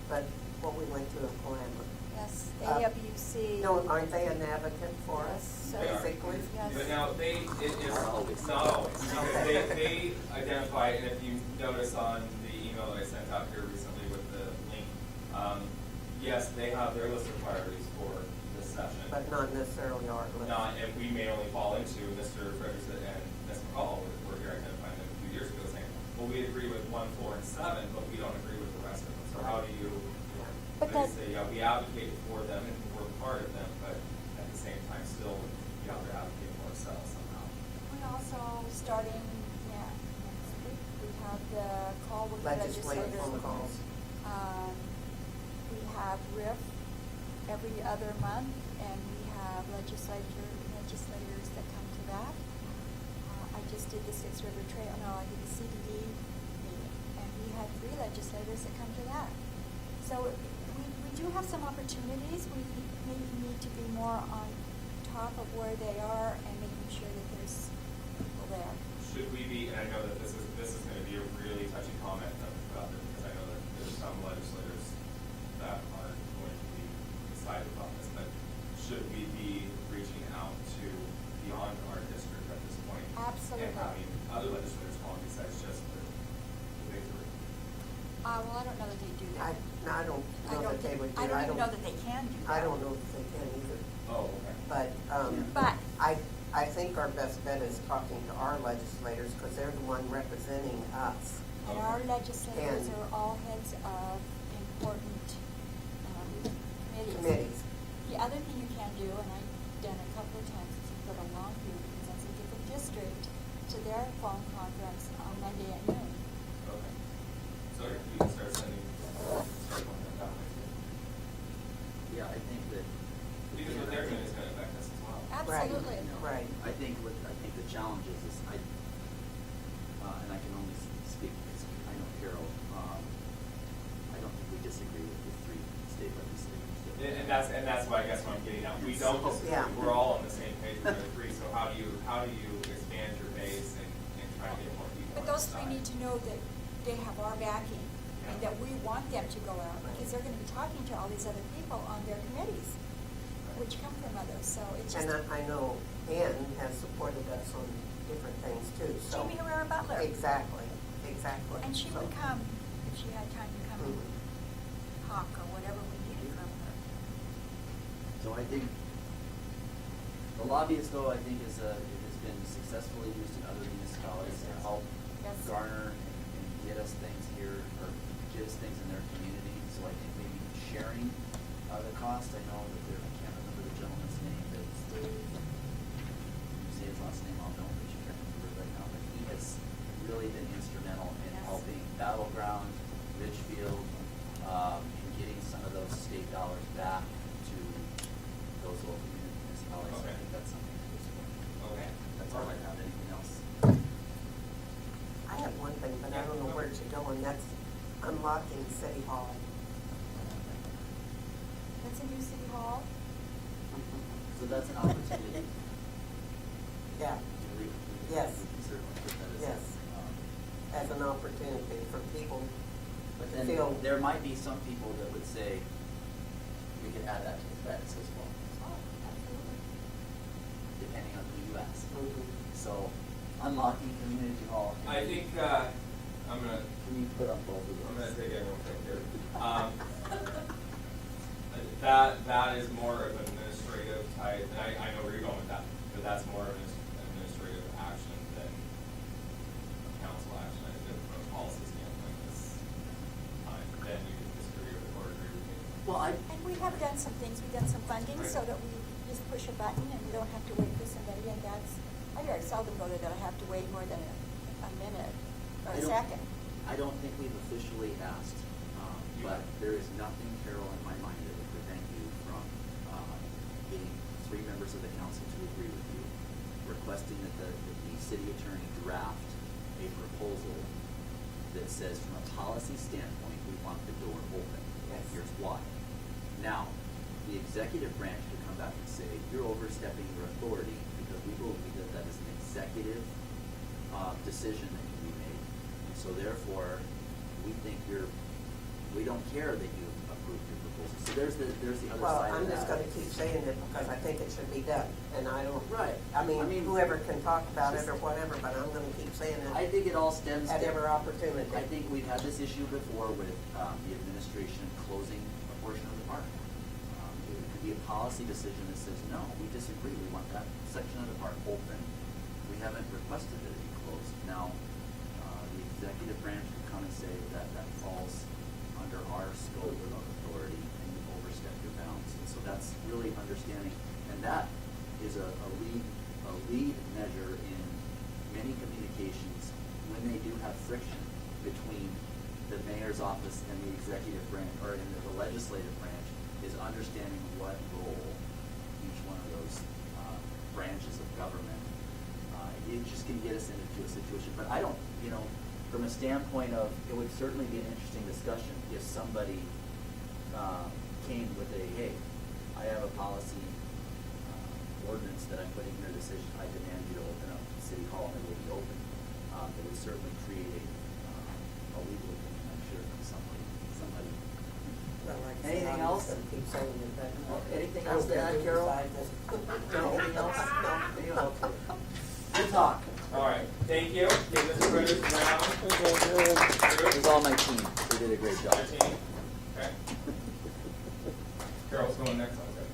but what we went to in Palamba. Yes, Uh, AWC. No, aren't they an advocate for us, Yes. They are. basically? Yes. But now it's Not always. not always, because they identify, and if you notice on the email that I sent out here recently with the link, yes, they have their list of priorities for the session. But not necessarily our list. Not, and we may only fall into Mr. Frederickson and Ms. McCall, were here identifying them a few years ago, saying, well, we agree with 1, 4, and 7, but we don't agree with the rest of them. So how do you, But like I that- say, yeah, we advocate for them and we're part of them, but at the same time, still, we have to advocate for ourselves somehow. We also, starting next week, we have the call with the Legislative legislators. phone calls. We have RIF every other month, and we have legislators that come to that. I just did the Six River Trail, no, I did the CDD meeting, and we had 3 legislators that come to that. So we do have some opportunities. We maybe need to be more on top of where they are and making sure that there's people there. Should we be, and I know that this is going to be a really touchy comment about this, because I know that there's some legislators that are going to be excited about this, but should we be reaching out to beyond our district at this point? Absolutely. And having other legislators call besides just the big 3? Well, I don't know that they do that. I don't know that they would do. I don't even know that they can do that. I don't know that they can either. Oh, okay. But, But, I think our best bet is talking to our legislators, because they're the one representing us. and our legislators And- are all heads of important committees. Committees. The other thing you can do, and I've done a couple of times, is you put a long view, because that's a different district, to their phone conference on Monday at noon. Okay. So you can start going that way too. Yeah, I think that. Because what they're doing is going to affect us as well. Absolutely. Right. I think the challenge is and I can only speak because I know Carol, I don't think we disagree with the 3 state legislators. And that's why I guess what I'm getting at. We don't disagree. Yeah. We're all on the same page. We agree. So how do you expand your base and try to get more people? But on those the 3 side? need to know that they have our backing, and that we want them to go out, because they're gonna be talking to all these other people on their committees, which come from others, so it's just. And I know Ann has supported us on different things too, so. Jamie Herrera Butler. Exactly. And she would So- come, if she had time to come and Mhm. talk or whatever we needed from her. So I think, the lobbyist though, I think has been successfully used in other municipalities to help Yes. garner and get us things here, or get us things in their community. So I think maybe sharing the cost. I know that I can't remember the gentleman's name, but you say his last name, I'll know, but you can't remember it right now. But he has really been instrumental in Yes. helping Battleground, Ridgefield, in getting some of those state dollars back to those local municipalities. So I Okay. think that's something to explore. Okay. That's all I have. Anything else? I have one thing, but I don't know where to go, and that's unlocking City Hall. That's a new city hall. So that's an opportunity. Yeah, We Yes. can certainly put that as. Yes. As an opportunity for people But to then feel. there might be some people that would say, we could add that to the feds as well, Oh, absolutely. depending on who you ask. Mhm. So unlocking community hall. can I be- think I'm gonna Can you put up both of those? I'm gonna take it real quick here. That is more of an administrative type, and I know where you're going with that, but that's more of an administrative action than council action. I think from a policy standpoint, it's fine. Then you can disagree with or agree with me. Well, And we have done some things, we've done some funding so that we just push a button and we don't have to wait for somebody, and that's, I very seldom go there that I have to wait more than a minute or a second. I don't think we've officially asked, but there is nothing, Carol, in my mind that would prevent you from getting 3 members of the council to agree with you, requesting that the city attorney draft a proposal that says, from a policy standpoint, we want the door open. Yes. Here's why. Now, the executive branch could come back and say, you're overstepping your authority, because we believe that that is an executive decision that can be made. And so therefore, we think we don't care that you approved your proposal. So there's the other Well, side of I'm just that. gonna keep saying it because I think it should be done, and I don't. Right. I I mean, mean, whoever can talk about it or whatever, but I'm gonna keep saying I it think it all stems at to. every opportunity. I think we've had this issue before with the administration closing a portion of the park. It could be a policy decision that says, no, we disagree, we want that section of the park open. We haven't requested that it be closed. Now, the executive branch can come and say that that falls under our scope of authority and you overstep your bounds. And so that's really understanding, and that is a lead measure in many communications when they do have friction between the mayor's office and the executive branch, or in the legislative branch, is understanding what role each one of those branches of government. It just can get us into a situation. But I don't, from a standpoint of, it would certainly be an interesting discussion if somebody came with a, hey, I have a policy ordinance that I'm putting here, decision, I demand you to open up City Hall, and it will be open. It would certainly create a legal opinion, I'm sure, from somebody. Well, like I said, Anything I'm else? just gonna keep saying it, but. Anything I'm else to add, gonna Carol? decide that. Anything else? No. Good talk. All right, thank you. Okay, Mr. Brenner's around. It was all my team. They did a great job. 13. Okay. Carol's going next on that.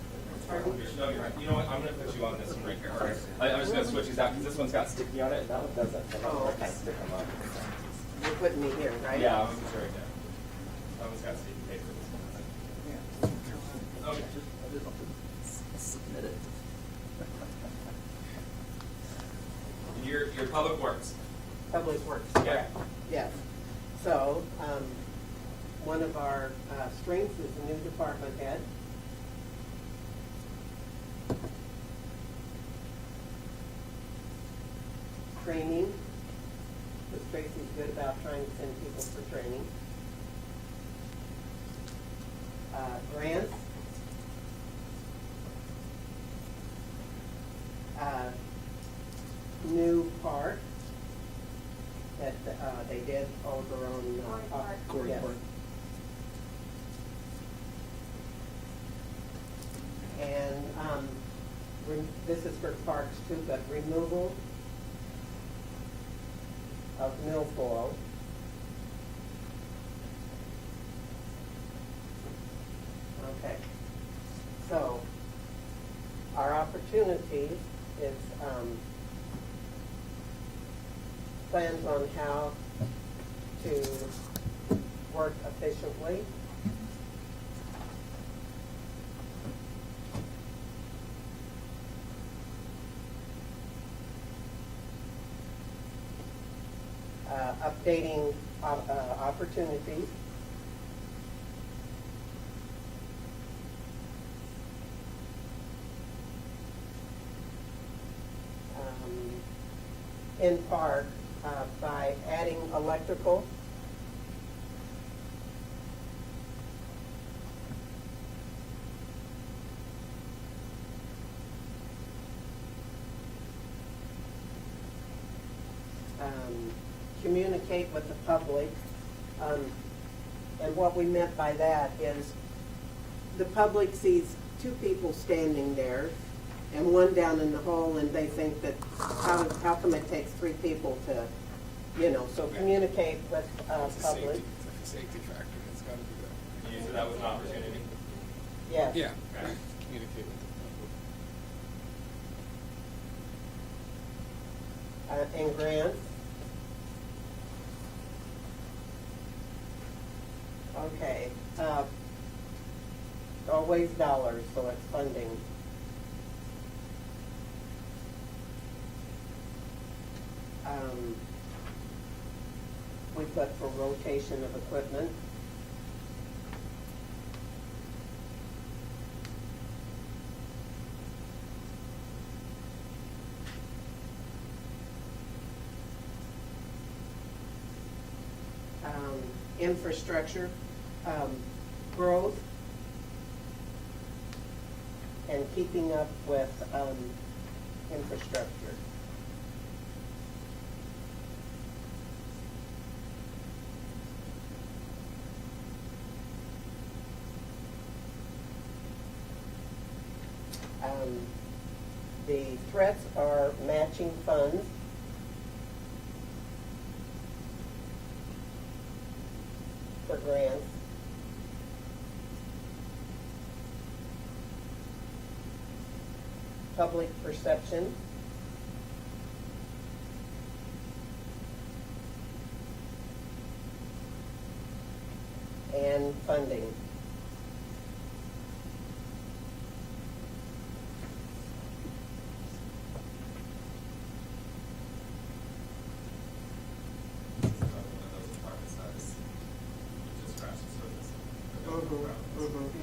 No, you're right. You know what? I'm going to put you on this one right here. All right. I'm just going to switch these out because this one's got sticky on it, and that one doesn't. Oh, okay. Stick them up. You're putting me here, right? Yeah, I'm sure right there. That one's got sticky paper. This one doesn't. Okay. Submit it. Your public works. Public Works. Yeah. Yes. So, one of our strengths is a new department head. Training. Ms. Tracy's good about trying to send people for training. Grants. New park that they did over on. Corey Park. Yes. And this is for parks too, but removal of milfoil. Okay. So our opportunity is plans on how to work efficiently. Updating opportunities. In park, by adding electrical. Communicate with the public. And what we meant by that is the public sees two people standing there and one down in the hall, and they think that how come it takes three people to, so communicate with public. It's a safety factor, it's gotta be that. You use that was an opportunity. Yes. Yeah. Okay. Communicate with the And grants. Okay, always dollars, so it's funding. We put for rotation of equipment. Infrastructure, growth, and keeping up with infrastructure. The threats are matching funds. For grants. public perception. And funding. Another one of those departments that is, you just scratch the surface of the problems.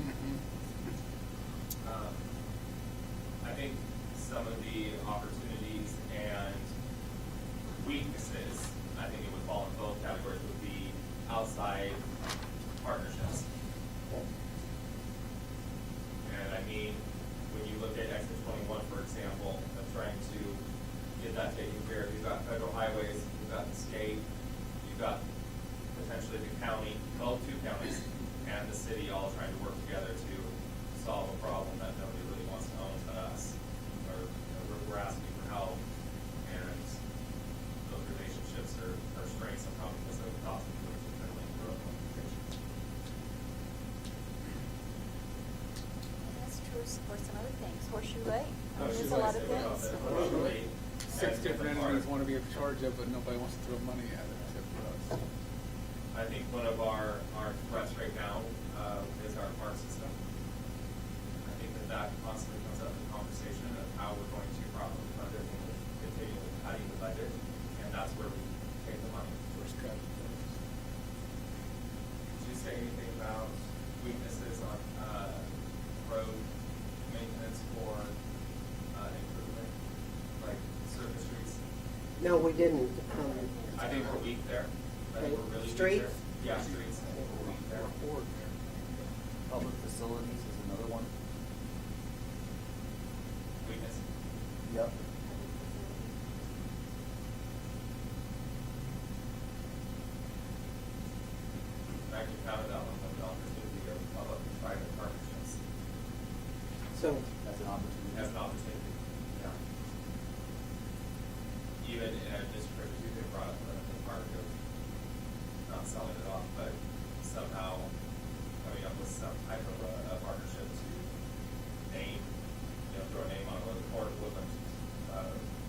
I think some of the opportunities and weaknesses, I think it would fall in both categories, would be outside partnerships. And I mean, when you look at Exit 21, for example, of trying to get that taken care of, you've got federal highways, you've got the state, you've got potentially the county, well, two counties, and the city all trying to work together to solve a problem that nobody really wants to own but us. Or, we're asking for help, and those relationships are strained somehow because of the cost of doing federal growth communications. That's true for some other things. Horseshoe Lake. Horseshoe There's a lot of Lake's things. different about that. Horseshoe Lake Six has different parts. entities want to be in charge of, but nobody wants to throw money at it except for us. I think one of our threats right now is our park system. I think that constantly comes up in conversation of how we're going to properly fund it when we're continually cutting the budget, and that's where we take the money. First cut. Did you say anything about weaknesses on road maintenance or improvement, like surface streets? No, we didn't. I think we're weak there. I think we're really weak Streets? there. Yeah, streets. I think we're weak there. Public facilities is another one. Weakness. Yep. I actually counted that one, the opportunity of public-private partnerships So, That's an opportunity. as an opportunity. Yeah. Even in a district, you could have brought up the part of not selling it off, but somehow coming up with some type of a partnership to name, throw a name on it, or Woodland,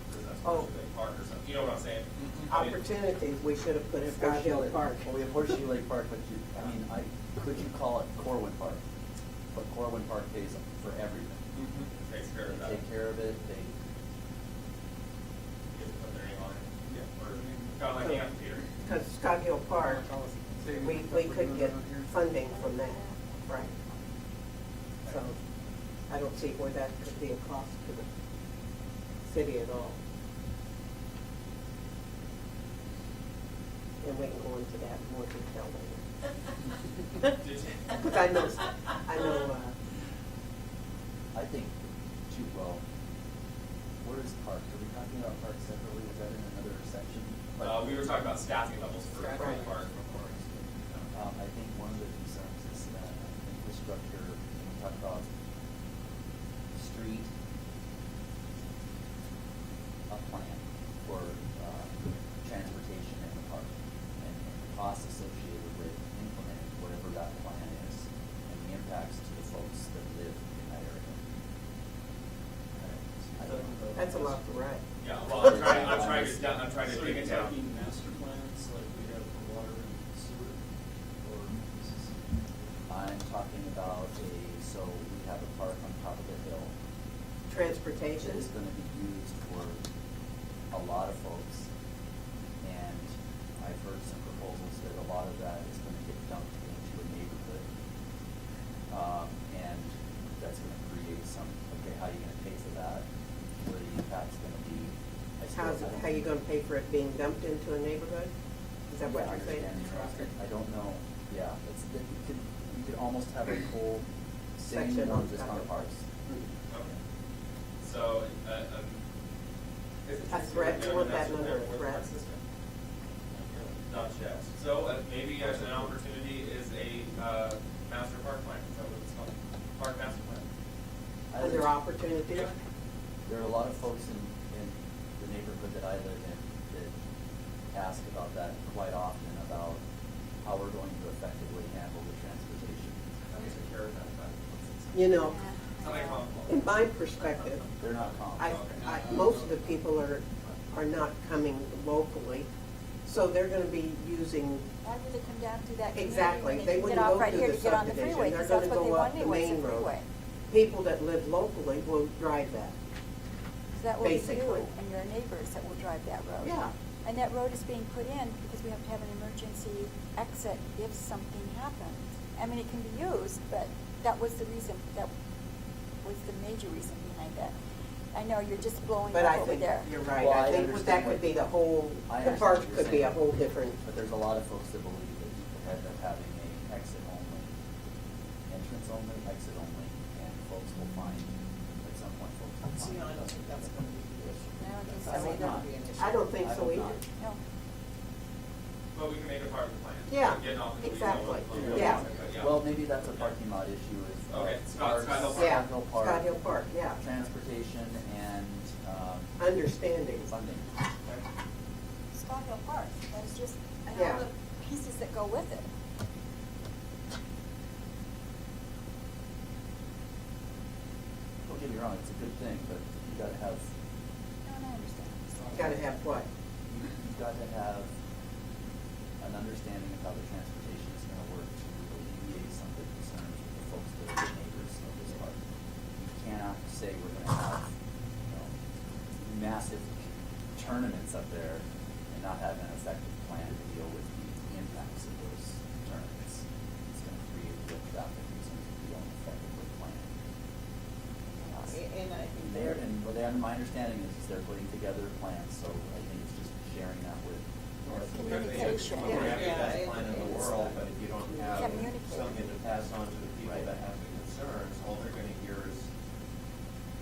presents Oh. Horseshoe Lake Park or something, you know what I'm saying? I mean, opportunities, we should have put in Horseshoe Scott Hill Lake- Park. Well, we have Horseshoe Lake Park, but could you call it Corwin Park? But Corwin Park pays for everything. Takes care of They that. take care of it, they, Get to put their name on it. Yeah. Or kind of like the amphitheater. Because Scott Hill Park, we could get funding from that, right? So, I don't see where that could be a cost to the city at all. And we can go into that in more detail later. Because I know, I think, well, where is Park? Are we talking about Park separately? Is that in another section? We were talking about staffing levels for the Right. park. I think one of the concerns is infrastructure, when we talk about street, a plan for transportation in the park, and the costs associated with implementing whatever that plan is, and the impacts to the folks that live in that area. I don't know. that's a lot to write. Yeah, well, I'm trying to So dig you're it down. talking master plans like we have for water and sewer, or this is? I'm talking about so we have a park on top of the hill. It Transportation, is gonna be used for a lot of folks. And I've heard some proposals that a lot of that is gonna get dumped into a neighborhood. And that's gonna create some, okay, how are you gonna pay for that? What are the impacts gonna be? how you gonna pay for it being dumped into a neighborhood? Is that what Yeah, you're saying? understanding. I don't know, yeah, you could almost have a whole Section section on on just top on of it. parks. Okay. So, is it A threat, you want that National number, a Airport threat? Park System? Not yet. So, maybe an opportunity is a, master park plan, is that what it's called? Park master plan? Are there opportunities? There are a lot of folks in the neighborhood that I live in that ask about that quite often, about how we're going to effectively handle the transportation. That means a caravan, but. You know, in my perspective, They're not common. most of the people are not coming locally, so they're gonna be using, Why would they come down through that community exactly, when they can wouldn't get off go right through here the to get on the subdivision, freeway? they're 'Cause gonna that's what go they up want the anyway, is main the road. freeway. People that live locally will drive that. 'Cause that will be you Basically. and your neighbors that will drive that road. Yeah. And that road is being put in because we have to have an emergency exit if something happens. I mean, it can be used, but that was the reason, that was the major reason behind that. I know, you're just blowing But up I over think there. you're right, Well, I I think understand that what- could be the whole, I the understand park what you're could be a saying. whole different, But there's a lot of folks that believe that you could end up having a exit only, entrance only, exit only, and folks will find, at some point, folks will find. See, I don't think that's gonna be the issue. I don't think so I think either. that'll be an issue. I don't think I so hope either. not. No. But we can make it part of the plan. Yeah, Getting off the exactly. weeds, Yeah. Well, maybe that's a parking lot issue is. Okay, parks, Scott Hill Park. Yeah, Scott Hill Park. Scott Hill Park, yeah. Transportation and, Understanding. funding. Scott Hill Park, that's just, and Yeah. all the pieces that go with it. Don't get me wrong, it's a good thing, but you gotta have, No, I understand. Gotta have what? you've got to have an understanding of how the transportation is gonna work to alleviate some of the concerns with the folks that are the neighbors of this park. You cannot say we're gonna have, massive tournaments up there and not have an effective plan to deal with the impacts of those tournaments. It's gonna create real traffic reasons if you don't effectively plan. And I think They're, they're, and what they, my understanding is they're putting together plans, so I think it's just sharing that with. Communication. You have the Yeah, best plan in the it's- world, but if you don't have Communicate. something to pass on to the people Right. that have the concerns, all they're gonna hear is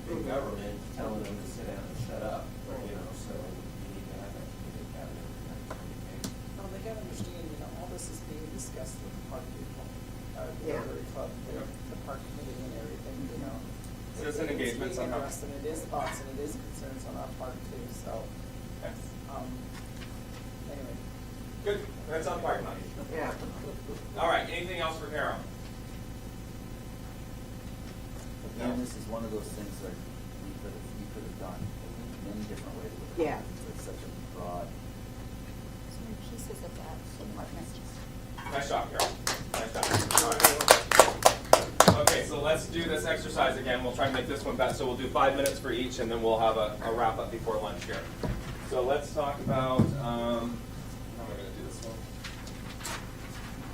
big government telling them to sit down and shut up, you know, so you need to have that communication. well, they gotta understand, all this is being discussed with the park people, the Yeah. Rotary Club, the park committee and everything. Citizen engagement It's being somehow. addressed, and it is thoughts and it is concerns on our part too, so, Okay. anyway. Good, that's on parking lot. Yeah. All right, anything else for Carol? Again, this is one of those things that you could have done many different ways with it. Yeah. It's such a broad, So many pieces of that. so much. Nice job, Carol. Nice job. All right. Okay, so let's do this exercise again. We'll try and make this one better. So we'll do 5 minutes for each, and then we'll have a wrap up before lunch here. So let's talk about, how am I going to do this one?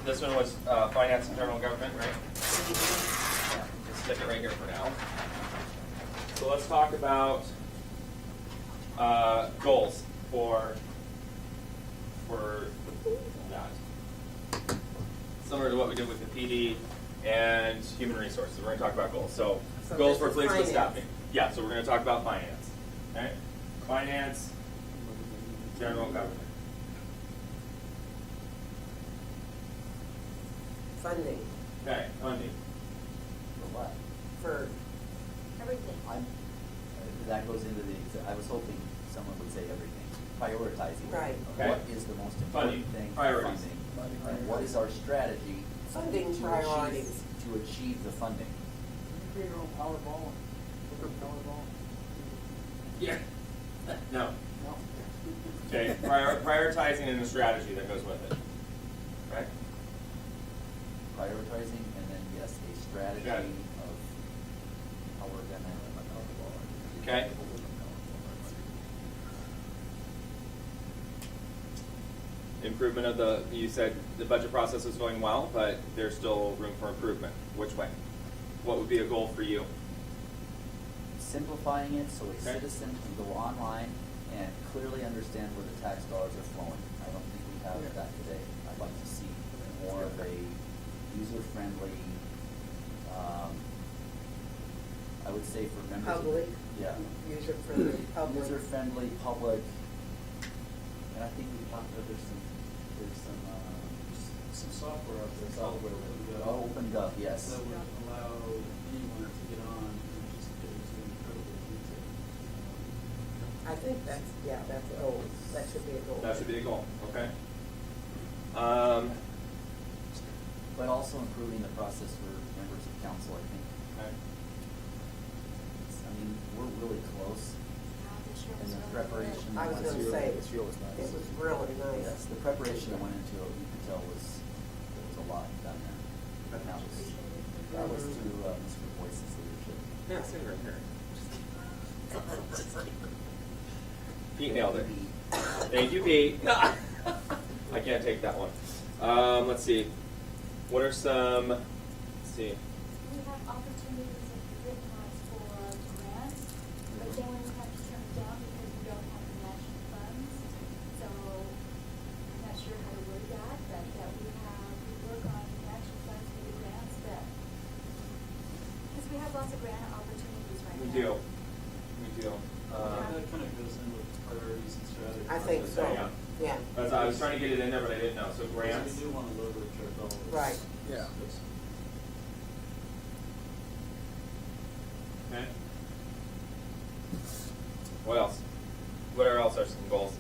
This one was finance and general government, right? Yeah, just stick it right here for now. So let's talk about goals for that. Similar to what we did with the PD and human resources. We're going to talk about goals. So goals this for is police and finance. staffing. Yeah, so we're going to talk about finance. Okay? Finance, general government. Funding Okay, funding. For what? for, Everything. That goes into the, I was hoping someone would say everything, prioritizing. Right. Okay. What is the most Funding. important thing for Priorities. funding? And what is our strategy? Funding to achieve- priorities. To achieve the funding. You create your own Powerball and put a Powerball. Yeah. No. No. Okay, prioritizing and the strategy that goes with it. Okay? Prioritizing and then, yes, a strategy Got it. of how we're gonna. Okay. Improvement of the, you said the budget process is going well, but there's still room for improvement. Which way? What would be a goal for you? Simplifying it so a Okay. citizen can go online and clearly understand where the tax dollars are flowing. I don't think we have that today. I'd like to see more of a user-friendly, I would say for members of. Public. Yeah. user-friendly, public. User-friendly, public, and I think we talked about there's some Some software out there. software that opened up, yes. That would allow anyone to get on and just get into incredible detail. I think that's a goal, that should be a goal. That should be a goal, okay? But also improving the process for members of council, I think. Okay. mean, we're really close. This year And was the really preparation good. I was that went gonna into say, it. it was really nice. Yes, the preparation that went into it, you could tell was, there was a lot done there. And that was through, Mr. Boyce's leadership. Yeah, sitting right here. Pete nailed it. Thank you, Pete. I can't take that one. Let's see. What are some, let's see. We have opportunities in written rights for grants, but then we have to turn it down because we don't have the matching funds. So I'm not sure how to word that, but that we work on matching funds for the grants that, because we have lots of grant opportunities right now. We do. We do. That kind of goes in with priorities and strategies. I think so, Yeah. yeah. I was trying to get it in there, but I didn't know. So Because grants. we do want to leverage our dollars. Right. Yeah. Okay. What else? What else are some goals?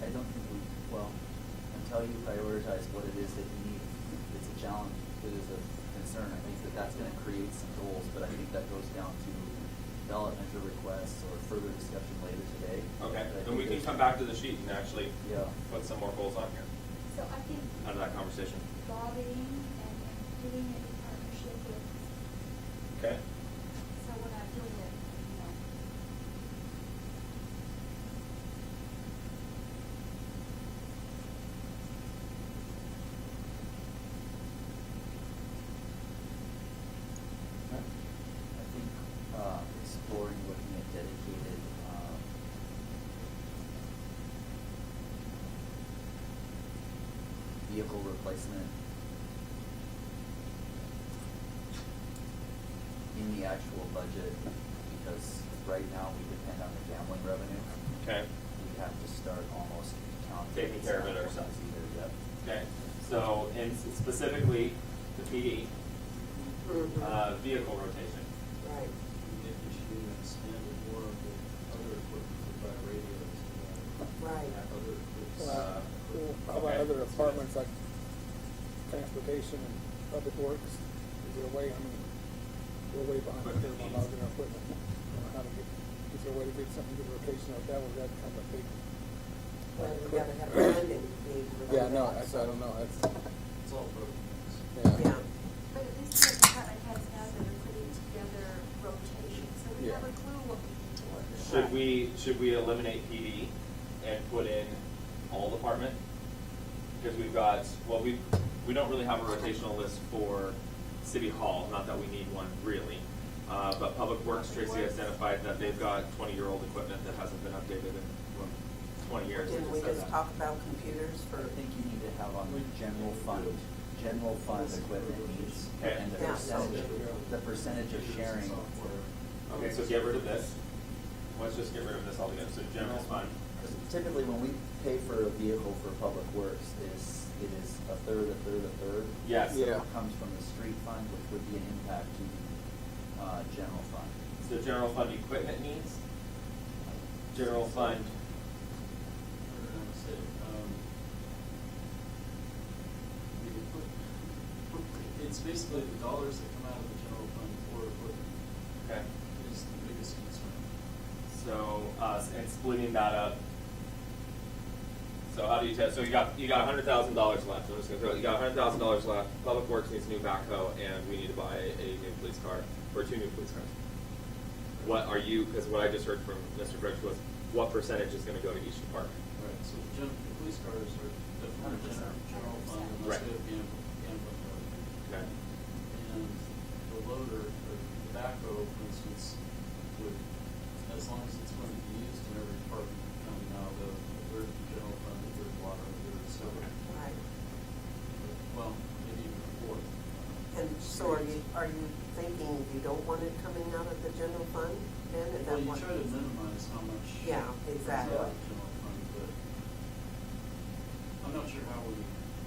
I don't think we, well, until you prioritize what it is that you need, it's a challenge, it is a concern. I think that that's gonna create some goals, but I think that goes down to ballot measure requests or further discussion later today. Okay. But I And we think can come there's- back to the sheet and actually Yeah. put some more goals on here So I think out of that conversation. lobbying and doing it in partnership with, Okay. so we're not doing it, you know. I think, exploring looking at dedicated, vehicle replacement in the actual budget, because right now we depend on the gambling revenue. Okay. We have to start almost counting. Taking care of it ourselves. Either, yep. Okay. So, and specifically the PD, Mhm. vehicle rotation. Right. Maybe we should even expand it more of the other equipment to buy radios. Right. Other equipment. Well, how about okay. other departments like transportation and public works? Is there a way, I mean, we're way behind the curve on a lot of their equipment. I don't know how to get, is there a way to get something, good rotation like that, or that kind of big? Well, we gotta have funding. Yeah, no, I don't know, that's, It's all broken. yeah. Yeah. But at least the department heads now that are putting together rotations, so we Yeah. have a clue what we need to work with. Should we eliminate PD and put in all department? Because we've got, well, we don't really have a rotational list for City Hall, not that we need one really. But Public Works, Tracy identified that they've got 20-year-old equipment that hasn't been updated in 20 years. Didn't we It said just that. talk about computers for? I think you need to have on the general fund equipment needs, Okay. and Yeah. the percentage of sharing. Okay, so get rid of this. Let's just get rid of this altogether. So general fund. Typically, when we pay for a vehicle for public works, it is a third. Yes. Yeah. It comes from the street fund, which would be an impact to, general fund. So general fund equipment needs. General fund. What did I say? It's basically the dollars that come out of the general fund for equipment Okay. is the biggest concern. So, and splitting that up. So how do you tell, so you got $100,000 left, I'm just gonna throw it, you got $100,000 left, Public Works needs a new backhoe, and we need to buy a new police car, or 2 new police cars. What are you, because what I just heard from Mr. French was, what percentage is gonna go to each department? Right, so the police cars are definitely 100%. general fund Right. unless they have gambling card. Okay. And the loader, or the backhoe, for instance, would, as long as it's going to be used in every department, coming out of the third general fund, the third water, the third sewer. Right. Well, maybe even a fourth. And so are you thinking you don't want it coming out of the general fund then? Is Well, that you what? try to minimize how much. Yeah, comes exactly. out of the general fund, but I'm not sure how we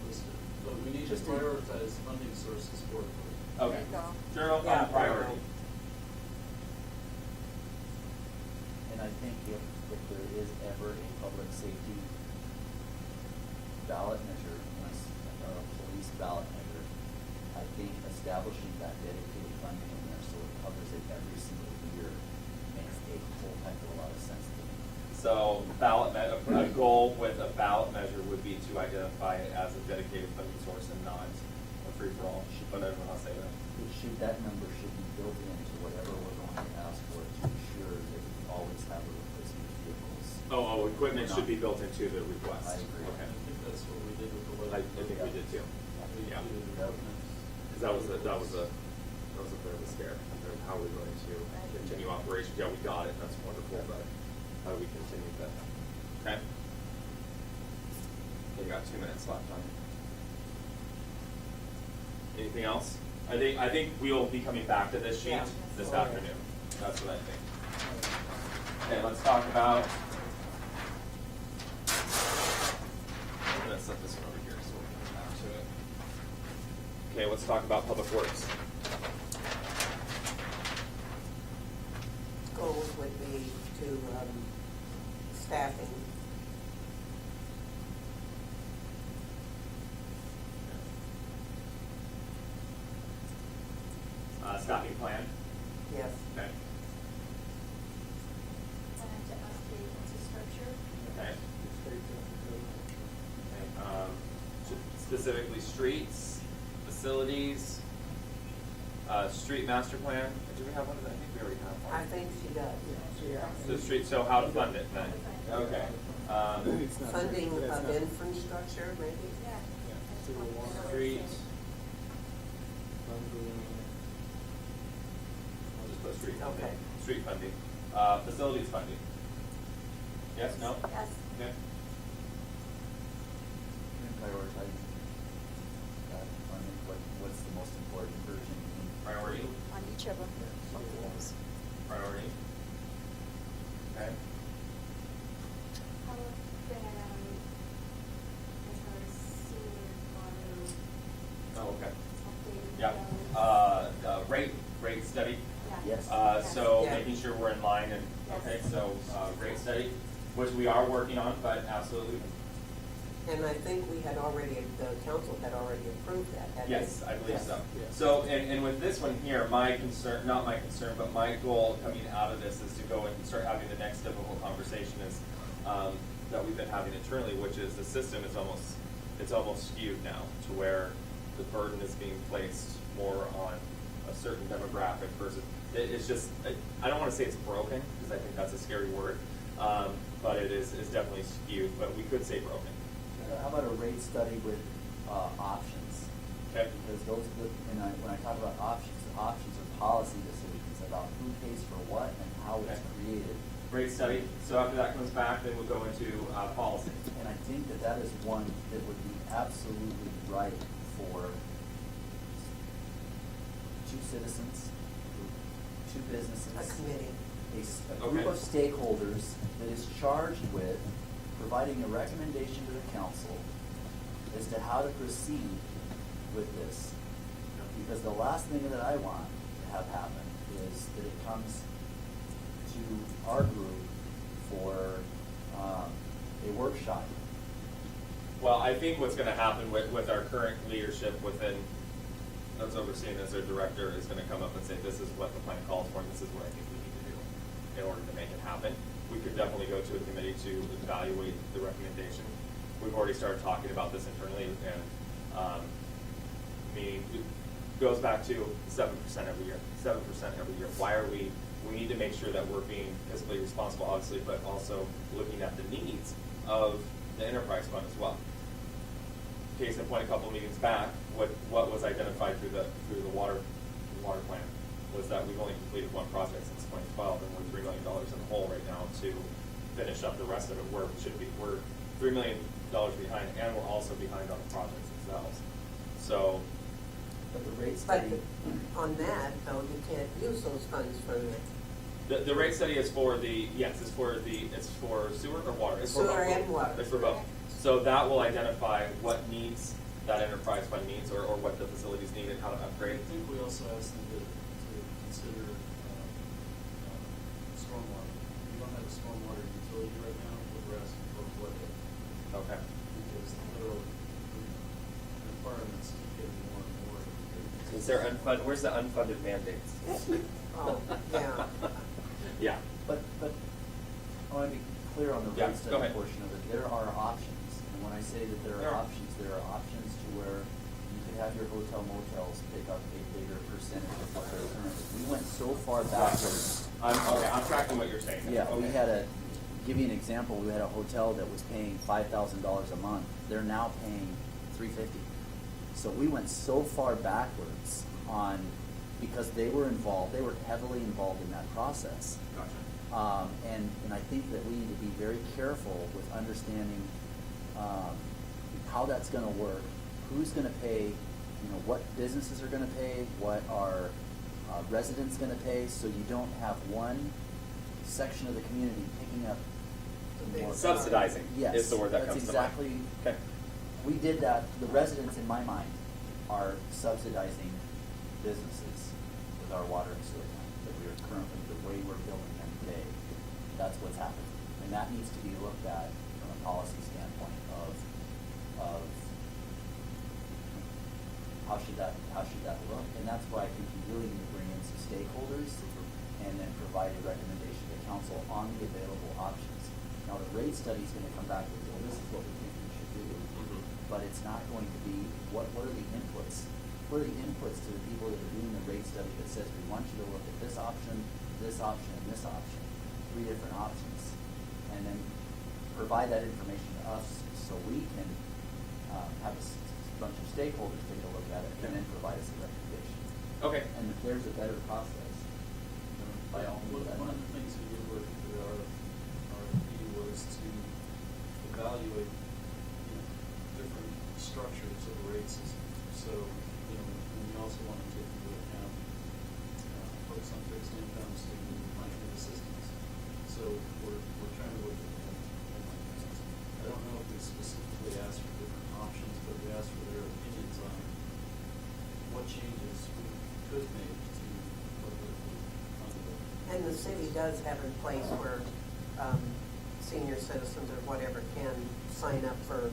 list it, but we need to Just to- prioritize funding sources for it. Okay. There you go. General Yeah. fund priority. And I think if there is ever a public safety ballot measure, or a police ballot measure, I think establishing that dedicated funding in there so it covers it every single year, makes a whole heck of a lot of sense to me. So a goal with a ballot measure would be to identify it as a dedicated funding source and not a free-for-all, but everyone else say that. That number should be built into whatever we're going to ask for to ensure that we always have a replacement vehicles. Oh, equipment should be built into the request. I agree. Okay. I think that's what we did with the I weather. think we did too. We Yeah. included equipment. Because that was a bit of a scare. How are we going to continue operations? Yeah, we got it, that's wonderful, but how do we continue that? Okay? You got 2 minutes left on. Anything else? I think we'll be coming back to this sheet Yeah. this afternoon. That's what I think. Okay, let's talk about. I'm gonna set this one over here so we'll come back to it. Okay, let's talk about public works. Goals would be to, staffing. Staffing plan. Yes. Okay. Plan to update infrastructure. Okay. States have to go. Okay. Specifically streets, facilities, street master plan. Do we have one of that? I think we already have one. I think she does. So street, so how to fund it then? Okay. It's not- Funding that's of not- infrastructure, maybe? Yeah. Sewer, water. Street. I'll just put street funding. Okay. Street funding. Facilities funding. Yes, no? Yes. Okay. And prioritizing that funding, what's the most important version? Priority. On each of them. Both of those. Priority. Okay. How about as far as sewer, water, Oh, okay. updating Yeah. those? Rate study. Yeah. Yes. So Yeah. making sure we're in line and, okay, so, rate study, which we are working on, but absolutely. And I think we had already, the council had already approved that, hadn't they? Yes, I believe Yes. so. Yes. So, and with this one here, my concern, not my concern, but my goal coming out of this is to go and start having the next difficult conversation is, that we've been having internally, which is the system is almost skewed now to where the burden is being placed more on a certain demographic versus, it's just, I don't wanna say it's broken, because I think that's a scary word, but it's definitely skewed, but we could say broken. How about a rate study with, options? Okay? Because those, when I talk about options, the options are policy decisions about who pays for what and how it's Okay. created. Great study. So after that comes back, then we'll go into policy. And I think that is one that would be absolutely right for two citizens, two businesses. A committee. A group of stakeholders that is charged with providing a recommendation to the council as to how to proceed with this. Because the last thing that I want to have happen is that it comes to our group for, a workshop. Well, I think what's going to happen with our current leadership within, that's overseeing as our director, is going to come up and say, this is what the plan calls for, and this is what I think we need to do in order to make it happen. We could definitely go to a committee to evaluate the recommendation. We've already started talking about this internally, and meaning it goes back to 7% every year. 7% every year. Why are we need to make sure that we're being fiscally responsible, obviously, but also looking at the needs of the enterprise fund as well. Case in point, a couple meetings back, what was identified through the water plan was that we've only completed one project since 2012, and we're $3 million in the hole right now to finish up the rest of it where we should be. We're $3 million behind, and we're also behind on the projects themselves. So, But the rate But study, on that, though, you can't use those funds for the rate study is for it's for sewer or water? It's for Sewer both. and water. It's for both. So that will identify what needs that enterprise fund needs, or what the facilities need and how to upgrade. I think we also asked them to consider, stormwater. We don't have a stormwater utility right now, but we're asking for a flood gate. Okay. Because the federal requirements keep getting more and more. Is Is there unfunded, where's the unfunded mandates? Oh, yeah. Yeah. But I want to be clear on the Yeah, rate go study ahead. portion of it. There are options, and when I say that there There are are. options to where you could have your hotel motels pick up a bigger percentage of what they're currently. We went so far backwards. I'm tracking what you're saying. Yeah, we Okay. had give you an example, we had a hotel that was paying $5,000 a month. They're now paying $350. So we went so far backwards because they were involved, they were heavily involved in that process. Gotcha. And I think that we need to be very careful with understanding how that's going to work, who's going to pay, what businesses are going to pay, what are residents going to pay, so you don't have one section of the community picking up more. Subsidizing Yes, is the word that that's comes to mind. exactly. Okay. We did that. The residents, in my mind, are subsidizing businesses with our water and sewer line that we are currently, the way we're billing them today. That's what's happening. And that needs to be looked at from a policy standpoint of how should that look? And that's why I think you really need to bring in some stakeholders and then provide a recommendation to council on the available options. Now, the rate study is going to come back with, well, this is what we think we should do. But it's not going to be, what are the inputs? What are the inputs to the people that are doing the rate study that says, we want you to look at this option, and this option, 3 different options, and then provide that information to us so we can have a bunch of stakeholders take a look at it and then provide us a recommendation. Okay. And if there's a better process, by all means. One of the things we did work through our RFP was to evaluate, different structures of the rate system. So, and we also want to take into account folks on fixed income, student financial assistance. So we're trying to look at that. I don't know if we specifically asked for different options, but we asked for their opinions on what changes we could make to what we're funded. And the city does have in place where senior citizens or whatever can sign up for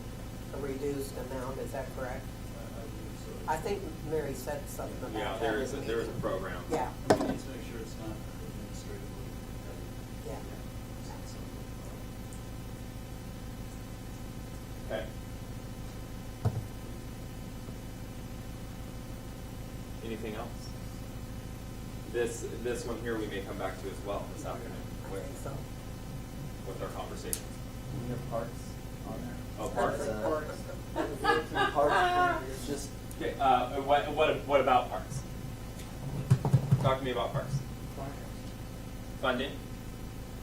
a reduced amount, is that correct? I believe so. I think Mary said something about Yeah, that. there is a program. Yeah, We need to make sure it's not administratively heavy. yeah. Okay. Anything else? This one here we may come back to as well this afternoon I with, think so. with our conversations. We have parks on there. Oh, parks. Parks, it's just, Okay, what about parks? Talk to me about parks. Funding,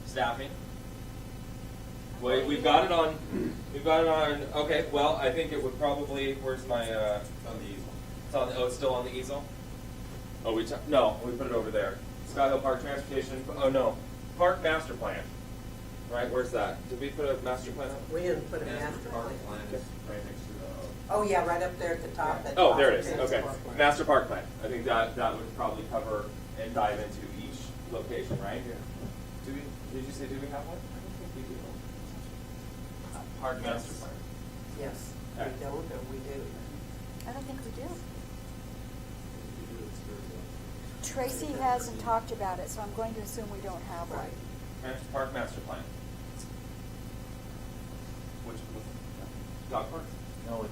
staffing. We've got it on, okay, well, I think it would probably, where's my, It's on the easel. it's on, it's still on the easel? Oh, no, we put it over there. Sky Hill Park Transportation, oh no, Park Master Plan. Right, where's that? Did we put a master plan up? We didn't put a master Park plan. plan is right next to the. Oh, yeah, right up there at the top. at the Oh, there it top is, of okay. transport. Master Park Plan. I think that would probably cover and dive into each location, right? Did you say, do we have one? I don't think we do. Park Master Plan. Yes, we Okay. don't, or we do. I don't think we do. We do, it's very well. Tracy hasn't talked about it, so I'm going to assume we don't have one. Park Master Plan. Which, dog park? no, a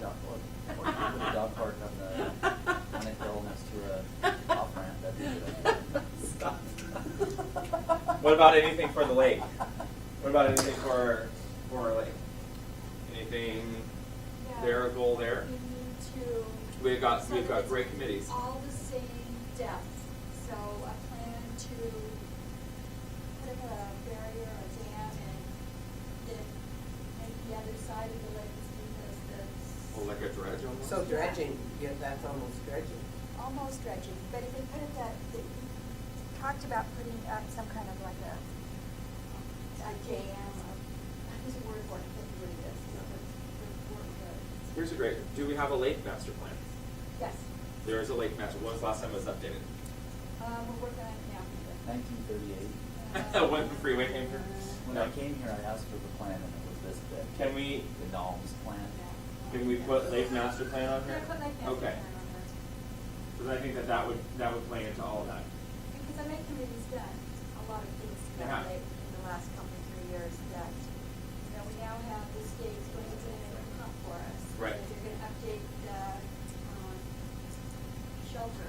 dog park on the hill next to a off ramp, that'd be a good idea. What about anything for the lake? What about anything for our lake? Anything there, a goal there? We need to. We've got great committees. All the same depth, so a plan to put up a barrier, a dam, and then make the other side of the lakes because that's. Well, like a dredge almost? So dredging, yeah, that's almost dredging. Almost dredging, but if they put it talked about putting up some kind of like a dam, There's a word for it, I can't believe it is. Here's a great, do we have a lake master plan? Yes, There is a lake master, when was the last time it was updated? we're working on it now. 1938. When the freeway came through? When I came here, I asked for the plan and it was this big. Can we, The NOMS plan. put lake master plan on We're here? gonna put like that Okay. on there. Because I think that would play into all of that. Because the Lake Committee's done a lot of things to They that have. lake in the last couple, 3 years that, we now have the state's going to do an income for us. Right. They're gonna update the, shelter.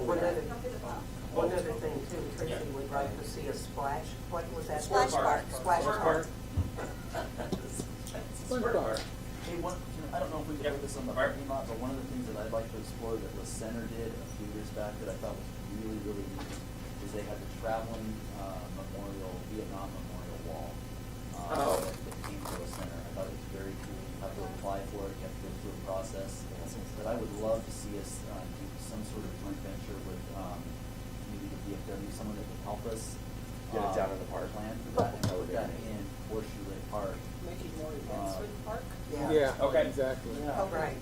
One other, Up at the top. one other thing too, Tracy would like to see a splash, what was that? Splash park. Splash park. Hey, I don't know if we can put this on the parking lot, but one of the things that I'd like to explore that the center did a few years back that I thought was really, really neat is they had the traveling, Vietnam memorial wall. That came to the center. I thought it was very cool. You have to apply for it, you have to go through a process. But I would love to see us, do some sort of joint venture with, maybe the VFW, someone that could help us. Get it down in the park. Plan for that, and put that in Horseshoe Lake Park. Making more events for the park. Yeah. Okay. Exactly. Oh, right.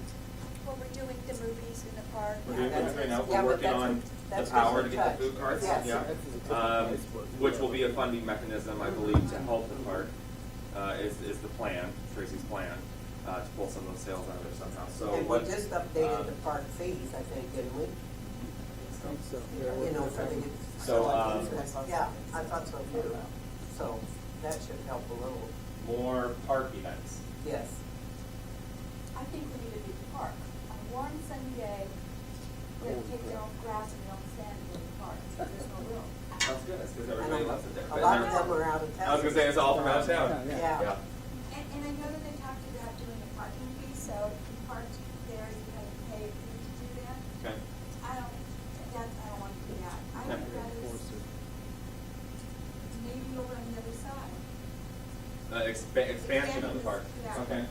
Well, we're doing the movies in the park. We're doing that's- it right now. yeah, We're but working on that's the power to just a get touch. the food carts. Yes. Yeah. Which will be a funding mechanism, I believe, to help the park. Is the plan, Tracy's plan, to pull some of those sales out of there somehow. So And we what? just updated the park fees, I think, didn't we? So, You know, for the. So, Yeah, I thought so too. So that should help a little. More park events. Yes. I think we need a big park. On one sunny day, we have to take their own grass and their own sand in the park, because there's no room. That's good. That's because And everybody loves it there. a lot of them are out of town. I was gonna say it's all from out of town. Yeah. And I know that they talked about doing a parking fee, so if you parked there, you had to pay a fee to do that. Okay. I don't want to do that. I would rather maybe over on the other side. Expansion of the park. Yeah. Okay.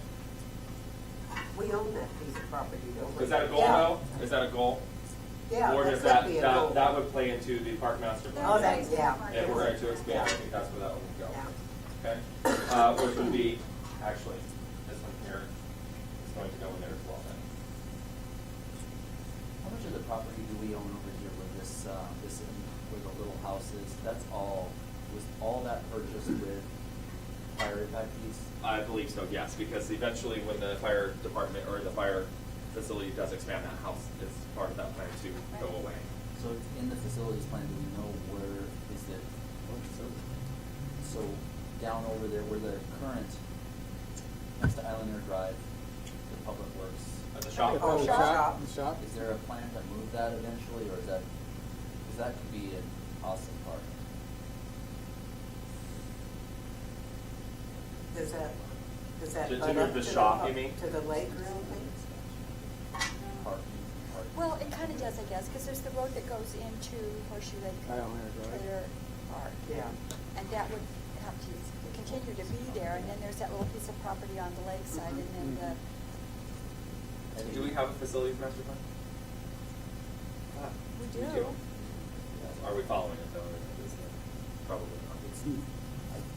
We own that piece of property, don't we? Is that a goal Yeah. though? Is that a goal? Yeah, Or that does could be a goal. that would play into the park master plan? Oh, that, yeah. If we're going to expand, I think that's where that one would go. Yeah. Okay, which would be, actually, this one here is going to go in there as well then. How much of the property do we own over here with this, where the little house is? That's all, was all that purchased with fire impact fees? I believe so, yes, because eventually when the fire department or the fire facility does expand, that house is part of that plan to go away. So in the facilities plan, do we know where is it? So down over there where the current, next to Islander Drive, the Public Works, The shop. Oh, The shop. shop, the shop. is there a plan to move that eventually, or is that, because that could be an awesome park. Does that To butt move up the to shop, you mean? To the lake or anything? Parking. Well, it kind of does, I guess, because there's the road that goes into Horseshoe Lake Islander Drive. Trailer Park. Yeah. And that would have to continue to be there, and then there's that little piece of property on the lakeside, and then the, Do we have a facilities master plan? we We do. Are we following it though? Or is it probably not.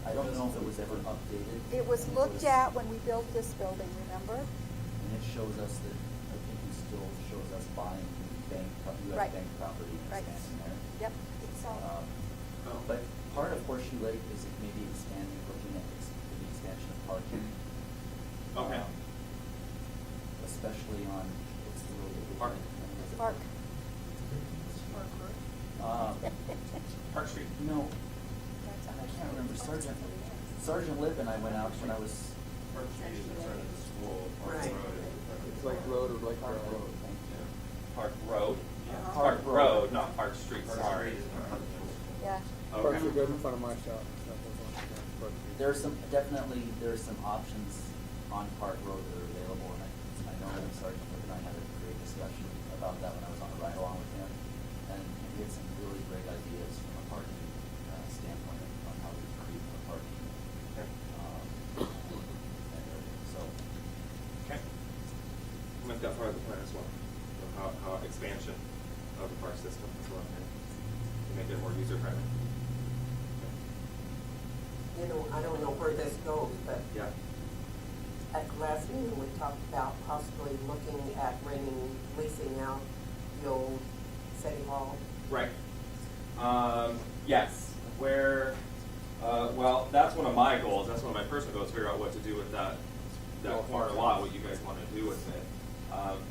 I don't know if it was ever updated. It was looked at when we built this building, remember? And it shows us that, I think it still shows us buying bank, US Right. bank property and Right. expanding there. Yep, so, But part of Horseshoe Lake is maybe expanding, looking at the expansion of parking. Okay. Especially on, what's the road that we. Park. Park. Park Street. No, That's on I the can't remember, street. Sergeant Lip and I went out when I was. Park Street is in front of the school, Park Right. Road is in front of It's the like road or like Park road. Road, thank you. Park Road? Uh-huh. Park Road, not Park Street, Park sorry. Street is in front of the school. Yeah. Park Street Okay. goes in front of my shop. So that's one. Yeah, Park Street. There's some options on Park Road that are available, and I know that Sergeant Lip and I had a great discussion about that when I was on a ride along with him. And he had some really great ideas from a parking, standpoint on how we create more parking. Okay. And everything, so. Okay. And that's part of the plan as well, of how expansion of the park system as well, okay? To make it more user friendly. You know, I don't know where this goes, but Yeah. at the last meeting, we talked about possibly looking at leasing out the old city hall. Right. Yes, well, that's one of my goals, that's one of my personal goals, figure out what to do with that corner lot, what you guys wanna do with it.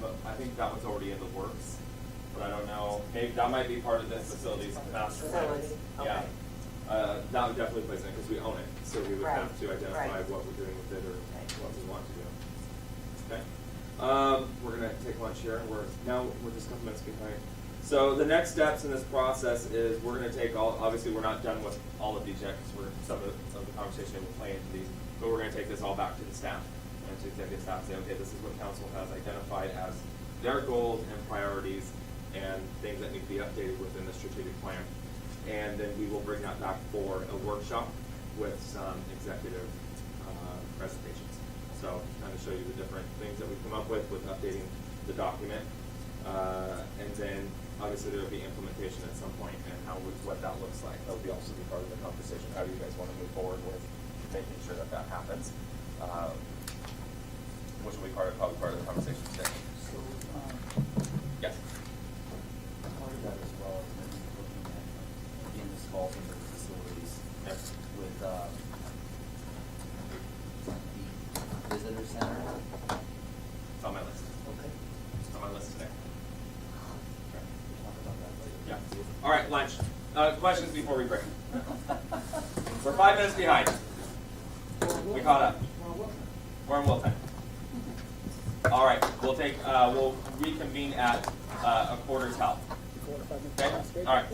But I think that one's already in the works. but I don't know, maybe that might be part of this facilities master plan. Facility, Yeah. okay. That would definitely place in it, because we own it, so we would Right, have to identify right. what we're doing with it or Right. what we want to do. Okay? We're gonna take lunch here, we're just a couple minutes behind. So the next steps in this process is we're gonna take obviously we're not done with all of these yet, because some of the conversation will play into these, but we're gonna take this all back to the staff, and to executive staff and say, okay, this is what council has identified as their goals and priorities and things that need to be updated within the strategic plan. And then we will bring that back for a workshop with some executive presentations. So kind of show you the different things that we come up with updating the document. And then obviously there will be implementation at some point and what that looks like. That will be also be part of the conversation. How do you guys want to move forward with making sure that that happens? Which will be probably part of the conversation today. So, Yes. part of that as well is maybe looking at, again, this falls into the facilities Yes. with, the visitor center. It's on my list. Okay. It's on my list today. We'll talk about that later. Yeah. All right, lunch. Questions before we break? We're 5 minutes behind. We caught up. We're in Wilton. All right, we'll reconvene at a quarter till. Okay? All right.